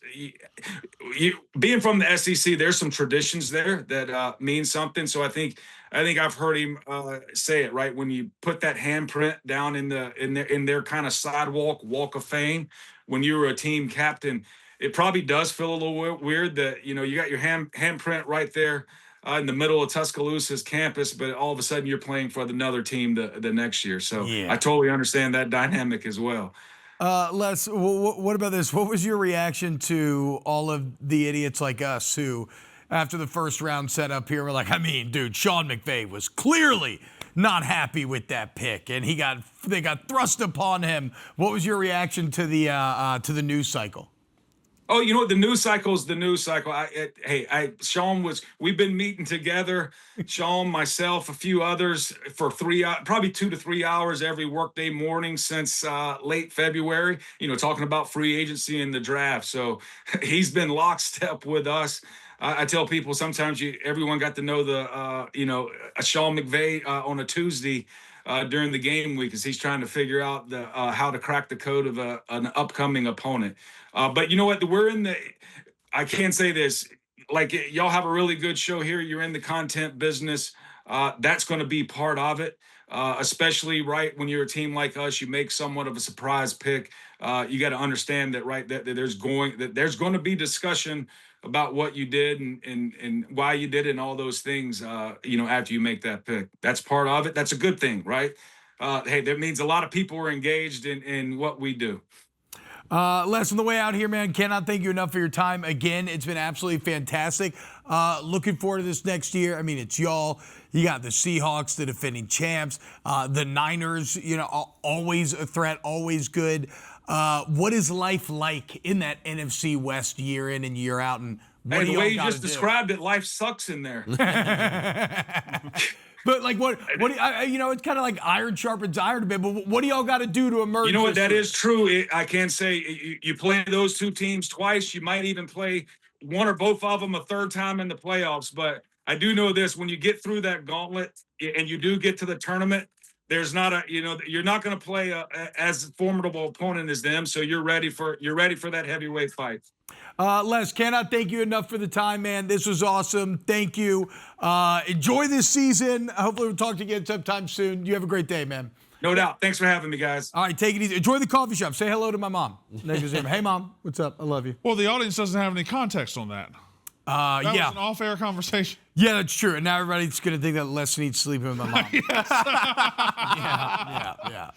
[SPEAKER 7] being from the SEC, there's some traditions there that mean something. So I think I've heard him say it, right? When you put that handprint down in their kind of sidewalk, walk of fame, when you were a team captain, it probably does feel a little weird that, you got your handprint right there in the middle of Tuscaloosa's campus, but all of a sudden you're playing for another team the next year. So yeah. I totally understand that dynamic as well.
[SPEAKER 1] Les, what about this? What was your reaction to all of the idiots like us who, after the first round setup here, were like, dude, Sean McVay was clearly not happy with that pick, and they got thrust upon him. What was your reaction to the news cycle?
[SPEAKER 7] Oh, the news cycle is the news cycle. Sean we've been meeting together, Sean, myself, a few others for probably 2 to 3 hours every workday morning since late February, talking about free agency and the draft. So he's been lockstep with us. I tell people sometimes everyone got to know a Sean McVay on a Tuesday during the game week as he's trying to figure out how to crack the code of an upcoming opponent. But you know what? I can't say this. like y'all have a really good show here. You're in the content business. That's going to be part of it. Especially right when you're a team like us, you make somewhat of a surprise pick. You got to understand that, right? That there's going to be discussion about what you did and why you did it and all those things. After you make that pick, that's part of it. That's a good thing, right? Hey, that means a lot of people are engaged in what we do.
[SPEAKER 1] Les, on the way out here, man, cannot thank you enough for your time. Again, it's been absolutely fantastic. Looking forward to this next year. I mean, it's y'all. You got the Seahawks, the defending champs, the Niners, always a threat, always good. What is life like in that NFC West year in and year out? And what
[SPEAKER 7] the way you just described it, life sucks in there.
[SPEAKER 1] But like what it's kind of like iron sharpens iron a bit, but what do y'all got to do to emerge?
[SPEAKER 7] You know what, that is true. I can't say you play those two teams twice. You might even play one or both of them a third time in the playoffs. But I do know this, when you get through that gauntlet and you do get to the tournament, there's not you're not going to play as formidable opponent as them. So you're ready for that heavyweight fight.
[SPEAKER 1] Les, cannot thank you enough for the time, man. This was awesome. Thank you. Enjoy this season. Hopefully we'll talk to you again sometime soon. You have a great day, man.
[SPEAKER 7] No doubt. Thanks for having me, guys.
[SPEAKER 1] All right, take it easy. Enjoy the coffee shop. Say hello to my mom. Hey, Mom. What's up? I love you.
[SPEAKER 2] Well, the audience doesn't have any context on that. That was an off-air conversation.
[SPEAKER 1] Yeah, that's true. And now everybody's going to think that Les Snead's sleeping with my mom. Yeah.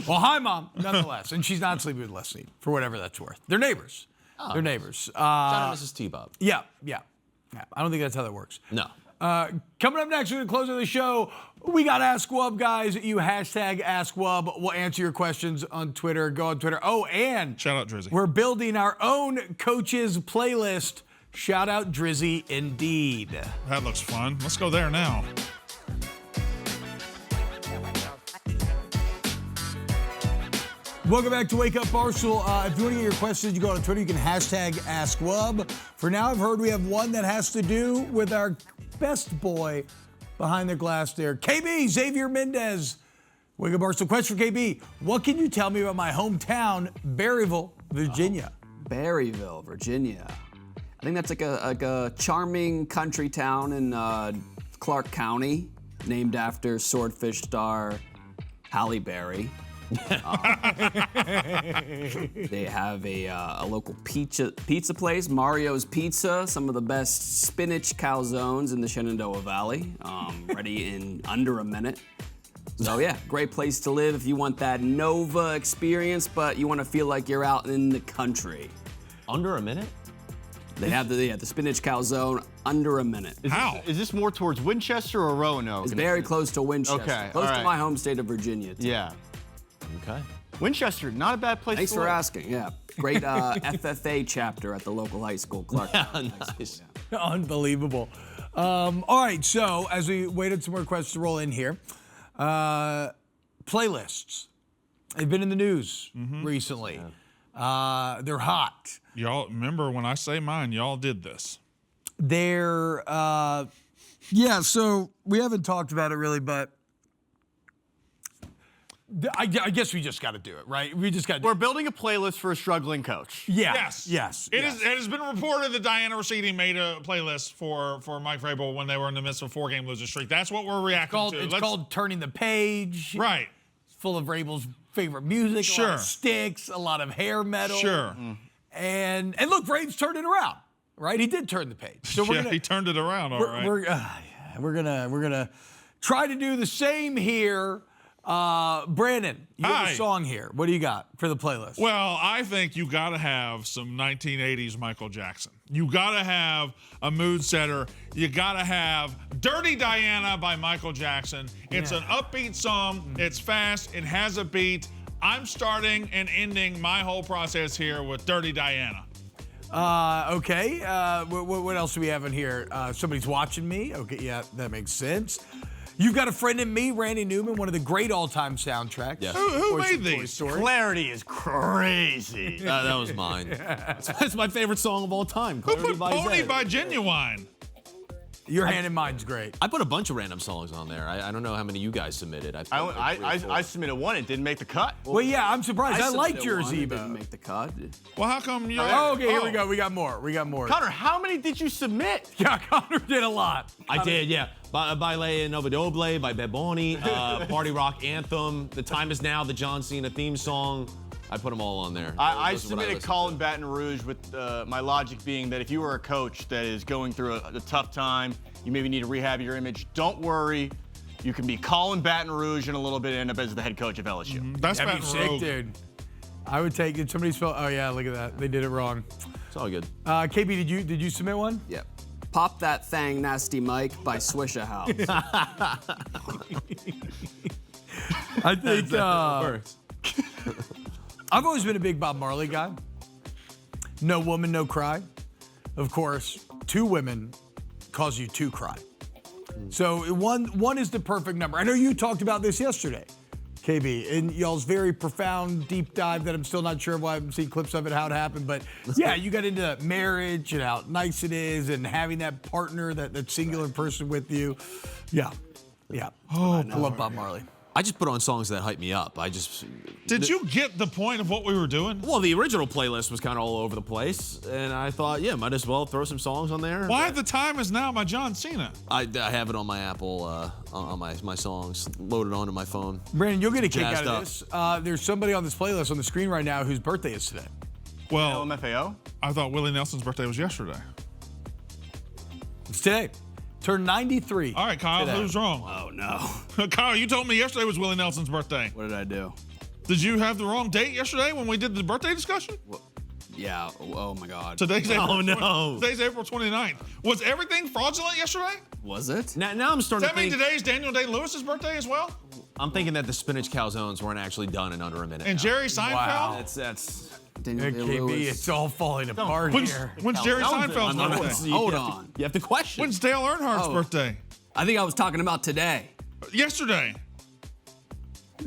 [SPEAKER 1] Well, hi, Mom, nonetheless. And she's not sleeping with Les Snead, for whatever that's worth. They're neighbors.
[SPEAKER 3] Oh.
[SPEAKER 1] They're neighbors.
[SPEAKER 3] Shout out Mrs. T-Bob.
[SPEAKER 1] Yeah. I don't think that's how that works.
[SPEAKER 3] No.
[SPEAKER 1] Coming up next, we're going to close out the show. We got Ask Wub, guys. You hashtag Ask Wub. We'll answer your questions on Twitter. Go on Twitter. Oh, and
[SPEAKER 2] shout out Drizzy.
[SPEAKER 1] We're building our own coaches playlist. Shout out Drizzy, indeed.
[SPEAKER 2] That looks fun. Let's go there now.
[SPEAKER 1] Welcome back to Wake Up Barstool. If you want to get your questions, you go on Twitter. You can hashtag AskWub. For now, I've heard we have one that has to do with our best boy behind the glass there, KB, Xavier Mendez. Wake Up Barstool. Question for KB. What can you tell me about my hometown, Berryville, Virginia?
[SPEAKER 5] Berryville, Virginia. I think that's like a charming country town in Clark County, named after swordfish star Halle Berry. They have a local pizza place, Mario's Pizza, some of the best spinach calzones in the Shenandoah Valley, ready in under a minute. So yeah, great place to live if you want that Nova experience, but you want to feel like you're out in the country.
[SPEAKER 3] Under a minute?
[SPEAKER 5] They have the spinach calzone under a minute.
[SPEAKER 4] Is this more towards Winchester or Roanoke?
[SPEAKER 5] It's very close to Winchester.
[SPEAKER 4] Okay,
[SPEAKER 5] Close
[SPEAKER 4] all
[SPEAKER 5] to
[SPEAKER 4] right.
[SPEAKER 5] my home state of Virginia, too.
[SPEAKER 4] Yeah.
[SPEAKER 3] Okay.
[SPEAKER 4] Winchester, not a bad place
[SPEAKER 5] Thanks
[SPEAKER 4] to
[SPEAKER 5] for
[SPEAKER 4] live.
[SPEAKER 5] asking, yeah. Great FFA chapter at the local high school, Clark.
[SPEAKER 3] Nice.
[SPEAKER 1] Unbelievable. All right, so as we waited some more questions to roll in here, playlists. They've been in the news recently. They're hot.
[SPEAKER 2] Y'all remember when I say mine, y'all did this.
[SPEAKER 1] They're, so we haven't talked about it really, but I guess we just got to do it, right? We just got to do
[SPEAKER 4] We're
[SPEAKER 1] it.
[SPEAKER 4] building a playlist for a struggling coach.
[SPEAKER 1] Yes.
[SPEAKER 2] It has been reported that Diana Rossetti made a playlist for Mike Vrabel when they were in the midst of a 4-game losing streak. That's what we're reacting to.
[SPEAKER 1] It's called Turning the Page.
[SPEAKER 2] Right.
[SPEAKER 1] It's full of Vrabel's favorite music, a lot of sticks, a lot of hair metal.
[SPEAKER 2] Sure.
[SPEAKER 1] And look, Vrabel's turned it around, right? He did turn the page. So
[SPEAKER 2] he turned it around, all right.
[SPEAKER 1] We're gonna try to do the same here. Brandon, you have a song here. What do you got for the playlist?
[SPEAKER 2] Well, I think you got to have some 1980s Michael Jackson. You got to have a mood setter. You got to have Dirty Diana by Michael Jackson. It's an upbeat song. It's fast. It has a beat. I'm starting and ending my whole process here with Dirty Diana.
[SPEAKER 1] Okay. What else do we have in here? Somebody's Watching Me. Okay, yeah, that makes sense. You've Got a Friend in Me, Randy Newman, one of the great all-time soundtracks.
[SPEAKER 3] Yes.
[SPEAKER 2] Who made these?
[SPEAKER 4] Clarity is crazy.
[SPEAKER 3] That was mine. That's my favorite song of all time.
[SPEAKER 2] Who put
[SPEAKER 3] Clarity by
[SPEAKER 2] Pony
[SPEAKER 3] Zed.
[SPEAKER 2] by Genuine?
[SPEAKER 1] Your Hand in Mine's great.
[SPEAKER 3] I put a bunch of random songs on there. I don't know how many you guys submitted.
[SPEAKER 4] I submitted one. It didn't make the cut.
[SPEAKER 1] Well, yeah, I'm surprised. I liked
[SPEAKER 5] submitted
[SPEAKER 1] yours,
[SPEAKER 5] one, it
[SPEAKER 1] Ebo.
[SPEAKER 5] didn't make the cut.
[SPEAKER 2] Well, how come you?
[SPEAKER 1] Oh, okay, here we go. We got more.
[SPEAKER 4] Connor, how many did you submit?
[SPEAKER 1] Yeah, Connor did a lot.
[SPEAKER 3] I did, yeah. Baile Novadoble by Beboni, Party Rock Anthem, The Time Is Now, the John Cena theme song. I put them all on there.
[SPEAKER 4] I
[SPEAKER 3] Those are what
[SPEAKER 4] submitted
[SPEAKER 3] listened
[SPEAKER 4] Call
[SPEAKER 3] to.
[SPEAKER 4] in Baton Rouge with my logic being that if you were a coach that is going through a tough time, you maybe need to rehab your image, don't worry. You can be Colin Baton Rouge in a little bit and end up as the head coach of LSU.
[SPEAKER 2] That's
[SPEAKER 1] That'd be
[SPEAKER 2] Baton
[SPEAKER 1] sick,
[SPEAKER 2] Rouge.
[SPEAKER 1] dude. I would take it. Somebody spelled. Oh yeah, look at that. They did it wrong.
[SPEAKER 3] It's all good.
[SPEAKER 1] KB, did you submit one?
[SPEAKER 5] Yep. Pop That Thang Nasty Mike by Swishahouse.
[SPEAKER 1] I think
[SPEAKER 3] Works.
[SPEAKER 1] I've always been a big Bob Marley guy. No Woman, No Cry. Of course, two women cause you to cry. So one is the perfect number. I know you talked about this yesterday, KB, in y'all's very profound deep dive that I'm still not sure why I haven't seen clips of it, how it happened. But yeah, you got into marriage and how nice it is and having that partner, that singular person with you. Yeah. Oh, I love Bob Marley.
[SPEAKER 3] I just put on songs that hype me up.
[SPEAKER 2] Did you get the point of what we were doing?
[SPEAKER 3] Well, the original playlist was kind of all over the place, and I thought, yeah, might as well throw some songs on there.
[SPEAKER 2] Why The Time Is Now by John Cena?
[SPEAKER 3] I have it on my Apple, on my songs, loaded onto my phone.
[SPEAKER 1] Brandon, you'll get a kick
[SPEAKER 3] Jazzed
[SPEAKER 1] out of
[SPEAKER 3] up.
[SPEAKER 1] this. There's somebody on this playlist on the screen right now whose birthday is today.
[SPEAKER 2] Well,
[SPEAKER 4] LMFAO?
[SPEAKER 2] I thought Willie Nelson's birthday was yesterday.
[SPEAKER 1] It's today. Turned 93.
[SPEAKER 2] All right, Kyle,
[SPEAKER 1] Today.
[SPEAKER 2] who's wrong?
[SPEAKER 5] Oh no.
[SPEAKER 2] Kyle, you told me yesterday was Willie Nelson's birthday.
[SPEAKER 5] What did I do?
[SPEAKER 2] Did you have the wrong date yesterday when we did the birthday discussion?
[SPEAKER 5] Yeah. Oh my God.
[SPEAKER 2] Today's April,
[SPEAKER 3] no.
[SPEAKER 2] Today's April 29th. Was everything fraudulent yesterday?
[SPEAKER 5] Was it?
[SPEAKER 3] Now I'm starting
[SPEAKER 2] Does that
[SPEAKER 3] to
[SPEAKER 2] mean
[SPEAKER 3] think.
[SPEAKER 2] today's Daniel Day-Lewis's birthday as well?
[SPEAKER 3] I'm thinking that the spinach calzones weren't actually done in under a minute.
[SPEAKER 2] And
[SPEAKER 3] now.
[SPEAKER 2] Jerry Seinfeld?
[SPEAKER 1] Wow.
[SPEAKER 3] That's.
[SPEAKER 5] Daniel
[SPEAKER 1] KB,
[SPEAKER 5] Day-Lewis.
[SPEAKER 1] it's all falling apart
[SPEAKER 2] When's,
[SPEAKER 1] here.
[SPEAKER 2] when's Jerry Seinfeld's
[SPEAKER 3] No, no,
[SPEAKER 2] birthday?
[SPEAKER 5] Hold on.
[SPEAKER 3] You have to question.
[SPEAKER 2] When's Dale Earnhardt's
[SPEAKER 5] Oh.
[SPEAKER 2] birthday?
[SPEAKER 5] I think I was talking about today.
[SPEAKER 2] Yesterday.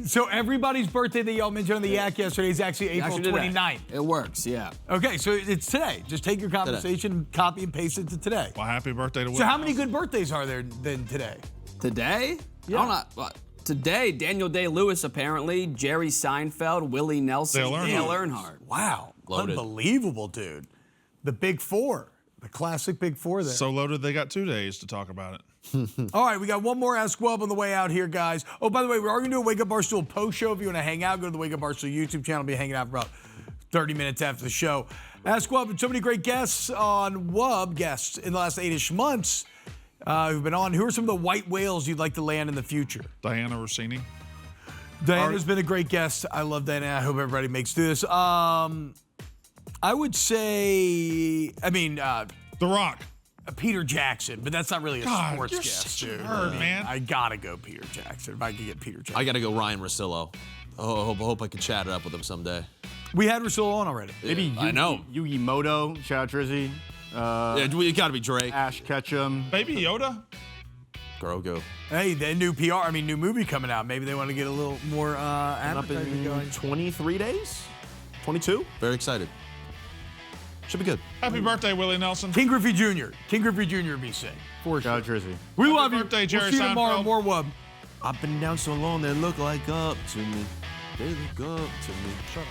[SPEAKER 1] So everybody's birthday that y'all mentioned on the Yak yesterday is actually April
[SPEAKER 5] Actually, today.
[SPEAKER 1] 29th.
[SPEAKER 5] It works, yeah.
[SPEAKER 1] Okay, so it's today. Just take your conversation, copy and paste it to today.
[SPEAKER 2] Well, happy birthday to Willie
[SPEAKER 1] So how many
[SPEAKER 2] Nelson.
[SPEAKER 1] good birthdays are there then today?
[SPEAKER 5] Today?
[SPEAKER 1] Yeah.
[SPEAKER 5] Today, Daniel Day-Lewis apparently, Jerry Seinfeld, Willie Nelson,
[SPEAKER 2] Dale Earnhardt.
[SPEAKER 5] Dale Earnhardt.
[SPEAKER 1] Wow,
[SPEAKER 3] Loaded.
[SPEAKER 1] unbelievable, dude. The Big Four, the classic Big Four there.
[SPEAKER 2] So loaded they got 2 days to talk about it.
[SPEAKER 1] All right, we got one more Ask Wub on the way out here, guys. Oh, by the way, we are going to do a Wake Up Barstool post show. If you want to hang out, go to the Wake Up Barstool YouTube channel. I'll be hanging out for about 30 minutes after the show. Ask Wub, and so many great guests on Wub, guests in the last 8-ish months who've been on. Who are some of the white whales you'd like to land in the future?
[SPEAKER 2] Diana Rossini.
[SPEAKER 1] Diana's been a great guest. I love Diana. I hope everybody makes it through this. I would say,
[SPEAKER 2] The Rock.
[SPEAKER 1] Peter Jackson, but that's not really a
[SPEAKER 2] God,
[SPEAKER 1] sports
[SPEAKER 2] you're
[SPEAKER 1] guest,
[SPEAKER 2] such a
[SPEAKER 1] dude.
[SPEAKER 2] nerd, man.
[SPEAKER 1] I gotta go Peter Jackson if I could get Peter Jackson.
[SPEAKER 3] I got to go Ryan Russillo. Oh, I hope I can chat it up with him someday.
[SPEAKER 1] We had Russell on already.
[SPEAKER 4] Maybe
[SPEAKER 3] I know.
[SPEAKER 4] Yugi Moto, shout out Drizzy.
[SPEAKER 3] Yeah, it got to be Drake.
[SPEAKER 4] Ash Ketchum.
[SPEAKER 2] Baby Yoda.
[SPEAKER 3] Grogu.
[SPEAKER 1] Hey, the new new movie coming out. Maybe they want to get a little more
[SPEAKER 3] Up
[SPEAKER 1] advertising
[SPEAKER 3] in
[SPEAKER 1] going.
[SPEAKER 3] 23 days? 22? Very excited. Should be good.
[SPEAKER 2] Happy birthday, Willie Nelson.
[SPEAKER 1] King Griffey Jr. King Griffey Jr. be sick. For
[SPEAKER 4] Shout
[SPEAKER 1] sure.
[SPEAKER 4] out Drizzy.
[SPEAKER 1] We
[SPEAKER 2] Happy
[SPEAKER 1] love
[SPEAKER 2] birthday,
[SPEAKER 1] you.
[SPEAKER 2] Jerry
[SPEAKER 1] We'll see you tomorrow.
[SPEAKER 2] Seinfeld.
[SPEAKER 1] More Wub.
[SPEAKER 3] I've been down so long, they look like up to me. They look up to me.
[SPEAKER 1] Shut up.